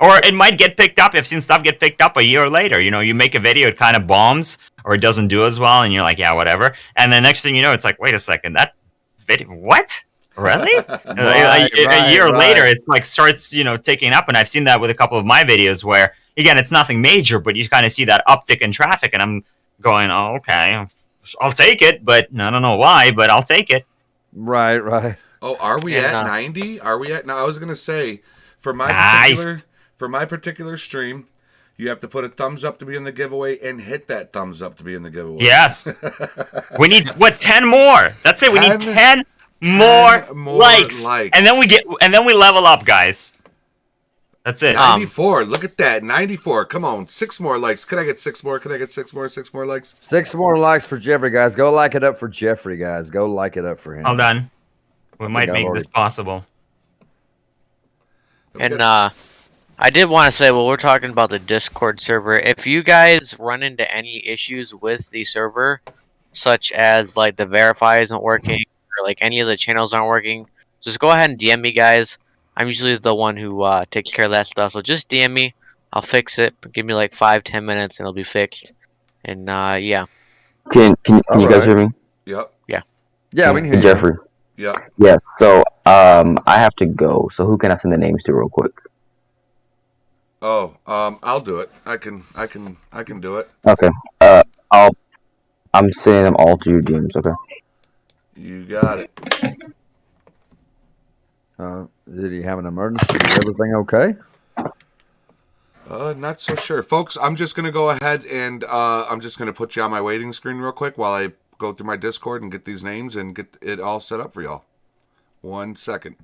E: Or it might get picked up. I've seen stuff get picked up a year later. You make a video, it kind of bombs or it doesn't do as well, and you're like, yeah, whatever. And the next thing you know, it's like, wait a second, that video, what? Really? A year later, it's like starts, taking up. And I've seen that with a couple of my videos where, again, it's nothing major, but you kind of see that uptick in traffic, and I'm going, oh, okay, I'll take it, but I don't know why, but I'll take it.
F: Right. Right.
D: Oh, are we
G: And,
D: at 90? Are we at? No, I was gonna say for my
E: Nice.
D: particular stream, you have to put a thumbs up to be in the giveaway and hit that thumbs up to be in the giveaway.
E: Yes. We need 10 more. That's it. We need 10 more likes. And then we level up, guys. That's it.
D: 94. Look at that. 94. Come on. 6 more likes. Can I get 6 more? Can I get 6 more? 6 more likes?
F: 6 more likes for Jeffrey, guys. Go like it up for Jeffrey, guys. Go like it up for him.
E: Hold on. We might
F: I've
E: make
F: already-
E: this possible.
G: And I did want to say, well, we're talking about the Discord server. If you guys run into any issues with the server, such as like the verify isn't working or like any of the channels aren't working, just go ahead and DM me, guys. I'm usually the one who takes care of that stuff. So just DM me. I'll fix it. Give me like 5-10 minutes and it'll be fixed. And yeah.
H: Can you guys
F: Alright.
H: hear me?
D: Yep.
F: Yeah, we can hear you.
H: Jeffrey.
D: Yep.
H: Yes. So I have to go. So who can I send the names to real quick?
D: Oh, I'll do it. I can do it.
H: Okay. I'm sending them all to your DMs. Okay.
D: You got it.
F: Did he have an emergency? Is everything okay?
D: Not so sure. Folks, I'm just going to go ahead and I'm just going to put you on my waiting screen real quick while I go through my Discord and get these names and get it all set up for y'all. 1 second.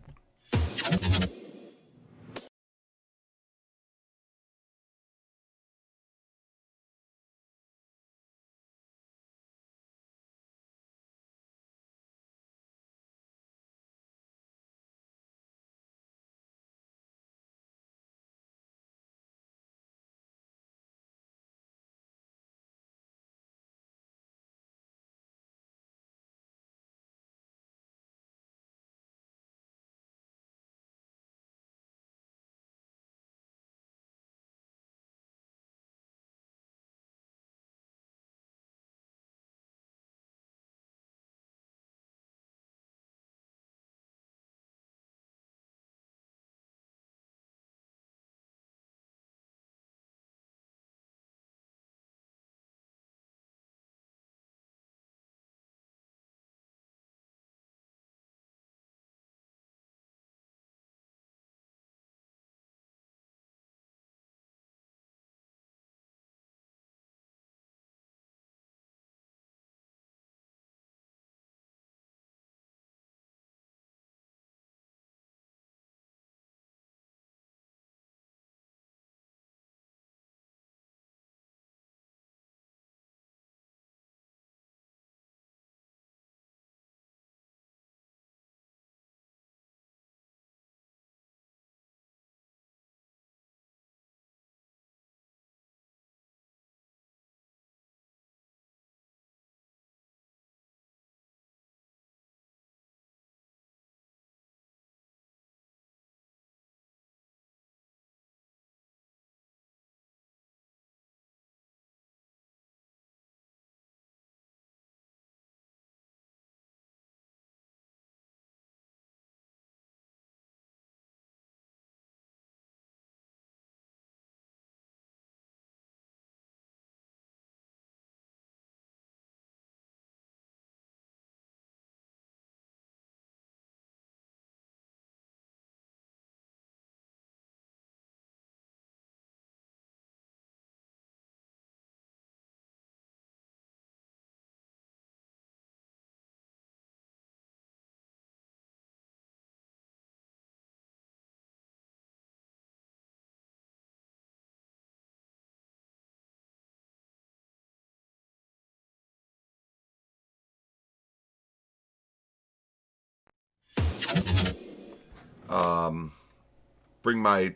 D: bring my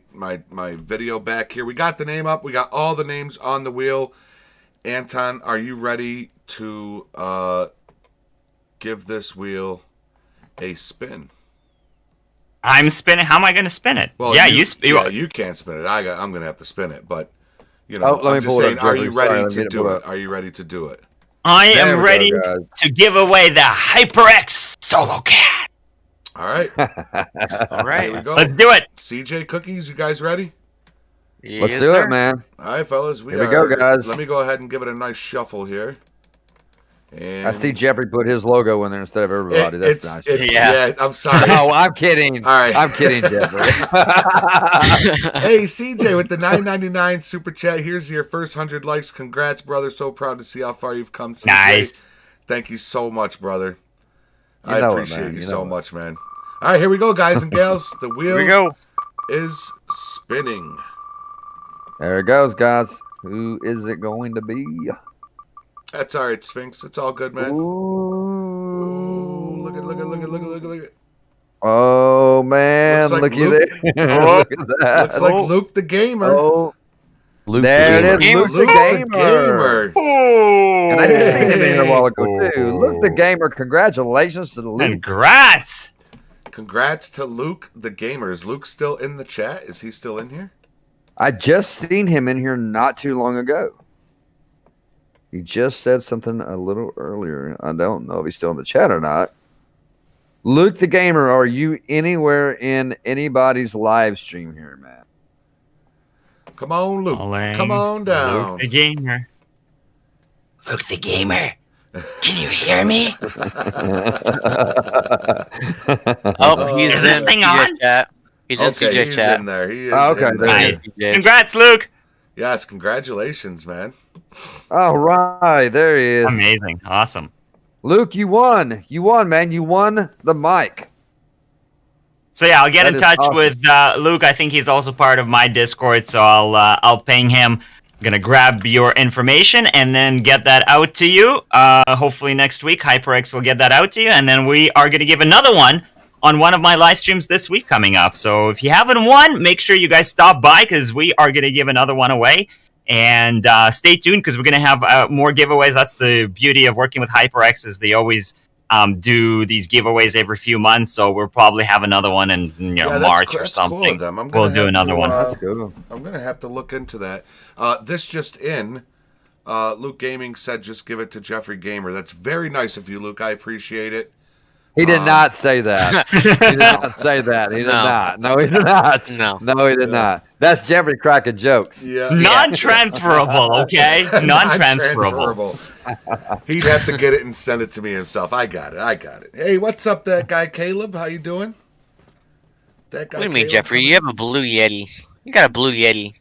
D: video back here. We got the name up. We got all the names on the wheel. Anton, are you ready to give this wheel a spin?
E: I'm spinning. How am I going to spin it?
D: Well,
E: yeah,
D: you can't spin it. I'm going to have to spin it. But I'm just saying, are you ready to do it? Are you ready to do it?
E: I am ready to give away the HyperX Solo Cat.
D: All right.
G: All right.
D: Here we go.
E: Let's do it.
D: CJ Cookies, you guys ready?
F: Let's do it, man.
D: All right, fellas.
F: Here we go, guys.
D: Let me go ahead and give it a nice shuffle here. And
F: I see Jeffrey put his logo in there instead of everybody. That's nice.
D: Yeah, I'm sorry.
F: No, I'm kidding.
D: All right.
F: I'm kidding, Jeffrey.
D: Hey, CJ, with the $9.99 super chat, here's your first 100 likes. Congrats, brother. So proud to see how far you've come, CJ.
E: Nice.
D: Thank you so much, brother.
F: You
D: I
F: know it,
D: appreciate
F: man.
D: you
F: You
D: so
F: know it.
D: much, man. All right, here we go, guys and gals. The wheel
G: Here we go.
D: is spinning.
F: There it goes, guys. Who is it going to be?
D: That's all right, Sphinx. It's all good, man. Ooh, look at.
F: Oh, man.
D: Looks like
F: Look at
D: Luke.
F: that. Look at that.
D: Looks like Luke the Gamer.
F: Oh,
G: Luke
F: there
G: the
F: it is.
G: Gamer.
F: Luke the
D: Luke
F: Gamer. And I just seen him in here a while ago, too. Luke the Gamer. Congratulations to the Luke.
E: Congrats.
D: Congrats to Luke the Gamer. Is Luke still in the chat? Is he still in here?
F: I just seen him in here not too long ago. He just said something a little earlier. I don't know if he's still in the chat or not. Luke the Gamer, are you anywhere in anybody's live stream here, man?
D: Come on, Luke.
E: Calling
D: Come on down.
E: Luke the Gamer. Luke the Gamer. Can you hear me?
G: Oh, he's
E: Is this
G: in
E: thing
G: CJ's
E: on?
G: chat. He's in
D: Okay,
G: CJ's
D: he's
G: chat.
D: in there. He is
F: Okay,
D: in
F: there
D: there.
F: he
E: Nice.
G: CJ's.
E: Congrats, Luke.
D: Yes, congratulations, man.
F: All right, there he is.
E: Amazing. Awesome.
F: Luke, you won. You won, man. You won the mic.
E: So yeah, I'll get
F: That
E: in
F: is
E: touch
F: awesome.
E: with Luke. I think he's also part of my Discord, so I'll ping him. I'm gonna grab your information and then get that out to you. Hopefully next week, HyperX will get that out to you, and then we are gonna give another one on one of my live streams this week coming up. So if you haven't won, make sure you guys stop by because we are gonna give another one away. And stay tuned because we're gonna have more giveaways. That's the beauty of working with HyperX is they always do these giveaways every few months. So we'll probably have another one in
D: Yeah,
E: March or
D: that's cool
E: something.
D: of them.
E: We'll do another one.
F: That's good.
D: I'm going to have to look into that. This just in. Luke Gaming said just give it to Jeffrey Gamer. That's very nice of you, Luke. I appreciate it.
F: He did not say that. He did not say that. He did not. No, he did not.
G: No.
F: No, he did not. That's Jeffrey cracking jokes.
D: Yeah.
E: Non-transferable, okay? Non-transferable.
D: He'd have to get it and send it to me himself. I got it. Hey, what's up, that guy Caleb? How you doing? That guy.
G: What do you mean,
D: Caleb
G: Jeffrey?
D: coming
G: You have a blue Yeti. You got a blue Yeti.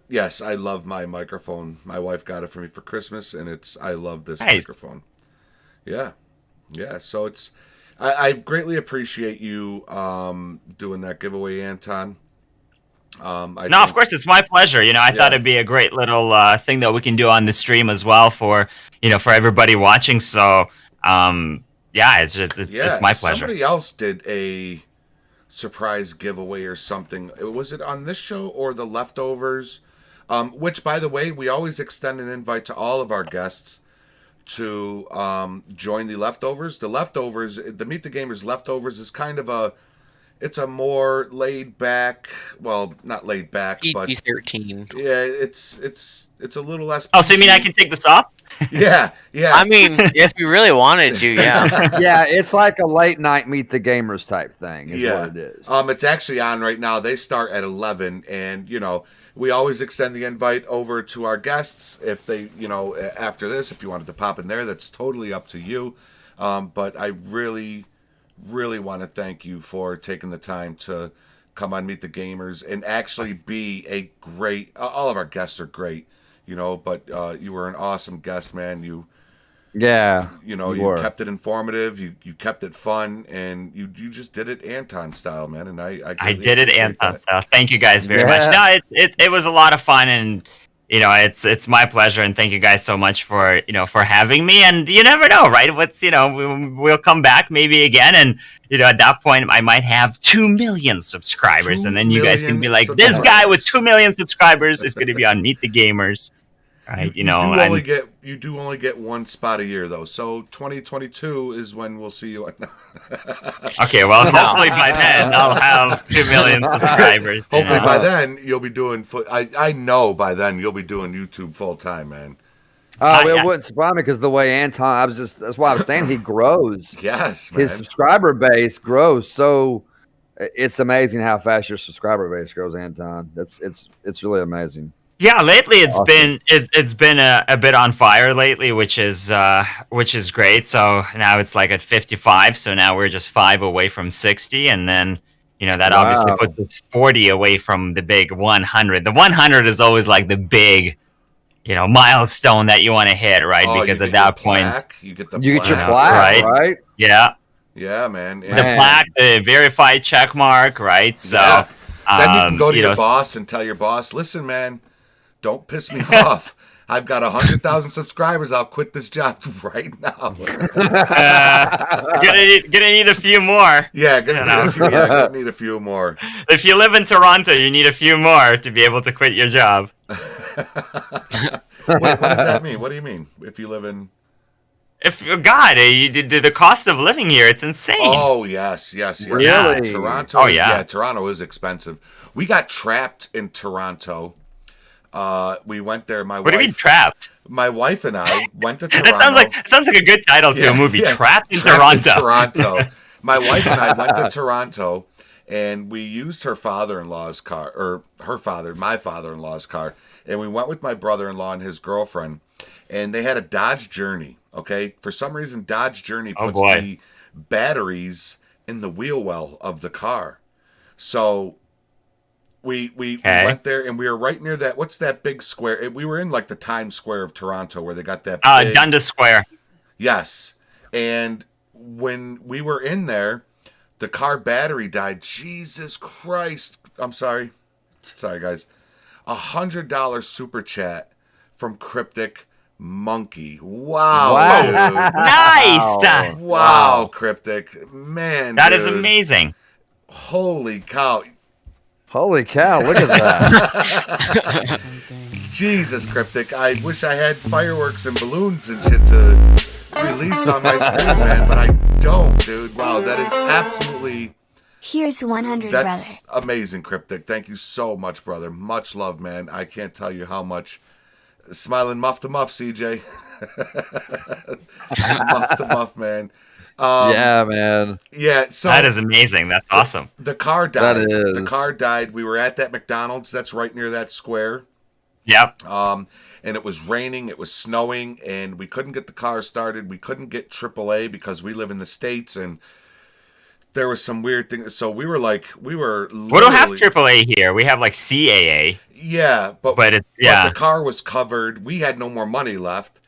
D: Yes, I love my microphone. My wife got it for me for Christmas, and I love this
E: Nice.
D: microphone. Yeah. So it's I greatly appreciate you doing that giveaway, Anton.
E: Of course, it's my pleasure. I thought it'd be a great little thing that we can do on the stream as well for everybody watching. So, it's my pleasure.
D: Somebody else did a surprise giveaway or something. Was it on this show or the Leftovers? Which, by the way, we always extend an invite to all of our guests to join the Leftovers. The Leftovers, the Meet the Gamers Leftovers is kind of it's a more laid back, well, not laid back, but
G: PG-13.
D: yeah, it's a little less.
E: Oh, so you mean I can take this off?
D: Yeah.
G: I mean, if you really wanted to, yeah.
F: Yeah, it's like a late night Meet the Gamers type thing is what it is.
D: It's actually on right now. They start at 11, and we always extend the invite over to our guests if they, after this, if you wanted to pop in there, that's totally up to you. But I really want to thank you for taking the time to come on Meet the Gamers and actually be a great. All of our guests are great, but you were an awesome guest, man. You kept it informative, you kept it fun, and you just did it Anton style, man. And I
E: did it Anton style. Thank you guys very much. No, it was a lot of fun, and it's my pleasure, and thank you guys so much for for having me. And you never know, right? We'll come back maybe again, and at that point I might have 2 million subscribers,
D: 2
E: and then you guys can be
D: million
E: like, this guy with
D: subscribers.
E: 2 million subscribers is going to be on Meet the Gamers, right?
D: You do only get one spot a year though. So 2022 is when we'll see you.
E: Okay, well, hopefully by then I'll have 2 million subscribers.
D: Hopefully by then you'll be doing. I know by then you'll be doing YouTube full time, man.
F: It wouldn't surprise me because the way Anton, that's why I was saying he grows.
D: Yes, man.
F: His subscriber base grows. So it's amazing how fast your subscriber base grows, Anton. It's really amazing.
E: Yeah, lately it's
F: Awesome.
E: been a bit on fire lately, which is great. So now it's like at 55. So now we're just 5 away from 60, and then that obviously
F: Wow.
E: puts us 40 away from the big 100. The 100 is always like the big milestone that you want to hit, right?
D: Oh,
E: because
D: you
E: at
D: get your
E: that point,
D: plaque, you get the
F: You get your
D: plaque.
F: plaque, right?
E: yeah,
D: Yeah, man.
E: the
F: Man.
E: plaque, the verified check mark, right? So
D: Yeah. Then you can go to
E: you
D: your
E: know,
D: boss and tell your boss, listen, man, don't piss me off. I've got 100,000 subscribers. I'll quit this job right now.
E: gonna need a few more.
D: Yeah, gonna need a few more.
E: If you live in Toronto, you need a few more to be able to quit your job.
D: Wait, what does that mean? What do you mean? If you live in...
E: If God, the cost of living here, it's insane.
D: Oh, yes.
F: Really?
D: Yeah, Toronto.
E: Oh, yeah.
D: Toronto is expensive. We got trapped in Toronto. We went there.
E: What do you mean trapped?
D: My wife and I went to Toronto.
E: That sounds like a good title to a movie.
D: Yeah.
E: Trapped in Toronto.
D: Toronto. My wife and I went to Toronto, and we used her father-in-law's car, or my father-in-law's car, and we went with my brother-in-law and his girlfriend, and they had a Dodge Journey. Okay, for some reason, Dodge Journey
E: Oh,
D: puts
E: boy.
D: the batteries in the wheel well of the car. So we
E: Okay.
D: went there, and we were right near that. What's that big square? We were in like the Times Square of Toronto, where they got that. Big,
E: Dundas Square.
D: Yes. And when we were in there, the car battery died. Jesus Christ. I'm sorry. Sorry, guys. $100 super chat from Cryptic Monkey. Wow.
F: Wow.
E: Nice.
D: Dude. Wow, Cryptic. Man.
E: That is
D: dude.
E: amazing.
D: Holy cow.
F: Holy cow! Look at that.
D: Jesus, Cryptic. I wish I had fireworks and balloons and shit to release on my screen, man, but I don't, dude. Wow, that is absolutely...
A: Here's 100,
D: That's
A: brother.
D: amazing, Cryptic. Thank you so much, brother. Much love, man. I can't tell you how much. Smiling muff to muff, CJ. Muff to muff, man.
F: Yeah, man.
D: Yeah, so
E: That is amazing. That's awesome.
D: the car died.
F: That is.
D: The car died. We were at that McDonald's that's right near that square.
E: Yep.
D: And it was raining, it was snowing, and we couldn't get the car started. We couldn't get AAA because we live in the States, and there was some weird things. So we were
E: We don't have AAA here. We have like CAA.
D: Yeah,
E: But it's
D: but the car was covered. We had no more money left.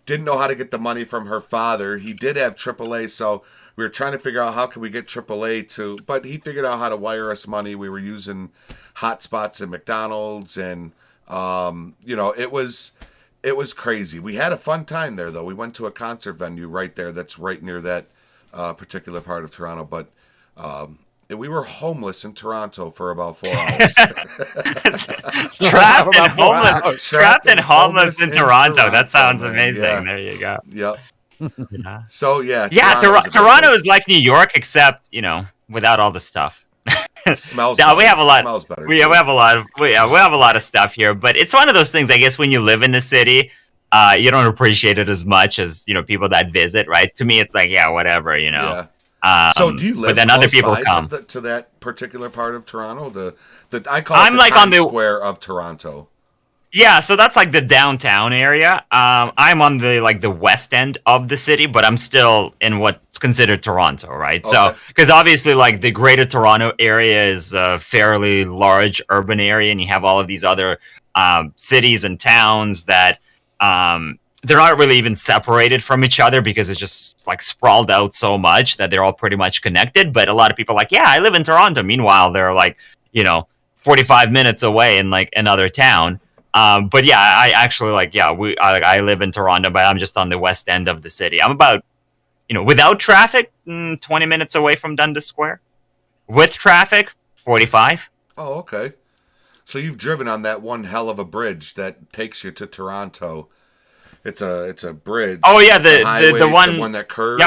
D: Didn't know how to get the money from her father. He did have AAA, so we were trying to figure out how could we get AAA to. But he figured out how to wire us money. We were using hotspots at McDonald's, and it was crazy. We had a fun time there, though. We went to a concert venue right there. That's right near that particular part of Toronto. But we were homeless in Toronto for about 4 hours.
E: trapped and homeless.
D: Trapped and homeless
E: in
D: in
E: Toronto.
D: Toronto,
E: That sounds
D: man.
E: amazing.
D: Yeah.
E: There you go.
D: Yep.
E: Yeah.
D: So yeah.
E: Yeah,
D: Toronto's a big
E: Toronto
D: place.
E: is like New York, except without all the stuff.
D: Smells.
E: No, we
D: better.
E: have a lot.
D: Smells better.
E: We have a lot of we have a lot of stuff here, but it's one of those things. I guess when you live in the city, you don't appreciate it as much as people that visit. Right? To me, it's like whatever.
D: Yeah. So do you live?
E: But then other
D: close
E: people
D: by
E: come.
D: to that particular part of Toronto. I call
E: I'm
D: it the
E: like on
D: Times
E: the-
D: Square of Toronto.
E: Yeah, so that's like the downtown area. I'm on the west end of the city, but I'm still in what's considered Toronto, right? So,
D: Okay.
E: because obviously, like the Greater Toronto area is a fairly large urban area, and you have all of these other cities and towns that they're not really even separated from each other because it's just like sprawled out so much that they're all pretty much connected. But a lot of people are like, yeah, I live in Toronto. Meanwhile, they're like, 45 minutes away in like another town. But yeah, I actually I live in Toronto, but I'm just on the west end of the city. I'm about, without traffic, 20 minutes away from Dundas Square. With traffic, 45.
D: Oh, okay. So you've driven on that one hell of a bridge that takes you to Toronto. It's a bridge.
E: Oh yeah,
D: highway,
E: the one
D: that curves.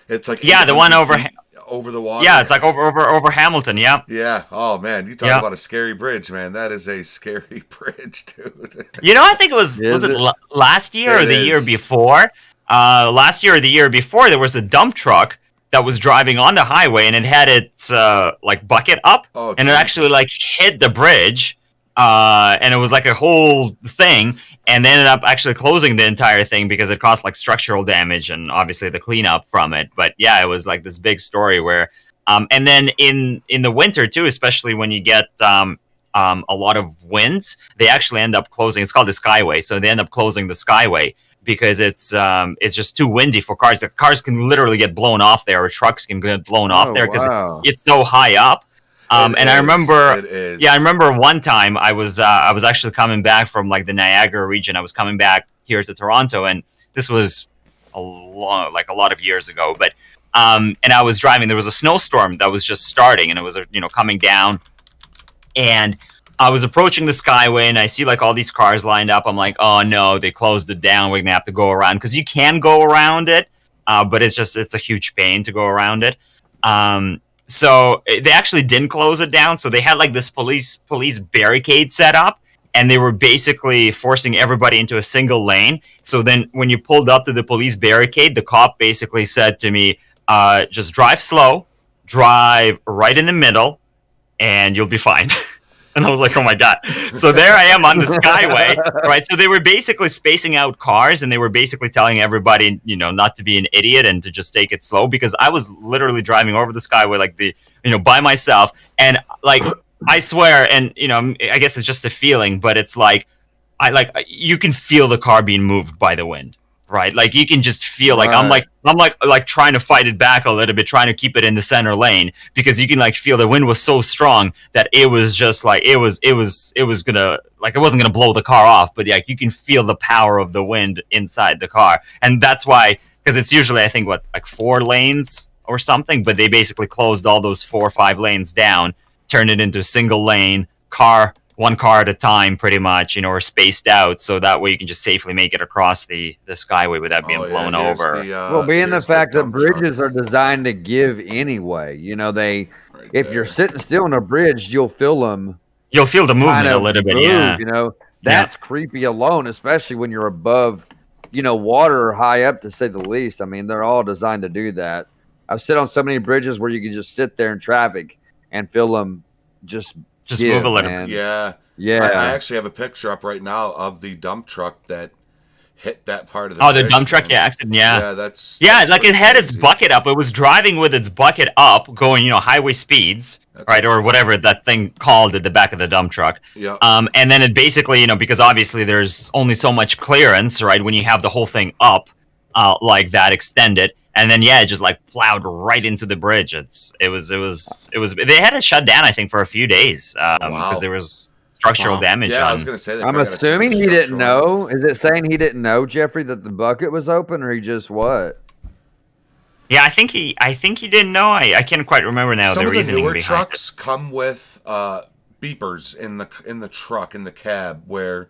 D: Yep. It's like
E: the one
D: over the water.
E: Yeah, it's like over Hamilton. Yeah.
D: Yeah. Oh man, you talk about a scary bridge, man. That is a scary bridge, dude.
E: I think it was last year or the year before. Last year or the year before, there was a dump truck that was driving on the highway, and it had its bucket up, and it actually hit the bridge, and it was like a whole thing, and they ended up actually closing the entire thing because it caused structural damage and obviously the cleanup from it. But yeah, it was this big story where, and then in the winter too, especially when you get a lot of winds, they actually end up closing. It's called the Skyway, so they end up closing the Skyway because it's just too windy for cars. The cars can literally get blown off there, or trucks can get blown off there because it's so high up. I remember one time I was actually coming back from the Niagara region. I was coming back here to Toronto, and this was a lot of years ago. But and I was driving. There was a snowstorm that was just starting, and it was coming down, and I was approaching the Skyway, and I see all these cars lined up. I'm like, oh no, they closed it down. We're gonna have to go around, because you can go around it, but it's a huge pain to go around it. So they actually didn't close it down. So they had this police barricade set up, and they were basically forcing everybody into a single lane. So then when you pulled up to the police barricade, the cop basically said to me, just drive slow, drive right in the middle, and you'll be fine. And I was like, oh my God. So there I am on the Skyway, right? So they were basically spacing out cars, and they were basically telling everybody, not to be an idiot and to just take it slow, because I was literally driving over the Skyway, by myself. And I swear, and, I guess it's just a feeling, but it's you can feel the car being moved by the wind. Right, you can just feel I'm trying to fight it back a little bit, trying to keep it in the center lane, because you can feel the wind was so strong that it was just it was gonna it wasn't gonna blow the car off, but you can feel the power of the wind inside the car, and that's why, because it's usually I think 4 lanes or something, but they basically closed all those 4 or 5 lanes down, turned it into a single lane car. One car at a time, pretty much, or spaced out, so that way you can just safely make it across the Skyway without being blown over.
F: Being the fact that bridges are designed to give anyway, if you're sitting still on a bridge, you'll feel them.
E: You'll feel the movement a little bit, yeah.
F: That's creepy alone, especially when you're above, water or high up, to say the least. I mean, they're all designed to do that. I've sit on so many bridges where you can just sit there in traffic and feel them just
E: move a little bit.
D: Yeah. I actually have a picture up right now of the dump truck that hit that part of the bridge,
E: the dump truck accident.
D: Yeah,
E: that's it had its bucket up. It was driving with its bucket up, going highway speeds, right, or whatever that thing called at the back of the dump truck.
D: Yeah.
E: And then it basically, because obviously there's only so much clearance, right, when you have the whole thing up, like that extended. And then it just plowed right into the bridge. It was. They had it shut down, I think, for a few days because there was structural damage.
D: Yeah, I was going to say that.
F: I'm assuming he didn't know. Is it saying he didn't know, Jeffrey, that the bucket was open, or he just what?
E: Yeah, I think he didn't know. I can't quite remember now.
D: Some
E: the
D: of the
E: reasoning
D: newer
E: behind
D: trucks
E: it.
D: come with beepers in the truck, in the cab, where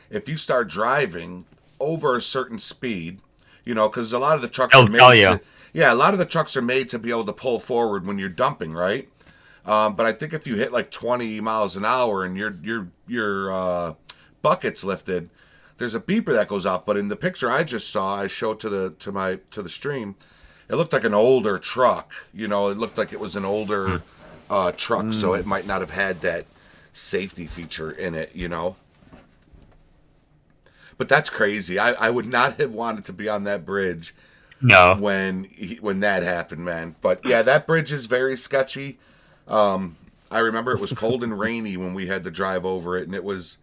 D: if you start driving over a certain speed. Because a lot of the trucks are made a lot of the trucks are made to be able to pull forward when you're dumping, right? But I think if you hit 20 miles an hour and your bucket's lifted, there's a beeper that goes off. But in the picture I just saw, I showed to the stream, it looked like an older truck. It looked like it was an older truck, so it might not have had that safety feature in it. But that's crazy. I would not have wanted to be on that bridge.
E: No.
D: When that happened, man. But yeah, that bridge is very sketchy. I remember it was cold and rainy when we had to drive over it, and it was.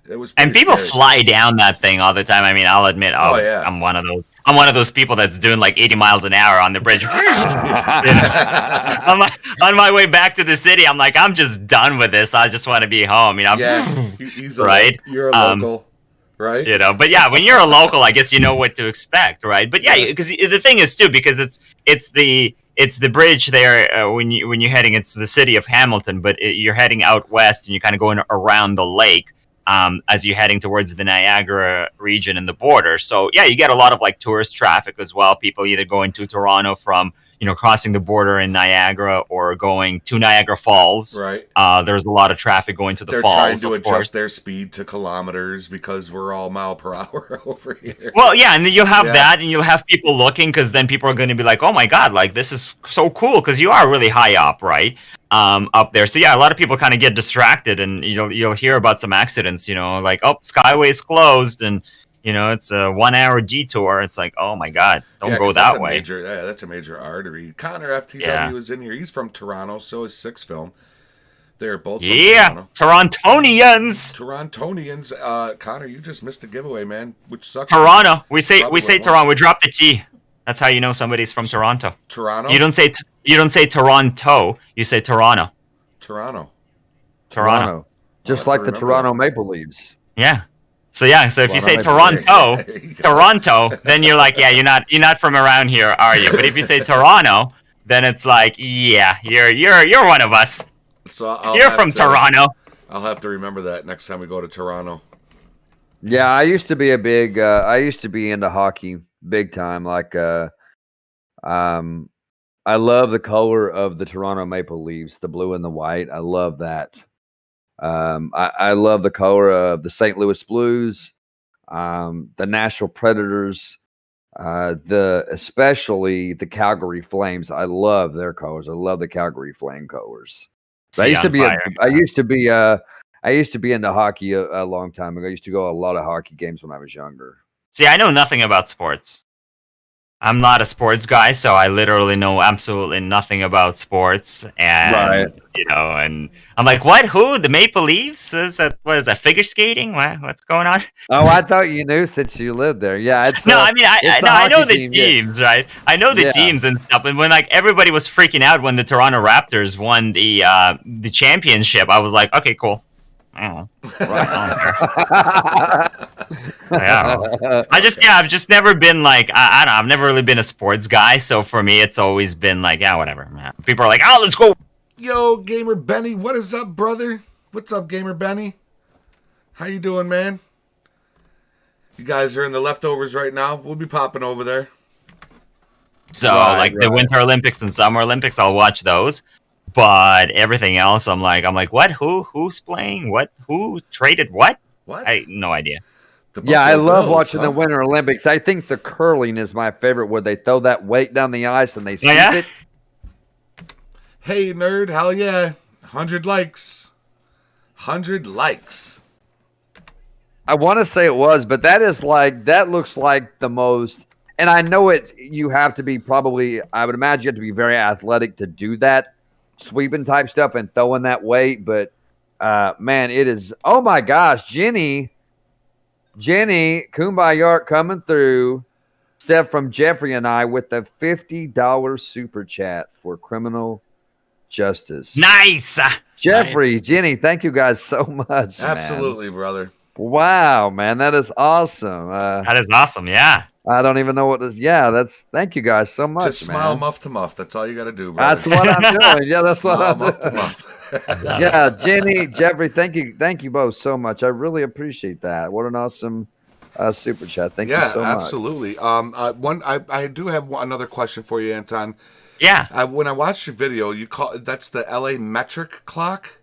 E: And people
D: scary.
E: fly down that thing all the time. I mean, I'll admit, I'm one of those. I'm one of those people that's doing 80 miles an hour on the bridge. On my way back to the city, I'm like, I'm just done with this. I just want to be home. I'm
D: He's
E: right?
D: You're a local, right?
E: You know, but yeah, when you're a local, I guess you know what to expect, right? But yeah, because the thing is too, because it's the bridge there when you're heading, it's the city of Hamilton, but you're heading out west and you're kind of going around the lake as you're heading towards the Niagara region and the border. So yeah, you get a lot of like tourist traffic as well. People either going to Toronto from crossing the border in Niagara or going to Niagara Falls.
D: Right.
E: There's a lot of traffic going to the
D: They're
E: falls.
D: trying to
E: of
D: adjust
E: course.
D: their speed to kilometers because we're all mile per hour over here.
E: Well, yeah, and then you'll have that, and you'll have people looking, because then people are going to be like, "Oh my God, like this is so cool," because you are really high up, right, up there. So yeah, a lot of people kind of get distracted, and you'll hear about some accidents, like, oh, Skyway's closed, and it's a 1 hour detour. It's like, oh my God, don't go that way.
D: That's a major artery. Connor FTW is in here. He's from Toronto, so is Six Film. They're both from Toronto.
E: Torontonians.
D: Torontonians. Connor, you just missed a giveaway, man, which sucks.
E: Toronto. We say Toronto. We drop the T. That's how you know somebody's from Toronto.
D: Toronto.
E: You don't say Toronto. You say Toronto.
D: Toronto.
F: Just like the Toronto Maple Leafs.
E: Yeah. So if you say Toronto, then you're like, yeah, you're not from around here, are you? But if you say Toronto, then it's like, yeah, you're one of us.
D: So
E: you're from Toronto.
D: I'll have to remember that next time we go to Toronto.
F: Yeah, I used to be into hockey big time. Like, I love the color of the Toronto Maple Leafs, the blue and the white. I love that. I love the color of the St. Louis Blues, the Nashville Predators, especially the Calgary Flames. I love their colors. I love the Calgary Flame colors. I used to be into hockey a long time ago. I used to go to a lot of hockey games when I was younger.
E: See, I know nothing about sports. I'm not a sports guy, so I literally know absolutely nothing about sports. And and I'm like, what? Who? The Maple Leafs? What is that? Figure skating? What's going on?
F: Oh, I thought you knew since you lived there. Yeah, it's
E: I know the teams, right? I know the teams and stuff. And when everybody was freaking out when the Toronto Raptors won the championship, I was like, okay, cool. I don't know. I've just never been like, I don't know, I've never really been a sports guy, so for me it's always been like, yeah, whatever. People are like, oh, let's go.
D: Yo, Gamer Benny, what is up, brother? What's up, Gamer Benny? How you doing, man? You guys are in the leftovers right now. We'll be popping over there.
E: So the Winter Olympics and Summer Olympics, I'll watch those. But everything else, I'm like, what? Who's playing? What? Who traded what?
D: What?
E: I no idea.
F: I love watching the Winter Olympics. I think the curling is my favorite, where they throw that weight down the ice and they sweep it.
D: Hey, nerd, hell yeah. 100 likes. 100 likes.
F: I want to say it was, but that looks like the most, and I know you have to be I would imagine you have to be very athletic to do that sweeping type stuff and throwing that weight, but man, it is, oh my gosh, Jenny Kumbaya coming through, except from Jeffrey and I with the $50 super chat for criminal justice.
E: Nice.
F: Jeffrey, Jenny, thank you guys so much.
D: Absolutely, brother.
F: Wow, man, that is awesome.
E: That is awesome, yeah.
F: I don't even know what this. Yeah, thank you guys so much.
D: Just smile muff to muff. That's all you got to do, bro.
F: That's what I'm doing. Yeah, that's what I'm
D: muff
F: doing.
D: to muff.
F: Yeah, Jenny, Jeffrey, thank you both so much. I really appreciate that. What an awesome super chat. Thank you so much.
D: Absolutely. I do have another question for you, Anton.
E: Yeah.
D: When I watched your video, that's the LA metric clock.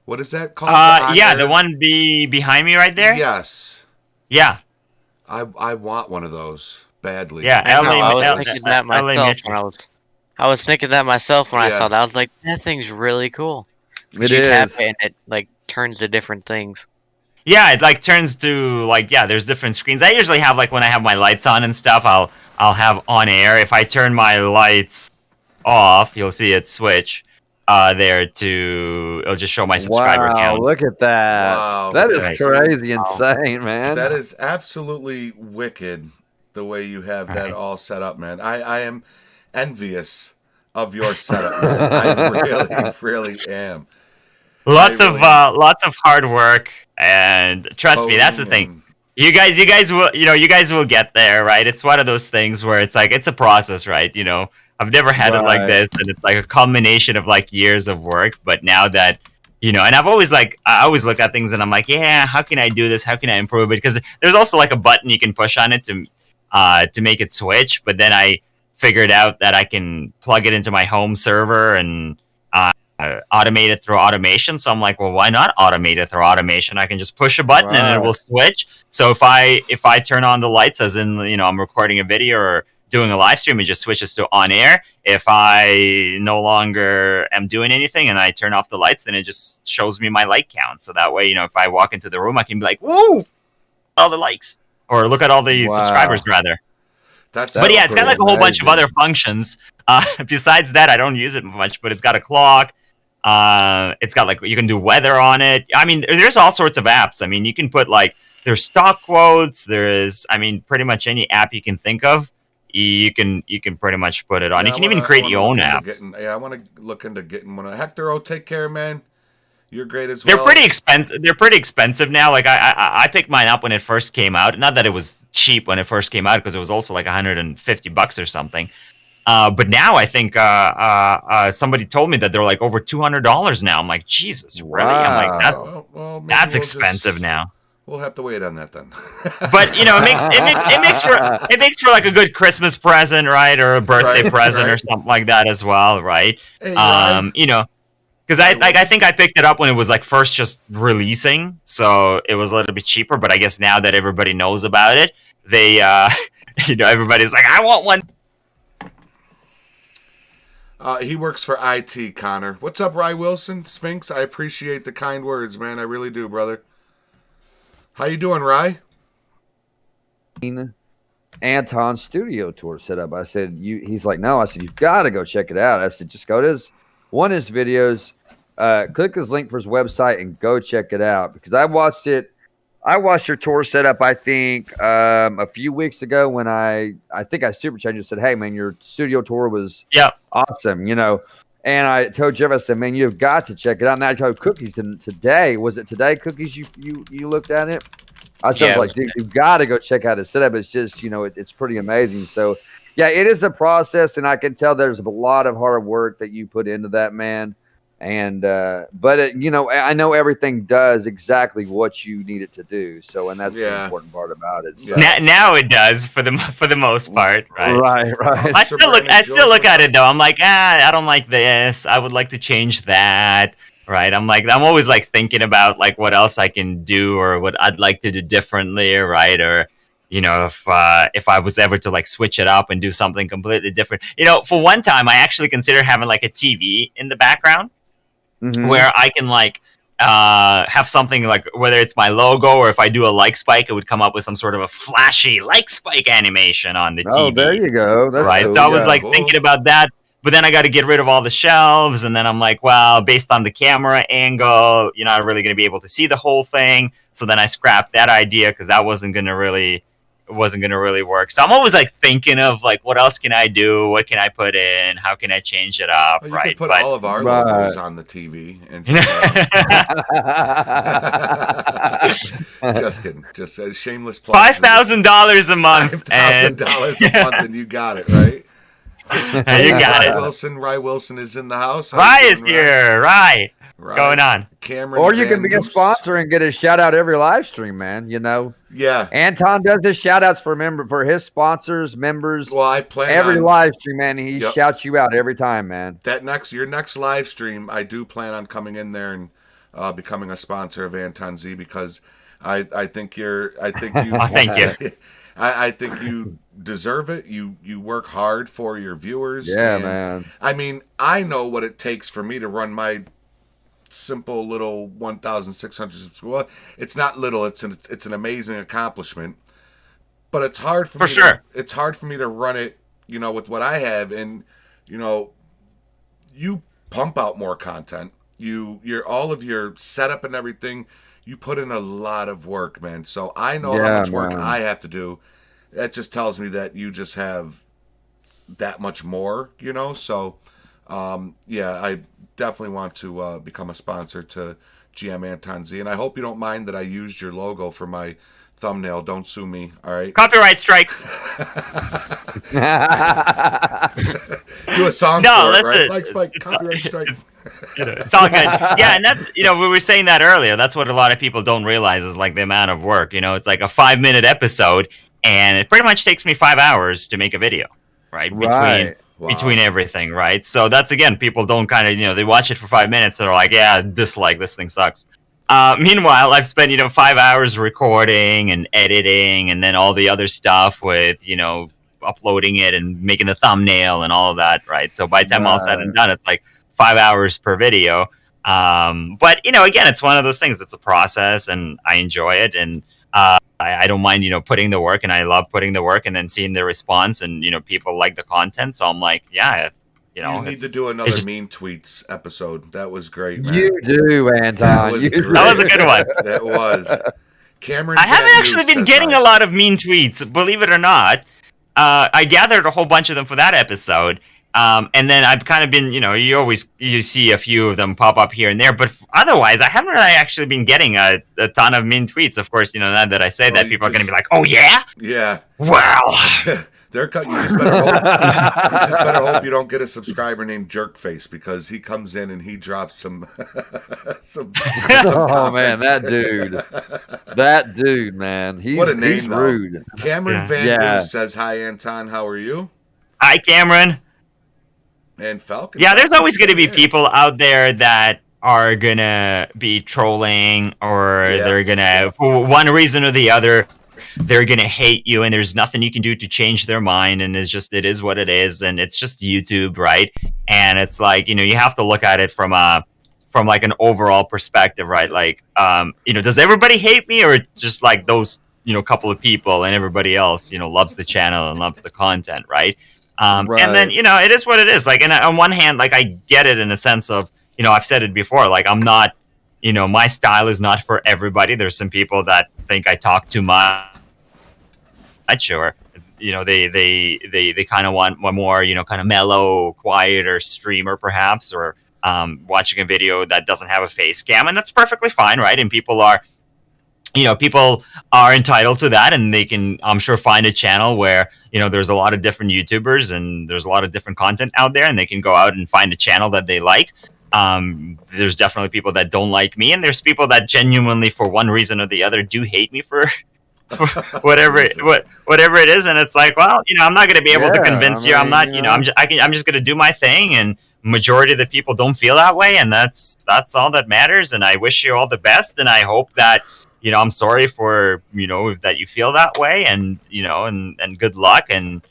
D: What is that called?
E: The one behind me right there.
D: Yes.
E: Yeah.
D: I want one of those badly.
E: Yeah,
G: I was thinking that myself when I saw that. I was like, that thing's really cool.
F: It
G: you
F: is.
G: tap it and it turns to different things.
E: Yeah, it turns to there's different screens. I usually have when I have my lights on and stuff, I'll have on air. If I turn my lights off, you'll see it switch it'll just show my subscriber count.
F: Look at that.
D: Wow.
F: That is crazy insane, man.
D: That is absolutely wicked the way you have that all set up, man. I am envious of your setup, man. I really, really am.
E: lots of
D: really-
E: lots of hard work, and trust me, that's the
D: Coding
E: thing. You guys will, you guys will get there, right? It's one of those things where it's like it's a process, right? I've never had it like
F: Right.
E: this, and it's like a combination of like years of work. But now that and I've always I always look at things and I'm like, yeah, how can I do this? How can I improve it? Because there's also like a button you can push on it to make it switch. But then I figured out that I can plug it into my home server and automate it through automation. So I'm like, well, why not automate it through automation? I can just push a button and it will switch. So if I turn on the lights, as in I'm recording a video or doing a live stream, it just switches to on air. If I no longer am doing anything and I turn off the lights, then it just shows me my light count. So that way, if I walk into the room, I can be like, woo, all the likes, or look at all the subscribers rather.
D: But
E: yeah, it's got like a whole bunch of other functions. Besides that, I don't use it much, but it's got a clock. It's got like, you can do weather on it. I mean, there's all sorts of apps. I mean, you can put like, there's stock quotes. There's, pretty much any app you can think of. You can pretty much put it on. You can even create your own apps.
D: I want to look into getting one. Hector, take care, man. You're great as well.
E: They're pretty expensive. They're pretty expensive now. Like I picked mine up when it first came out. Not that it was cheap when it first came out, because it was also like $150 or something. But now I think somebody told me that they're like over $200 now. I'm like, Jesus, really? I'm like, that's expensive now.
D: We'll have to wait on that then.
E: But it makes for like a good Christmas present, right, or a birthday present or something like that as well, right?
D: Hey,
E: because I think I picked it up when it was like first just releasing, so it was a little bit cheaper. But I guess now that everybody knows about it, they everybody's like, I want one.
D: He works for IT, Connor. What's up, Rye Wilson, Sphinx? I appreciate the kind words, man. I really do, brother. How you doing, Rye?
F: Anton studio tour set up. I said, he's like, no. I said, you've got to go check it out. I said, just go to his videos, click his link for his website and go check it out, because I watched it. I watched your tour setup, I think, a few weeks ago when I think I super chatted and said, hey, man, your studio tour was awesome, And I told Jeff, I said, man, you've got to check it out. And I told Cookies today. Was it today, Cookies, you looked at it? I said, like, dude, you've got to go check out his setup. It's just, it's pretty amazing. So, yeah, it is a process, and I can tell there's a lot of hard work that you put into that, man. And but I know everything does exactly what you need it to do. So, and that's the important part about it. So.
E: Now it does for the most part, right?
F: Right.
E: I still look at it though. I'm like, I don't like this. I would like to change that. Right. I'm always like thinking about like what else I can do or what I'd like to do differently, right? Or if I was ever to like switch it up and do something completely different. For one time I actually considered having like a TV in the background. Mm-hmm. Where I can like have something like, whether it's my logo or if I do a like spike, it would come up with some sort of a flashy like spike animation on the TV.
F: Oh, there you go. That's
E: right.
F: Cool.
E: So I was like thinking about that, but then I got to get rid of all the shelves, and then I'm like, well, based on the camera angle, you're not really going to be able to see the whole thing. So then I scrapped that idea because that wasn't going to really work. So I'm always like thinking of like, what else can I do? What can I put in? How can I change it up?
D: Well, you could put all of our logos on the TV and just kidding. Just a shameless plug.
E: $5,000 a month.
D: $5,000 a month, and you got it right.
E: You got it.
D: Rye Wilson is in the house.
E: Rye is here. Rye. What's going on?
D: Cameron,
F: or you can be a sponsor and get a shout out every live stream, man.
D: Yeah.
F: Anton does his shout outs for his sponsors, members.
D: Well, I plan
F: every live stream, man. He shouts you out every time, man.
D: Your next live stream, I do plan on coming in there and becoming a sponsor of AntonZ, because I think you
E: thank you.
D: I think you deserve it. You work hard for your viewers.
F: Yeah, man.
D: I mean, I know what it takes for me to run my simple little 1,600 subscribers. It's not little. It's an amazing accomplishment. But it's hard for me. It's hard for me to run it, with what I have, and you pump out more content. You're all of your setup and everything. You put in a lot of work, man. So I know how much work I have to do. That just tells me that you just have that much more, So Yeah, I definitely want to become a sponsor to GMAntonZ, and I hope you don't mind that I used your logo for my thumbnail. Don't sue me, all right?
E: Copyright strike.
D: Do a song
E: No,
D: for it,
E: that's
D: right?
E: it.
D: Like Spike, copyright strike.
E: It's all good. Yeah, and that's, we were saying that earlier. That's what a lot of people don't realize is like the amount of work. It's like a 5-minute episode, and it pretty much takes me 5 hours to make a video, right?
F: Right.
E: Between everything, right? So that's, again, people don't kind of, they watch it for 5 minutes and they're like, yeah, dislike, this thing sucks. Meanwhile, I've spent, 5 hours recording and editing and then all the other stuff with, uploading it and making the thumbnail and all of that, right? So by the time all said and done, it's like 5 hours per video. But, again, it's one of those things that's a process and I enjoy it. And I don't mind, putting the work, and I love putting the work and then seeing the response and, people like the content. So I'm like, yeah,
D: you need to do another mean tweets episode. That was great, man.
F: You do, Anton.
E: That was a good one.
D: That was. Cameron,
E: I haven't actually been getting a lot of mean tweets, believe it or not. I gathered a whole bunch of them for that episode. And then I've kind of been, you see a few of them pop up here and there, but otherwise I haven't really actually been getting a ton of mean tweets. Of course, now that I say that, people are going to be like, "Oh yeah,
D: yeah,
E: wow."
D: You just better hope you don't get a subscriber named Jerkface, because he comes in and he drops some
F: oh man, that dude, man,
D: what a name,
F: he's rude.
D: Cameron Van Goose says, "Hi Anton, how are you?"
E: Hi Cameron.
D: And Falcon.
E: Yeah, there's always going to be people out there that are going to be trolling, or they're going to, for one reason or the other, they're going to hate you, and there's nothing you can do to change their mind, and it is what it is, and it's just YouTube, right? And it's like, you have to look at it from like an overall perspective, right? Like, does everybody hate me, or just like those, couple of people, and everybody else, loves the channel and loves the content, right?
F: Right.
E: And then, it is what it is. Like, and on one hand, like, I get it in a sense of, I've said it before, like, I'm not, my style is not for everybody. There's some people that think I talk too much, or, they kind of want one more, kind of mellow, quieter streamer, perhaps, or watching a video that doesn't have a face cam, and that's perfectly fine, right? And people are entitled to that, and they can, I'm sure, find a channel where, there's a lot of different YouTubers and there's a lot of different content out there, and they can go out and find a channel that they like. There's definitely people that don't like me, and there's people that genuinely, for one reason or the other, do hate me for whatever it is. And it's like, well, I'm not going to be able to convince you. I'm not, I'm just going to do my thing, and majority of the people don't feel that way, and that's all that matters. And I wish you all the best, and I hope that, I'm sorry for, that you feel that way, and, and good luck. And,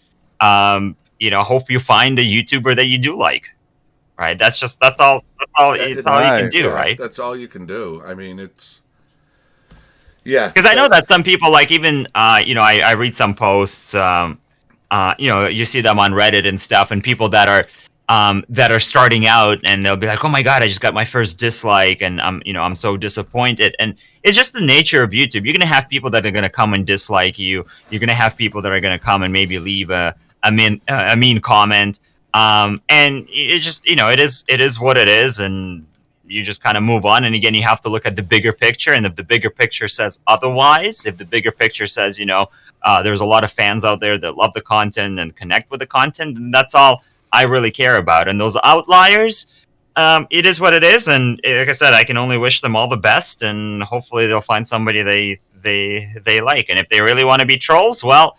E: hope you find a YouTuber that you do like, right? That's all you can do, right?
D: That's all you can do. I mean, it's, yeah.
E: Because I know that some people, like, even, I read some posts, you see them on Reddit and stuff, and people that are starting out, and they'll be like, "Oh my God, I just got my first dislike, and I'm so disappointed." And it's just the nature of YouTube. You're gonna have people that are gonna come and dislike you. You're gonna have people that are gonna come and maybe leave a mean comment. And it just, it is what it is, and you just kind of move on. And again, you have to look at the bigger picture. And if the bigger picture says otherwise, if the bigger picture says, there's a lot of fans out there that love the content and connect with the content, and that's all I really care about. And those outliers, it is what it is. And like I said, I can only wish them all the best, and hopefully they'll find somebody they like. And if they really want to be trolls, well,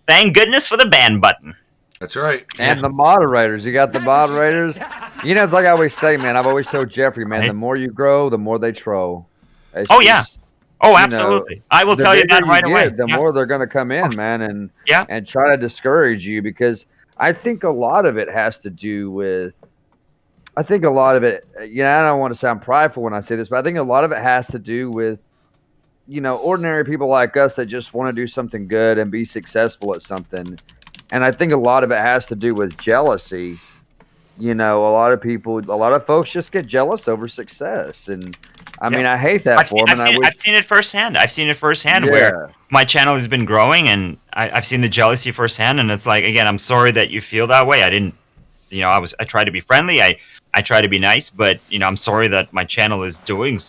E: thank goodness for the ban button.
D: That's right.
F: And the moderators. You got the moderators. It's like I always say, man. I've always told Jeffrey, man, the more you grow, the more they troll. It's just,
E: Oh, absolutely. I will tell you that right away.
F: The more they're going to come in, man, and try to discourage you, because I think a lot of it has to do with, I don't want to sound prideful when I say this, but I think a lot of it has to do with, ordinary people like us that just want to do something good and be successful at something. And I think a lot of it has to do with jealousy. A lot of folks just get jealous over success. And I mean, I hate that for them.
E: I've seen it firsthand. Where my channel has been growing, and I've seen the jealousy firsthand. And it's like, again, I'm sorry that you feel that way. I didn't I try to be friendly. I try to be nice, but I'm sorry that my channel is doing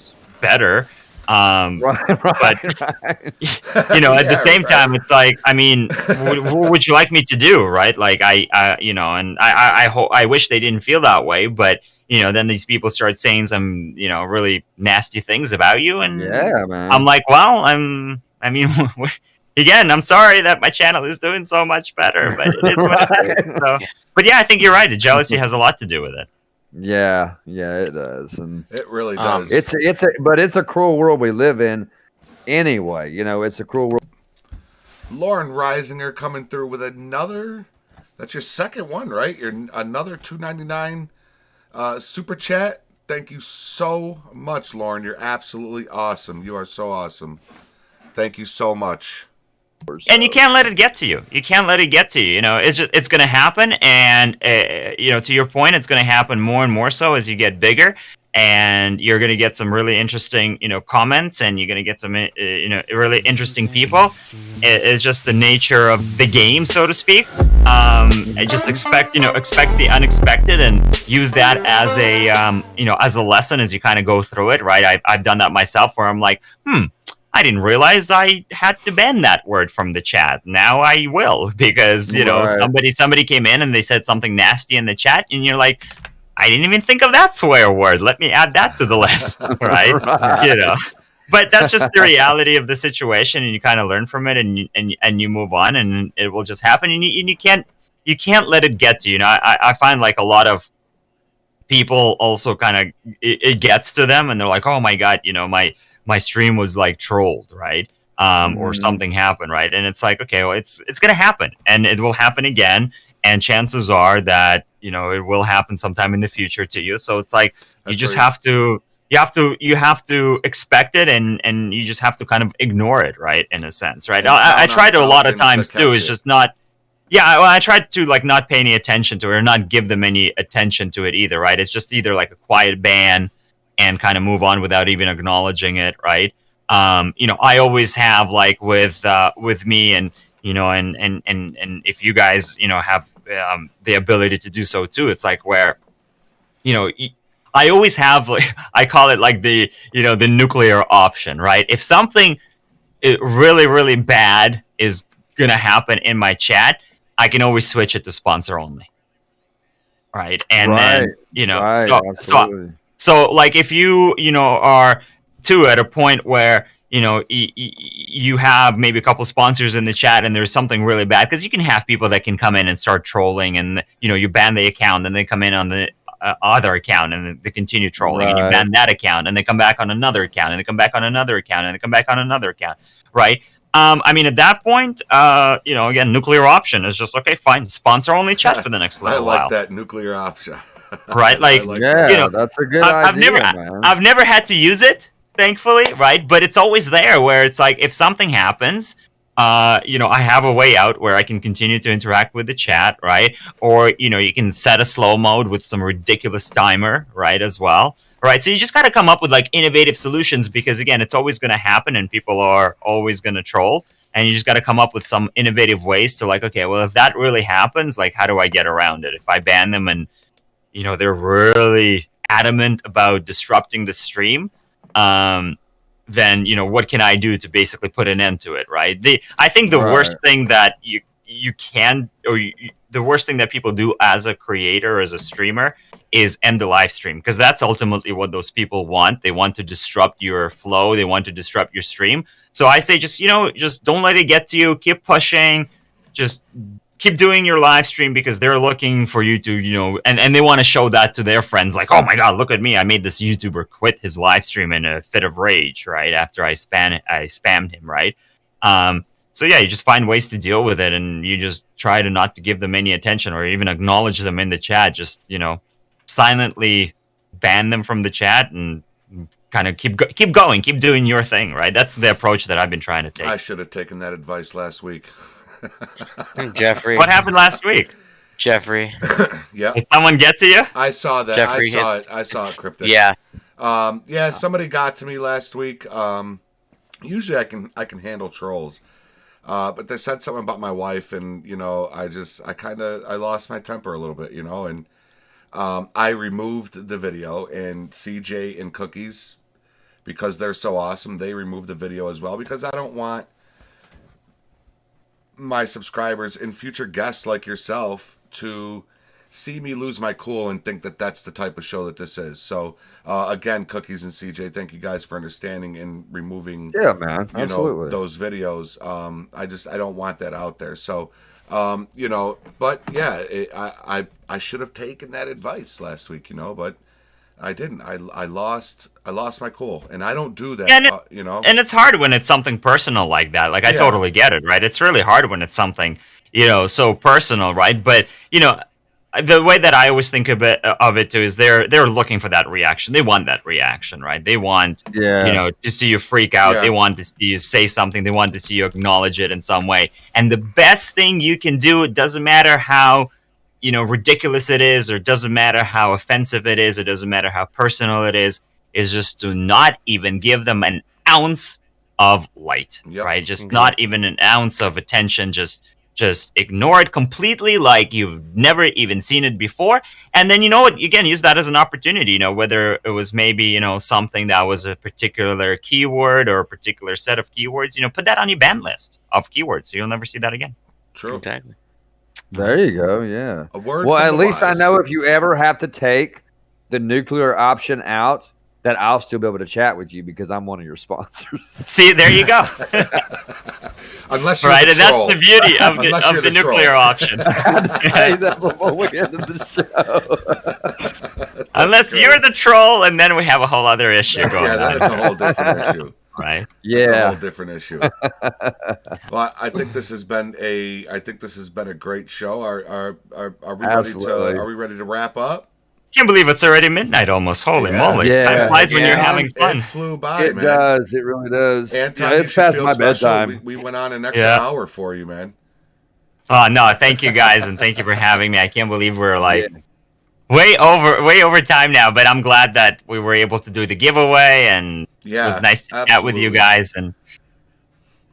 E: better.
F: Right,
E: but
F: right.
E: At the same time, it's like, I mean, what would you like me to do, right? Like, and I wish they didn't feel that way, but then these people start saying some, really nasty things about you, and
F: Yeah, man.
E: I'm like, well, again, I'm sorry that my channel is doing so much better, but it is what it is. So, but yeah, I think you're right. The jealousy has a lot to do with it.
F: Yeah, it does, and
D: It really does.
F: but it's a cruel world we live in. Anyway, it's a cruel world.
D: Lauren Reisinger coming through with another. That's your second one, right? Another $2.99 super chat. Thank you so much, Lauren. You're absolutely awesome. You are so awesome. Thank you so much.
E: And you can't let it get to you. You can't let it get to you. It's going to happen, and to your point, it's going to happen more and more so as you get bigger, and you're going to get some really interesting, comments, and you're going to get some, really interesting people. It's just the nature of the game, so to speak. I just expect the unexpected, and use that as a, as a lesson as you kind of go through it, right? I've done that myself, where I'm like, I didn't realize I had to ban that word from the chat. Now I will, because
F: Right.
E: somebody came in and they said something nasty in the chat, and you're like, I didn't even think of that swear word. Let me add that to the list, right?
F: Right.
E: But that's just the reality of the situation, and you kind of learn from it, and you move on, and it will just happen, and you can't let it get to you. I find like a lot of people also kind of it gets to them, and they're like, oh my god, my stream was like trolled, right? Or something happened, right? And it's like, okay, well, it's gonna happen, and it will happen again, and chances are that it will happen sometime in the future to you. So it's like you just have to expect it, and you just have to kind of ignore it, right? In a sense, right? I try to a lot of times too. Is just not. Yeah, well, I tried to like not pay any attention to it, or not give them any attention to it either, right? It's just either like a quiet ban and kind of move on without even acknowledging it, right? I always have like with me, and and if you guys have the ability to do so too, it's like where I always have, like, I call it like the the nuclear option, right? If something really really bad is gonna happen in my chat, I can always switch it to sponsor only, right? And
F: Right.
E: then
F: Right. Absolutely.
E: so like if you are too at a point where you have maybe a couple sponsors in the chat, and there's something really bad, because you can have people that can come in and start trolling, and you ban the account, and they come in on the other account, and they continue trolling, and you
F: Right.
E: ban that account, and they come back on another account, and they come back on another account, and they come back on another account, right? I mean, at that point, again, nuclear option is just, okay, fine, sponsor only chat for the next
D: I
E: little
D: like
E: while.
D: that nuclear option.
E: Right, like,
F: Yeah, that's a good idea, man.
E: I've never had to use it, thankfully, right? But it's always there, where it's like, if something happens, I have a way out where I can continue to interact with the chat, right? Or you can set a slow mode with some ridiculous timer, right, as well, right? So you just got to come up with like innovative solutions, because again, it's always going to happen, and people are always going to troll, and you just got to come up with some innovative ways to, like, okay, well, if that really happens, like, how do I get around it? If I ban them, and they're really adamant about disrupting the stream, then what can I do to basically put an end to it, right? I think the worst thing that you can, or the worst thing that people do as a creator, as a streamer, is end the live stream, because that's ultimately what those people want. They want to disrupt your flow. They want to disrupt your stream. So I say, just don't let it get to you. Keep pushing. Just keep doing your live stream, because they're looking for you to, and they want to show that to their friends, like, oh my god, look at me, I made this YouTuber quit his live stream in a fit of rage, right, after I spammed him, right? So yeah, you just find ways to deal with it, and you just try to not to give them any attention, or even acknowledge them in the chat. Just silently ban them from the chat, and kind of keep going, keep doing your thing, right? That's the approach that I've been trying to take.
D: I should have taken that advice last week.
G: Jeffrey.
E: What happened last week?
G: Jeffrey.
D: Yeah.
E: Did someone get to you?
D: I saw that.
G: Jeffrey
D: I saw it, Cryptic.
G: Yeah.
D: Somebody got to me last week. Usually I can handle trolls. But they said something about my wife, and I lost my temper a little bit, and I removed the video, and CJ and Cookies, because they're so awesome, they removed the video as well, because I don't want my subscribers and future guests like yourself to see me lose my cool and think that that's the type of show that this is. So again, Cookies and CJ, thank you guys for understanding and removing
F: man, absolutely,
D: those videos. I don't want that out there. So but yeah, I should have taken that advice last week, but I didn't. I lost my cool, and I don't do that.
E: And it's hard when it's something personal like that. Like I totally get it, right? It's really hard when it's something so personal, right? But the way that I always think of it too is they're looking for that reaction. They want that reaction, right? They want to see you freak out. They want to see you say something. They want to see you acknowledge it in some way. And the best thing you can do, it doesn't matter how ridiculous it is, or it doesn't matter how offensive it is, it doesn't matter how personal it is just to not even give them an ounce of light, right? Just not even an ounce of attention. Just ignore it completely, like you've never even seen it before. And then, again, use that as an opportunity, whether it was maybe, something that was a particular keyword or a particular set of keywords, put that on your ban list of keywords so you'll never see that again.
D: True.
G: Exactly.
F: There you go. Yeah.
D: A word.
F: Well,
D: from
F: at
D: the
F: least
D: wise.
F: I know if you ever have to take the nuclear option out, that I'll still be able to chat with you because I'm one of your sponsors.
E: See, there you go.
D: Unless you're
E: right,
D: the
E: and
D: troll.
E: that's the beauty of the nuclear
D: troll.
E: option.
F: I had to say that before we ended the show.
E: Unless you're the troll, and then we have a whole other issue going on.
D: That's a whole different issue.
E: Right?
D: It's a
F: Yeah.
D: whole different issue. Well, I think this has been a great show. Are we
F: Absolutely.
D: are we ready to wrap up?
E: Can't believe it's already midnight almost. Holy
D: Yeah.
E: moly.
F: Yeah.
E: Time flies when you're having fun.
D: It flew by,
F: It
D: man.
F: does. It really does.
D: Anton,
F: Yeah,
D: you
F: it's
D: should
F: past
D: feel
F: my
D: special.
F: bedtime.
D: We went on an extra hour for you, man.
E: Oh no, thank you guys, and thank you for having me. I can't believe we're like way over time now, but I'm glad that we were able to do the giveaway, and it was nice to chat with you guys. And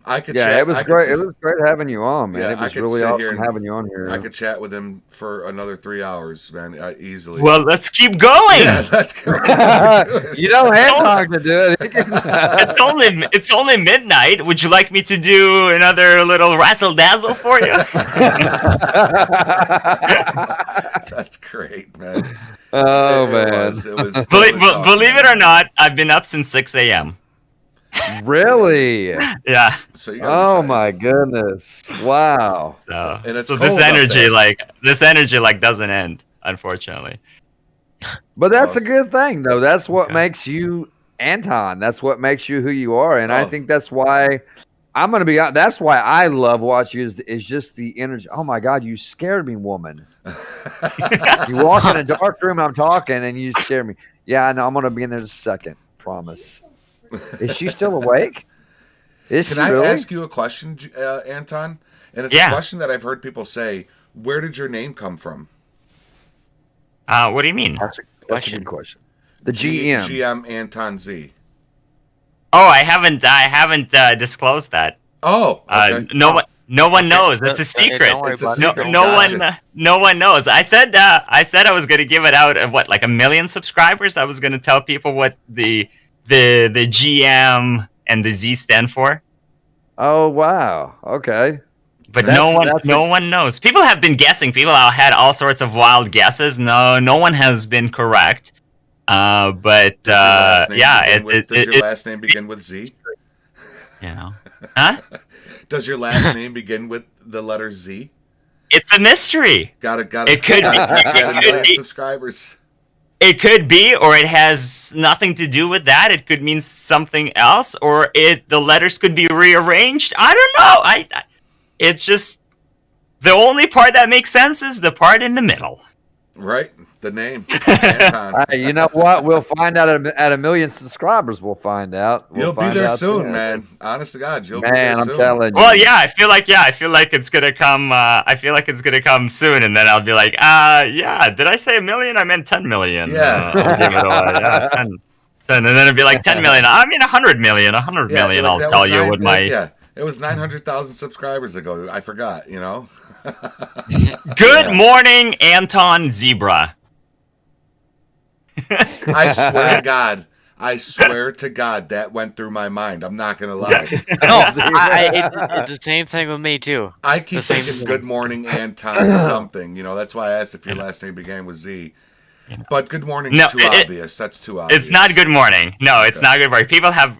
D: I could
F: Yeah,
D: chat.
F: it was
D: I could
F: great.
D: sit-
F: It was great having you on, man.
D: Yeah,
F: It
D: I
F: was
D: could
F: really
D: sit here
F: awesome
D: and-
F: having you on here.
D: I could chat with him for another 3 hours, man, easily.
E: well, let's keep going.
D: yeah, that's good.
F: You don't have time to do it.
E: It's only midnight. Would you like me to do another little razzle dazzle for you?
D: That's great, man.
F: Oh,
D: It
F: man.
D: was awesome,
E: Believe it or
D: man.
E: not, I've been up since 6 a.m.
F: Really?
E: Yeah.
D: So you gotta
F: Oh
D: retire.
F: my goodness! Wow.
E: So,
D: And it's
E: so
D: cold
E: this
D: up
E: energy doesn't end, unfortunately.
F: But that's a good thing, though. That's what makes you Anton. That's what makes you who you are, and I
D: Oh.
F: think that's why I'm going to be. That's why I love watching you. Is just the energy. Oh my God, you scared me, woman. You walk in a dark room, I'm talking, and you scare me. Yeah, I know. I'm going to be in there in a second. Promise. Is she still awake? Is
D: Can
F: she
D: I
F: really?
D: ask you a question, Anton? And it's a question that I've heard people say. Where did your name come from?
E: What do you mean?
G: That's a
F: That's a
G: question.
F: good question. The GM.
D: GMAntonZ.
E: Oh, I haven't disclosed that.
D: Oh, okay.
E: No one knows. It's a secret.
G: Don't worry
D: It's a
G: about
D: secret.
G: it.
E: No one knows. I said I was gonna give it out at like 1 million subscribers. I was gonna tell people what the GM and the Z stand for.
F: Oh wow. Okay.
E: But
F: That's
E: no one knows. People have been guessing. People have had all sorts of wild guesses. No one has been correct. But
D: Does your
E: yeah,
D: last name begin with Z?
E: Huh?
D: Does your last name begin with the letter Z?
E: It's a mystery.
D: Got it.
E: It could be.
D: Got
E: It could be.
D: subscribers.
E: It could be, or it has nothing to do with that. It could mean something else, or the letters could be rearranged. I don't know. It's just the only part that makes sense is the part in the middle.
D: Right, the name. Anton.
F: Hey, you know what? We'll find out at 1 million subscribers. We'll find out.
D: You'll be there soon, man. Honest to God, you'll be there
F: Man, I'm
D: soon.
F: telling you.
E: Well, yeah, I feel like it's gonna come. I feel like it's gonna come soon, and then I'll be like, yeah. Did I say 1 million? I meant 10 million.
D: Yeah.
E: I'll give it away. Yeah, 10, and then it'd be like 10 million. I mean 100 million. 100
D: Yeah,
E: million.
D: like,
E: I'll
D: that
E: tell
D: was
E: you
D: nine-
E: what my.
D: Yeah, It was 900,000 subscribers ago. I forgot, you know?
E: Good morning, Anton Zebra.
D: I swear to God. I swear to God that went through my mind. I'm not going to lie.
G: No, it's the same thing with me too.
D: I keep
G: The same
D: thinking
G: thing.
D: good morning, Anton something. You know, that's why I asked if your last name began with Z. But good morning's
E: No,
D: too obvious. That's too obvious.
E: It's not good morning. No, it's
D: Okay.
E: not good morning. People have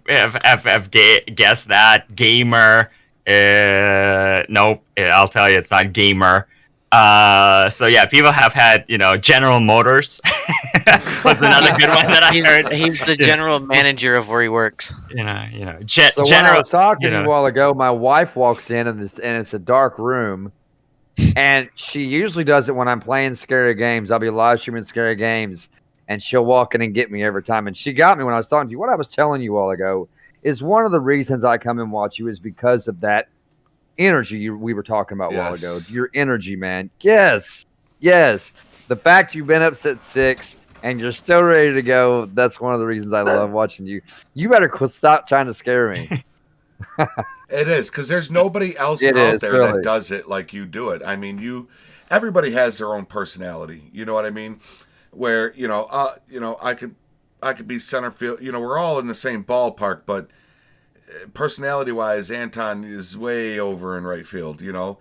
E: guessed that. Gamer. Nope. I'll tell you, it's not gamer. So yeah, people have had, General Motors was another good one that I heard.
G: He's the general manager of where he works.
F: So when I
E: General.
F: was talking to you a while ago, my wife walks in and it's a dark room, and she usually does it when I'm playing scary games. I'll be live streaming scary games, and she'll walk in and get me every time. And she got me when I was talking to you. What I was telling you a while ago is one of the reasons I come and watch you is because of that energy we were talking about a while ago. Your energy, man. Yes. The fact you've been up since 6 and you're still ready to go, that's one of the reasons I love watching you. You better stop trying to scare me.
D: It is, because there's nobody else out there that does it like you do it. I mean, everybody has their own personality. You know what I mean? Where, I could be center field. We're all in the same ballpark, but personality-wise, Anton is way over in right field, in a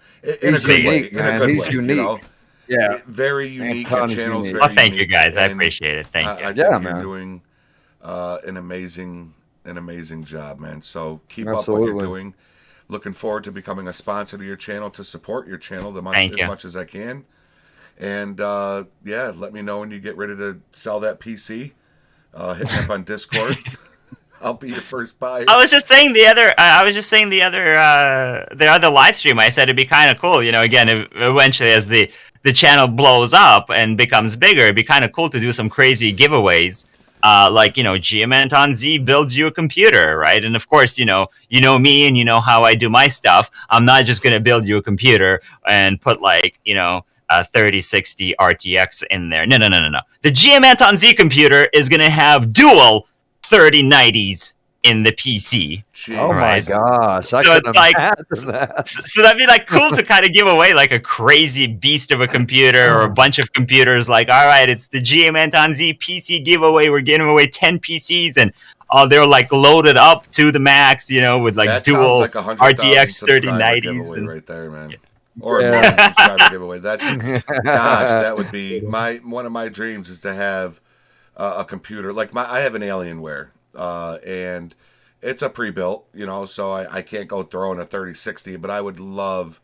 D: good way.
F: He's unique. Yeah.
D: Very unique. Your channel's very
E: Well, thank you
D: unique,
E: guys. I
D: and
E: appreciate it. Thank you.
D: I think you're doing an amazing job, man. So keep up what you're doing. Looking forward to becoming a sponsor to your channel, to support your channel as much as I can. And let me know when you get ready to sell that PC. Hit me up on Discord. I'll be your first buyer.
E: I was just saying the other live stream. I said it'd be kind of cool, again, eventually as the channel blows up and becomes bigger, it'd be kind of cool to do some crazy giveaways. Like, GMAntonZ builds you a computer, right? And of course, you know me and you know how I do my stuff. I'm not just going to build you a computer and put a 3060 RTX in there. No. The GMAntonZ computer is going to have dual 3090s in the PC.
D: Jeez.
F: Oh my gosh!
E: So it's like, so that'd be cool to kind of give away a crazy beast of a computer or a bunch of computers. All right, it's the GMAntonZ PC giveaway. We're giving away 10 PCs, and they're loaded up to the max. With
D: that
E: dual
D: RTX
E: 3090s
D: right there, man. Or a million subscriber giveaway. That's that would be one of my dreams is to have a computer I have an Alienware, and it's a pre-built, so I can't go throw in a 3060, but I would love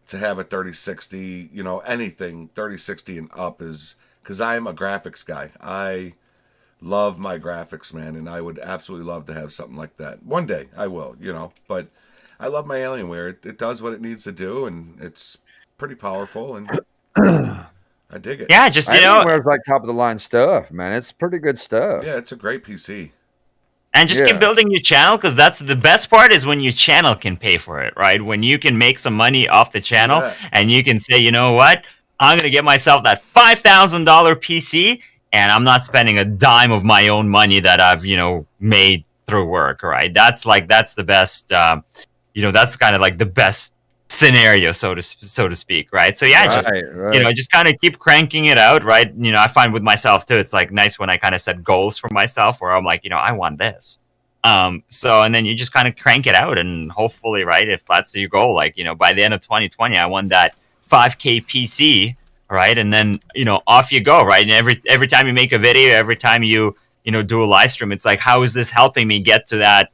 D: to have a 3060, anything 3060 and up is because I'm a graphics guy. I love my graphics, man, and I would absolutely love to have something like that. One day I will, but I love my Alienware. It does what it needs to do, and it's pretty powerful, and I dig it.
E: Yeah, just,
F: Alienware's top of the line stuff, man. It's pretty good stuff.
D: Yeah, it's a great PC.
E: And just keep building your channel, because that's the best part is when your channel can pay for it, right? When you can make some money off the channel and you can say, you know what? I'm going to get myself that $5,000 PC and I'm not spending a dime of my own money that I've, made through work, right? That's the best, that's kind of the best scenario, so to speak, right? So yeah, just kind of keep cranking it out, right? I find with myself too, it's nice when I kind of set goals for myself where I'm I want this. So and then you just kind of crank it out, and hopefully, right, if that's your goal, by the end of 2020, I want that 5K PC, right? And then off you go, right? And every time you make a video, every time you do a live stream, it's how is this helping me get to that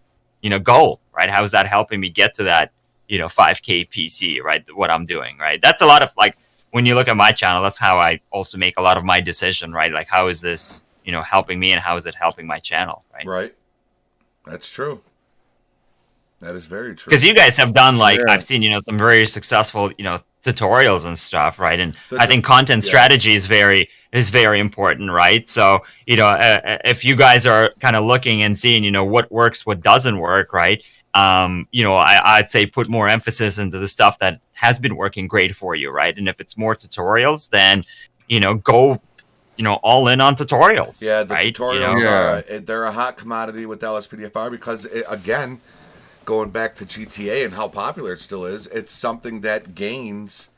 E: goal, right? How is that helping me get to that 5K PC, right? What I'm doing, right? That's a lot of when you look at my channel, that's how I also make a lot of my decision, right? How is this, helping me, and how is it helping my channel, right?
D: Right. That's true. That is very true.
E: Because you guys have done I've seen, some very successful, tutorials and stuff, right? And I think content strategy is very important, right? So, if you guys are kind of looking and seeing, what works, what doesn't work, right? I'd say put more emphasis into the stuff that has been working great for you, right? And if it's more tutorials, then, go, all in on tutorials.
D: Yeah, the
E: right?
D: tutorials are, they're a hot commodity with LSPDFR because, again, going back to GTA and how popular it still is, it's something that gains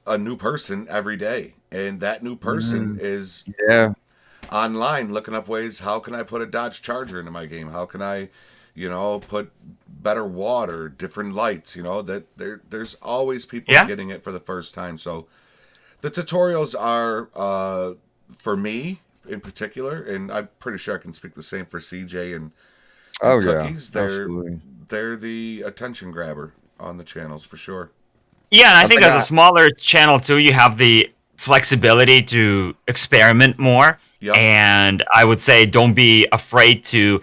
D: a new person every day. And that new person is
F: Yeah.
D: online looking up ways, how can I put a Dodge Charger into my game? How can I, put better water, different lights, that there's always people getting it for the first time. So the tutorials are for me in particular, and I'm pretty sure I can speak the same for CJ and Cookies. They're the attention grabber on the channels for sure.
E: Yeah, and I think as a smaller channel too, you have the flexibility to experiment more.
D: Yep.
E: And I would say don't be afraid to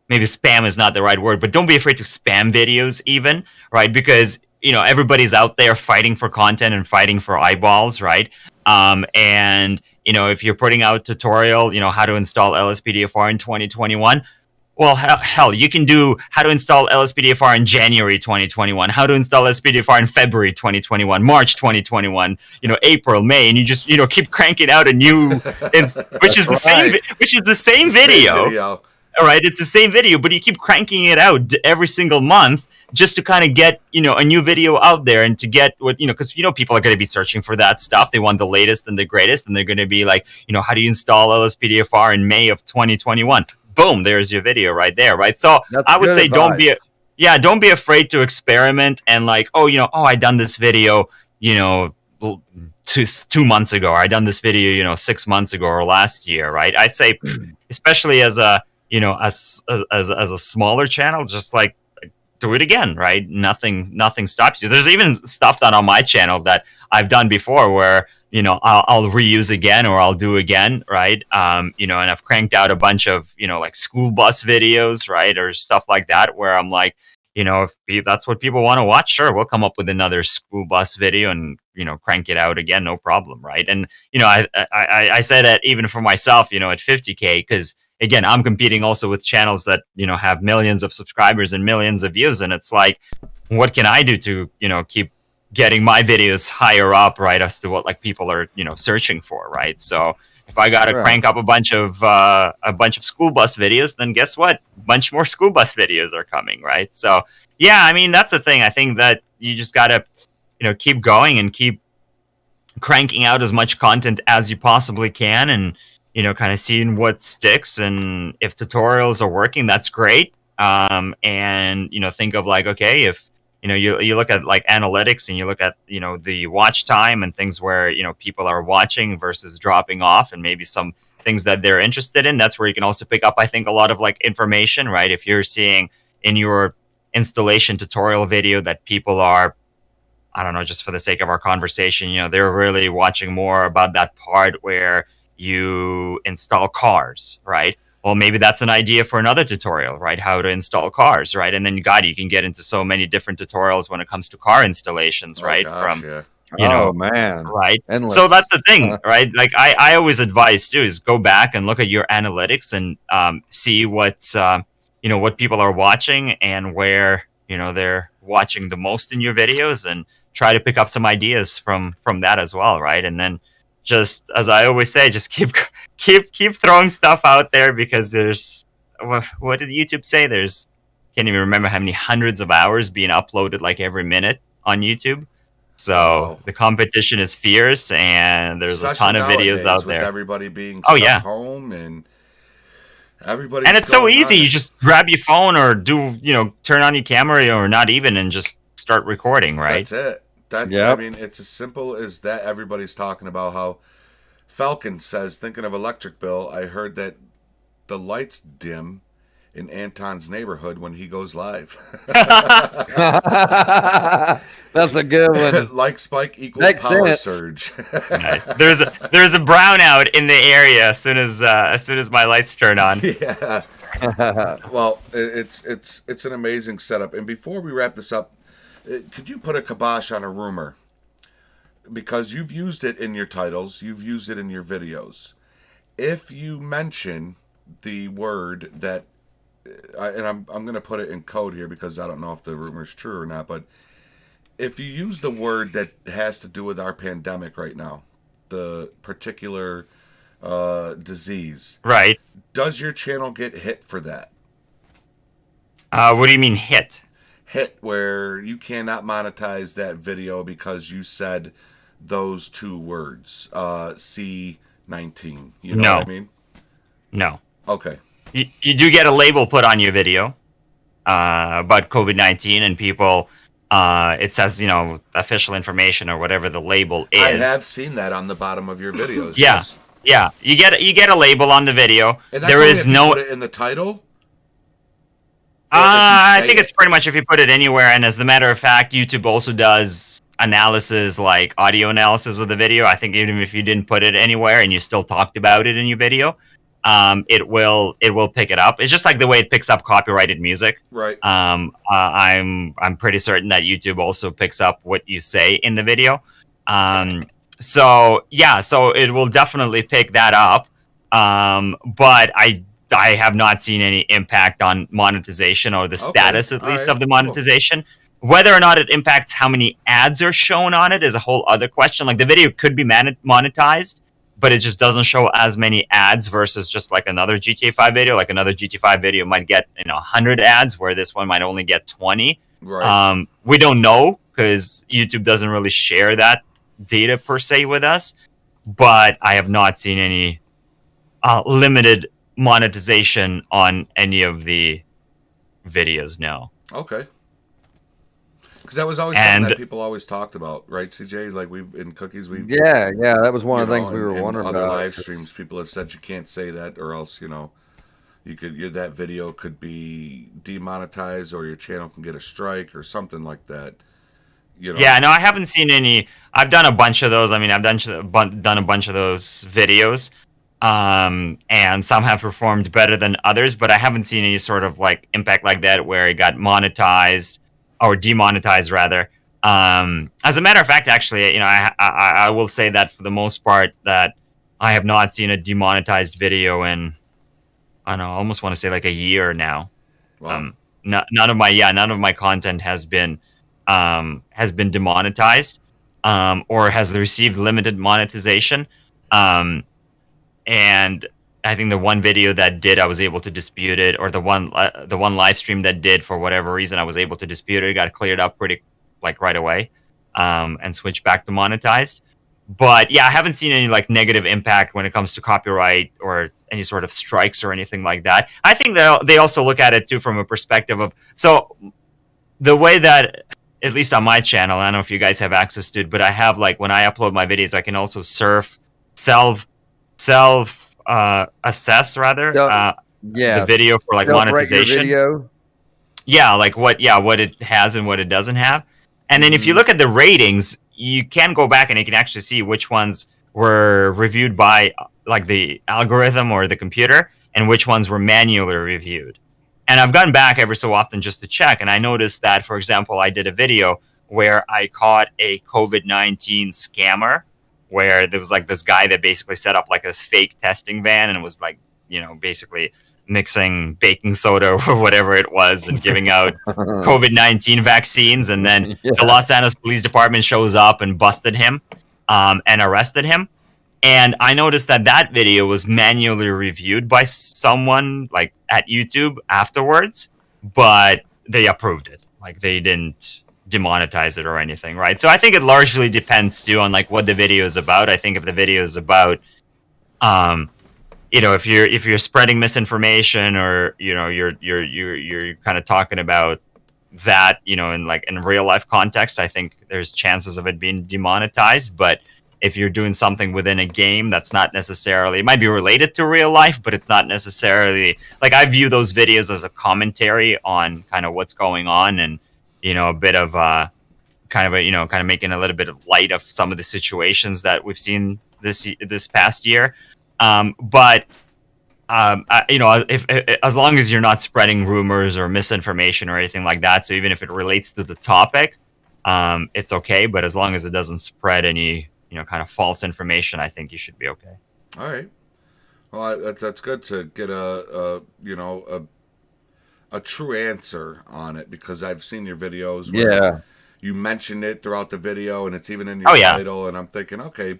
E: maybe spam is not the right word, but don't be afraid to spam videos even, right? Because everybody's out there fighting for content and fighting for eyeballs, right? And if you're putting out a tutorial, how to install LSPDFR in 2021, well, hell, you can do how to install LSPDFR in January 2021, how to install LSPDFR in February 2021, March 2021, April, May, and you just keep cranking out a new, which is the same video. All right, it's the same video, but you keep cranking it out every single month just to kind of get a new video out there and to get what because people are going to be searching for that stuff. They want the latest and the greatest, and they're going to be like, how do you install LSPDFR in May of 2021? Boom, there's your video right there, right? So I would say don't be afraid to experiment and like, I done this video, 2 months ago, or I done this video, 6 months ago or last year, right? I'd say, especially as a as a smaller channel, just like do it again, right? Nothing stops you. There's even stuff done on my channel that I've done before where I'll reuse again or I'll do again, right? And I've cranked out a bunch of like school bus videos, right, or stuff like that where I'm like, if that's what people want to watch, sure, we'll come up with another school bus video and crank it out again, no problem, right? And I say that even for myself, at 50K, because again, I'm competing also with channels that have millions of subscribers and millions of views, and it's like, what can I do to keep getting my videos higher up, right, as to what like people are searching for, right? So if I gotta crank up a bunch of school bus videos, then guess what? A bunch more school bus videos are coming, right? So yeah, I mean that's the thing. I think that you just gotta keep going and keep cranking out as much content as you possibly can, and kind of seeing what sticks. And if tutorials are working, that's great. And think of like, okay, if you look at like analytics and you look at the watch time and things where people are watching versus dropping off, and maybe some things that they're interested in, that's where you can also pick up, I think, a lot of like information, right? If you're seeing in your installation tutorial video that people are, I don't know, just for the sake of our conversation, they're really watching more about that part where you install cars, right? Well, maybe that's an idea for another tutorial, right? How to install cars, right? And then you can get into so many different tutorials when it comes to car installations, right?
D: Gosh,
F: man,
E: right?
F: Endless.
E: So that's the thing, right? Like I always advise too is go back and look at your analytics and see what's what people are watching and where they're watching the most in your videos, and try to pick up some ideas from that as well, right? And then just as I always say, just keep throwing stuff out there, because there's what did YouTube say? There's can't even remember how many hundreds of hours being uploaded like every minute on YouTube. So the competition is fierce, and there's
D: especially
E: a ton of videos out
D: with
E: there.
D: Everybody being stuck home, and everybody.
E: And it's so easy. You just grab your phone or do turn on your camera or not even, and just start recording. Right.
D: That's it. I mean, it's as simple as that. Everybody's talking about how Falcon says, thinking of electric bill, I heard that the lights dim in Anton's neighborhood when he goes live.
F: That's a good one.
D: Like spike equals
F: Makes
D: power
F: sense.
D: surge.
E: Nice. There's a brownout in the area as soon as my lights turn on.
D: Yeah. Well, it's an amazing setup. And before we wrap this up, could you put a kibosh on a rumor? Because you've used it in your titles, you've used it in your videos. If you mention the word that, and I'm going to put it in code here because I don't know if the rumor is true or not, but if you use the word that has to do with our pandemic right now, the particular disease,
E: right?
D: Does your channel get hit for that?
E: What do you mean hit?
D: Hit where you cannot monetize that video because you said those two words, C19. You know
E: No.
D: what I mean?
E: No.
D: Okay.
E: You do get a label put on your video about COVID-19, and people, it says, official information or whatever the label is.
D: I have seen that on the bottom of your videos.
E: Yeah.
D: Yes.
E: Yeah. You get a label on the video.
D: And that's
E: There
D: only
E: is
D: if you
E: no.
D: put it in the title.
E: I think it's pretty much if you put it anywhere. And as a matter of fact, YouTube also does analysis, like audio analysis of the video. I think even if you didn't put it anywhere and you still talked about it in your video, it will pick it up. It's just like the way it picks up copyrighted music.
D: Right.
E: I'm pretty certain that YouTube also picks up what you say in the video. So it will definitely pick that up. But I have not seen any impact on monetization or the status, at least, of the monetization. Cool. Whether or not it impacts how many ads are shown on it is a whole other question. Like, the video could be monetized, but it just doesn't show as many ads versus just like another GTA 5 video. Like, another GTA 5 video might get 100 ads, where this one might only get 20.
D: Right.
E: We don't know because YouTube doesn't really share that data per se with us. But I have not seen any limited monetization on any of the videos. No.
D: Okay. Because that was always something that people always talked about, right, CJ? Like,
F: yeah, that was one of the things we were wondering
D: other
F: about.
D: Live streams, people have said you can't say that, or else that video could be demonetized, or your channel can get a strike or something like that.
E: Yeah, no, I haven't seen any. I've done a bunch of those. I mean, I've done a bunch of those videos. And some have performed better than others, but I haven't seen any sort of like impact like that where it got monetized or demonetized rather. As a matter of fact, actually, I will say that for the most part that I have not seen a demonetized video in, I don't know, I almost want to say like a year now.
D: Wow.
E: None of my content has been demonetized, or has received limited monetization. And I think the one video that did, I was able to dispute it, or the one live stream that did, for whatever reason, I was able to dispute it. It got cleared up pretty right away, and switched back to monetized. But yeah, I haven't seen any like negative impact when it comes to copyright or any sort of strikes or anything like that. I think they also look at it too from a perspective of, so the way that, at least on my channel, I don't know if you guys have access to it, but I have, like, when I upload my videos, I can also assess rather the video for like monetization.
F: Video.
E: Yeah, like what it has and what it doesn't have. And then if you look at the ratings, you can go back and you can actually see which ones were reviewed by like the algorithm or the computer and which ones were manually reviewed. And I've gone back every so often just to check, and I noticed that, for example, I did a video where I caught a COVID-19 scammer, where there was like this guy that basically set up like this fake testing van and was like, basically mixing baking soda or whatever it was and giving out COVID-19 vaccines. And then the Los Angeles Police Department shows up and busted him and arrested him. And I noticed that video was manually reviewed by someone like at YouTube afterwards, but they approved it. Like, they didn't demonetize it or anything, right? So I think it largely depends too on like what the video is about. I think if the video is about if you're spreading misinformation, or you're kind of talking about that in real life context, I think there's chances of it being demonetized. But if you're doing something within a game that's not necessarily, it might be related to real life, but it's not necessarily, like, I view those videos as a commentary on kind of what's going on, and a bit of kind of making a little bit of light of some of the situations that we've seen this past year. But if as long as you're not spreading rumors or misinformation or anything like that, so even if it relates to the topic, it's okay. But as long as it doesn't spread any kind of false information, I think you should be okay.
D: All right. Well, that's good to get a true answer on it, because I've seen your videos where you mentioned it throughout the video, and it's even in your title, and I'm thinking, okay,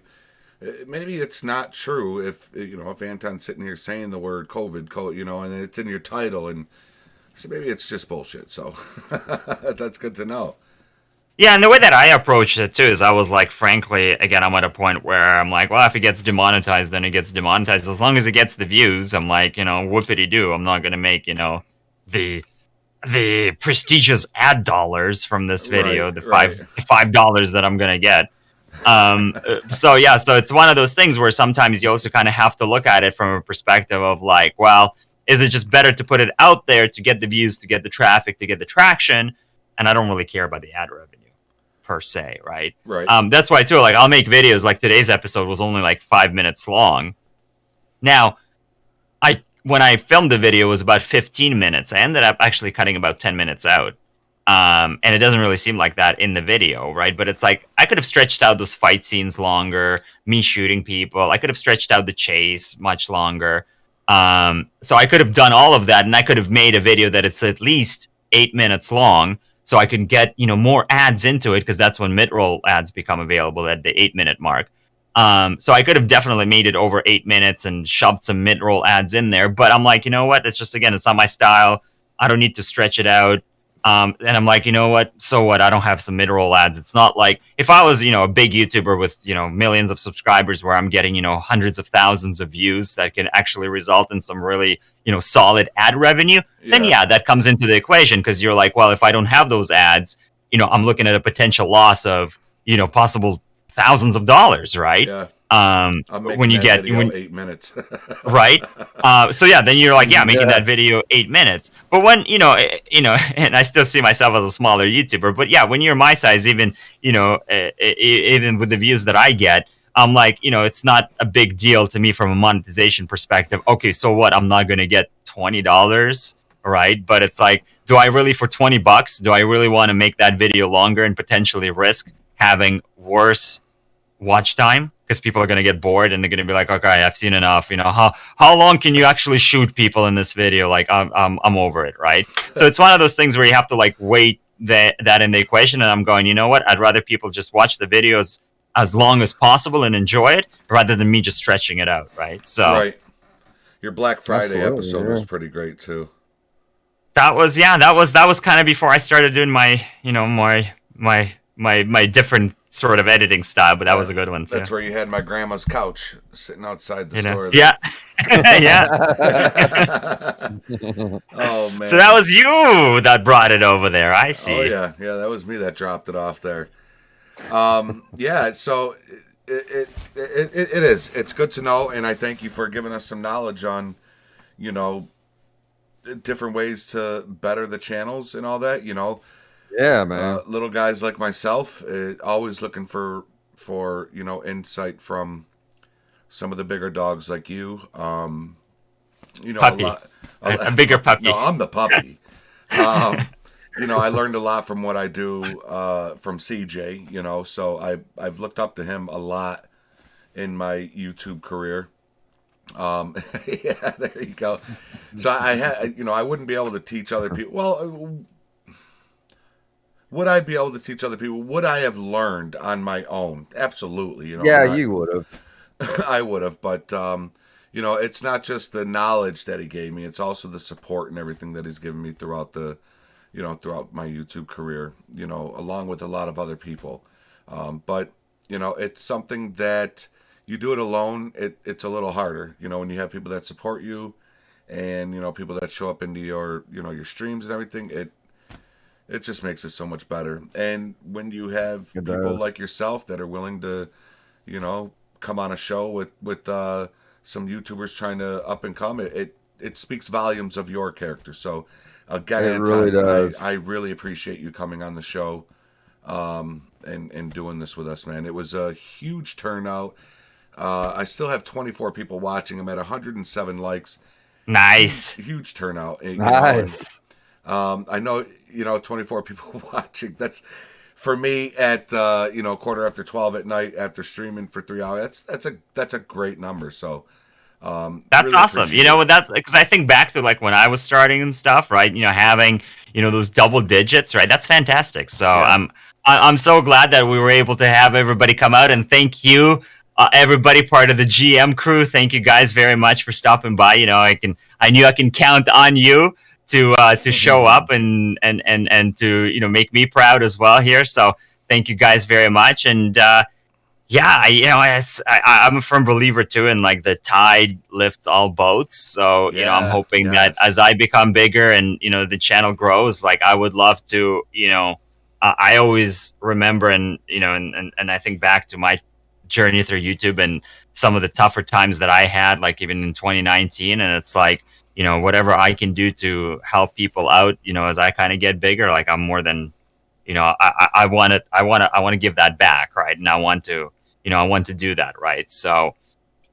D: maybe it's not true if Anton's sitting here saying the word COVID, and it's in your title, and So maybe it's just bullshit. So that's good to know.
E: Yeah, and the way that I approached it too is I was like, frankly, again, I'm at a point where I'm like, well, if it gets demonetized, then it gets demonetized. As long as it gets the views, I'm like, whoopity doo. I'm not gonna make, the prestigious ad dollars from this video, the $5 that I'm gonna get. So it's one of those things where sometimes you also kind of have to look at it from a perspective of like, well, is it just better to put it out there to get the views, to get the traffic, to get the traction, and I don't really care about the ad revenue per se, right?
D: Right.
E: That's why too, like I'll make videos like today's episode was only like 5 minutes long. Now, when I filmed the video it was about 15 minutes. I ended up actually cutting about 10 minutes out. And it doesn't really seem like that in the video, right? But it's like I could have stretched out those fight scenes longer, me shooting people. I could have stretched out the chase much longer. So I could have done all of that, and I could have made a video that it's at least 8 minutes long, so I can get more ads into it, because that's when mid-roll ads become available at the 8-minute mark. So I could have definitely made it over 8 minutes and shoved some mid-roll ads in there. But I'm like, you know what? It's just, again, it's not my style. I don't need to stretch it out. And I'm like, you know what? So what? I don't have some mid-roll ads. It's not like if I was, a big YouTuber with, millions of subscribers where I'm getting, hundreds of thousands of views that can actually result in some really, solid ad revenue, then that comes into the equation, because you're like, well, if I don't have those ads, I'm looking at a potential loss of, possible thousands of dollars, right?
D: Yeah.
E: When you get
D: 8 minutes,
E: right? Then you're like, making that video 8 minutes. But when and I still see myself as a smaller YouTuber, but when you're my size, even even with the views that I get, I'm like, it's not a big deal to me from a monetization perspective. Okay, so what? I'm not gonna get $20, right? But it's like, do I really, for $20, do I really want to make that video longer and potentially risk having worse watch time, because people are going to get bored and they're going to be like, okay, I've seen enough. How long can you actually shoot people in this video? Like, I'm over it, right? So it's one of those things where you have to like weight that in the equation. And I'm going, you know what? I'd rather people just watch the videos as long as possible and enjoy it, rather than me just stretching it out, right? So
D: right. Your Black Friday episode was pretty great too.
E: That was kind of before I started doing my my different sort of editing style, but that was a good one too.
D: That's where you had my grandma's couch sitting outside the store.
E: Yeah. Yeah.
D: Oh man.
E: So that was you that brought it over there. I see.
D: Oh yeah, that was me that dropped it off there. So it is. It's good to know, and I thank you for giving us some knowledge on, different ways to better the channels and all that.
F: Yeah, man.
D: Little guys like myself, always looking for insight from some of the bigger dogs like you.
E: Puppy. A bigger puppy.
D: No, I'm the puppy. I learned a lot from what I do from CJ. So I've looked up to him a lot in my YouTube career. Yeah, there you go. So I wouldn't be able to teach other people. Well. Would I be able to teach other people? Would I have learned on my own? Absolutely.
F: You would have.
D: I would have, but it's not just the knowledge that he gave me; it's also the support and everything that he's given me throughout throughout my YouTube career. Along with a lot of other people. But it's something that you do it alone. It's a little harder. When you have people that support you, and people that show up into your your streams and everything. It just makes it so much better. And when you have people like yourself that are willing to, come on a show with some YouTubers trying to up and come, it speaks volumes of your character. So, again,
F: it really does.
D: I really appreciate you coming on the show and doing this with us, man. It was a huge turnout. I still have 24 people watching. I'm at 107 likes.
E: Nice.
D: Huge turnout.
F: Nice.
D: I know, 24 people watching. That's for me at, 12:15 at night after streaming for 3 hours. That's a great number. So,
E: that's
D: really
E: awesome. That's because I think back to like when I was starting and stuff, right? Having, those double digits, right? That's fantastic. So I'm so glad that we were able to have everybody come out, and thank you. Everybody part of the GM crew, thank you guys very much for stopping by. I knew I can count on you to show up and to make me proud as well here. So thank you guys very much. And yeah, I'm a firm believer too in like the tide lifts all boats. So I'm hoping that as I become bigger and the channel grows, like I would love to I always remember and I think back to my journey through YouTube and some of the tougher times that I had, like even in 2019, and it's like whatever I can do to help people out as I kind of get bigger, like I'm more than I want to give that back, right? And I want to do that, right? So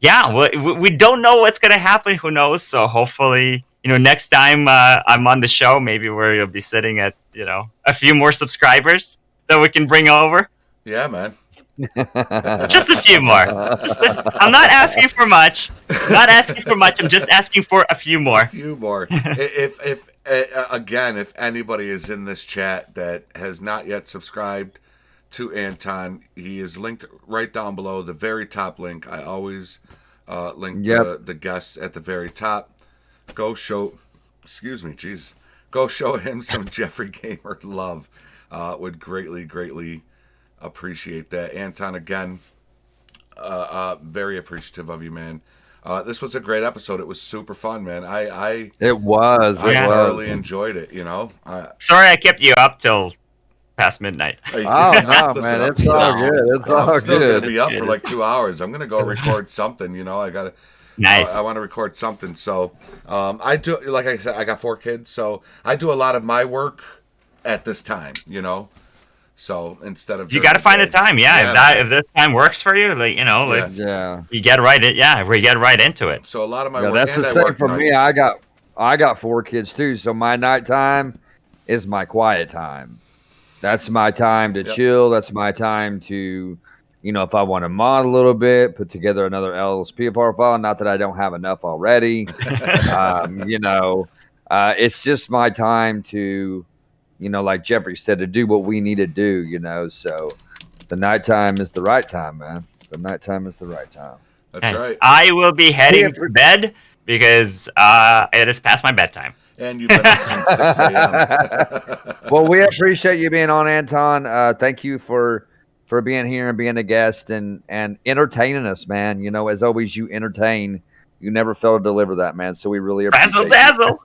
E: yeah, we don't know what's gonna happen, who knows? So hopefully next time I'm on the show, maybe where you'll be sitting at a few more subscribers that we can bring over.
D: Yeah, man.
E: Just a few more. I'm not asking for much. I'm just asking for a few more.
D: If again, if anybody is in this chat that has not yet subscribed to Anton, he is linked right down below, the very top link. I always link the guests at the very top. Go show him some Jeffrey Gamer love. Would greatly appreciate that. Anton, again, very appreciative of you, man. This was a great episode. It was super fun, man. I thoroughly enjoyed it.
E: Sorry I kept you up till past midnight.
F: Oh no, man, it's all good.
D: I'm still gonna be up for like 2 hours. I'm gonna go record something. I gotta.
E: Nice.
D: I want to record something. So I do. Like I said, I got 4 kids, so I do a lot of my work at this time. So instead of
E: you got to find a time, if this time works for you, like you get right we get right into it.
D: So a lot of my work.
F: That's the same for me. I got 4 kids too, so my nighttime is my quiet time. That's my time to chill. That's my time to, if I want to mod a little bit, put together another LSPFR file. Not that I don't have enough already. It's just my time to. Like Jeffrey said, to do what we need to do, so the nighttime is the right time, man. The nighttime is the right time.
D: That's right.
E: I will be heading to bed because it is past my bedtime.
D: And you've been up since 6 a.m.
F: Well, we appreciate you being on, Anton. Thank you for being here and being a guest and entertaining us, man. As always, you entertain. You never fail to deliver that, man. So we really appreciate
E: Razzle
F: dazzle.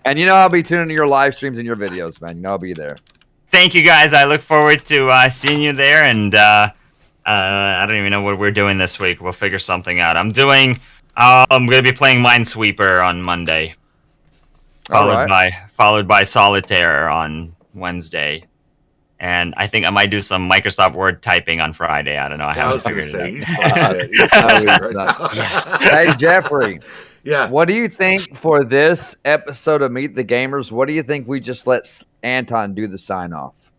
F: And I'll be tuning to your live streams and your videos, man. I'll be there.
E: Thank you, guys. I look forward to seeing you there. And I don't even know what we're doing this week. We'll figure something out. I'm going to be playing Minesweeper on Monday, followed by Solitaire on Wednesday. And I think I might do some Microsoft Word typing on Friday. I don't know. I haven't figured it out.
F: Hey, Jeffrey.
D: Yeah.
F: What do you think for this episode of Meet the Gamers? What do you think we just let Anton do the sign off?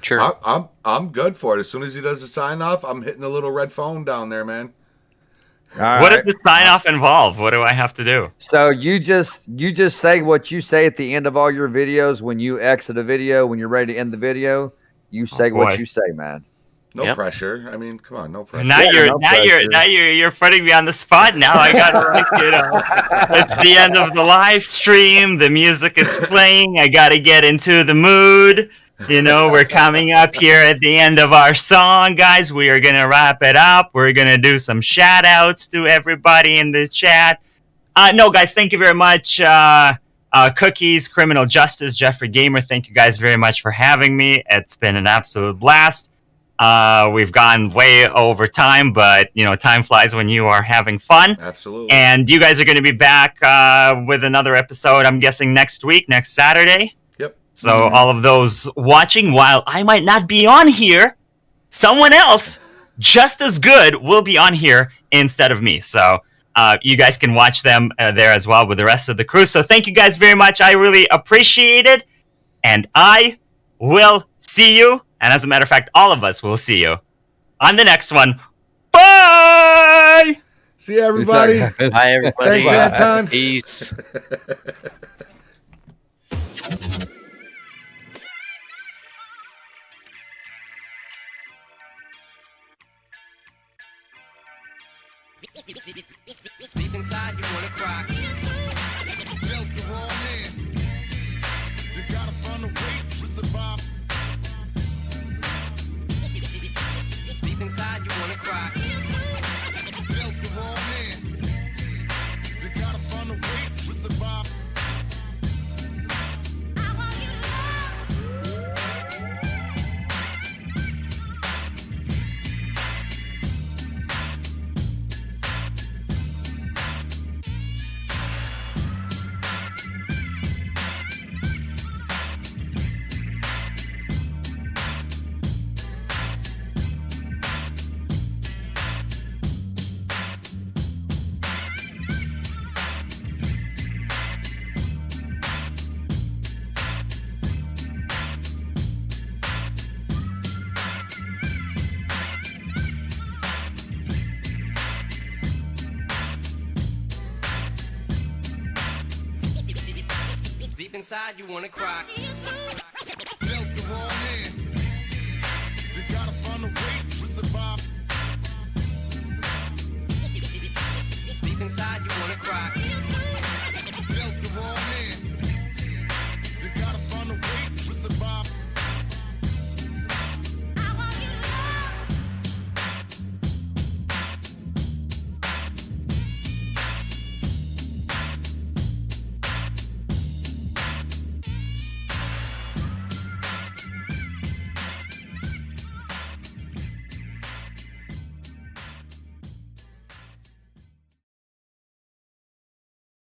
G: Sure.
D: I'm good for it. As soon as he does the sign off, I'm hitting the little red phone down there, man.
E: What does the sign off involve? What do I have to do?
F: So you just say what you say at the end of all your videos when you exit a video, when you're ready to end the video. You say what you say, man.
D: No pressure. I mean, come on, no pressure.
E: Now you're putting me on the spot. Now I got it's the end of the live stream. The music is playing. I got to get into the mood. We're coming up here at the end of our song, guys. We are gonna wrap it up. We're gonna do some shout outs to everybody in the chat. No, guys, thank you very much. Cookies, Criminal Justice, Jeffrey Gamer. Thank you guys very much for having me. It's been an absolute blast. We've gone way over time, but time flies when you are having fun.
D: Absolutely.
E: And you guys are going to be back with another episode, I'm guessing next Saturday.
D: Yep.
E: So all of those watching, while I might not be on here, someone else just as good will be on here instead of me. So you guys can watch them there as well with the rest of the crew. So thank you guys very much. I really appreciate it. And I will see you. And as a matter of fact, all of us will see you on the next one. Bye!
D: See you, everybody.
G: Bye, everybody.
D: Thanks, Anton.
G: Peace.
I: Deep inside, you wanna cry. wrong end. You gotta find a way to survive.
J: Deep inside, you wanna cry.
I: Dealt the wrong end. You gotta find a way to survive.
A: I want you to
J: Deep inside, you wanna cry.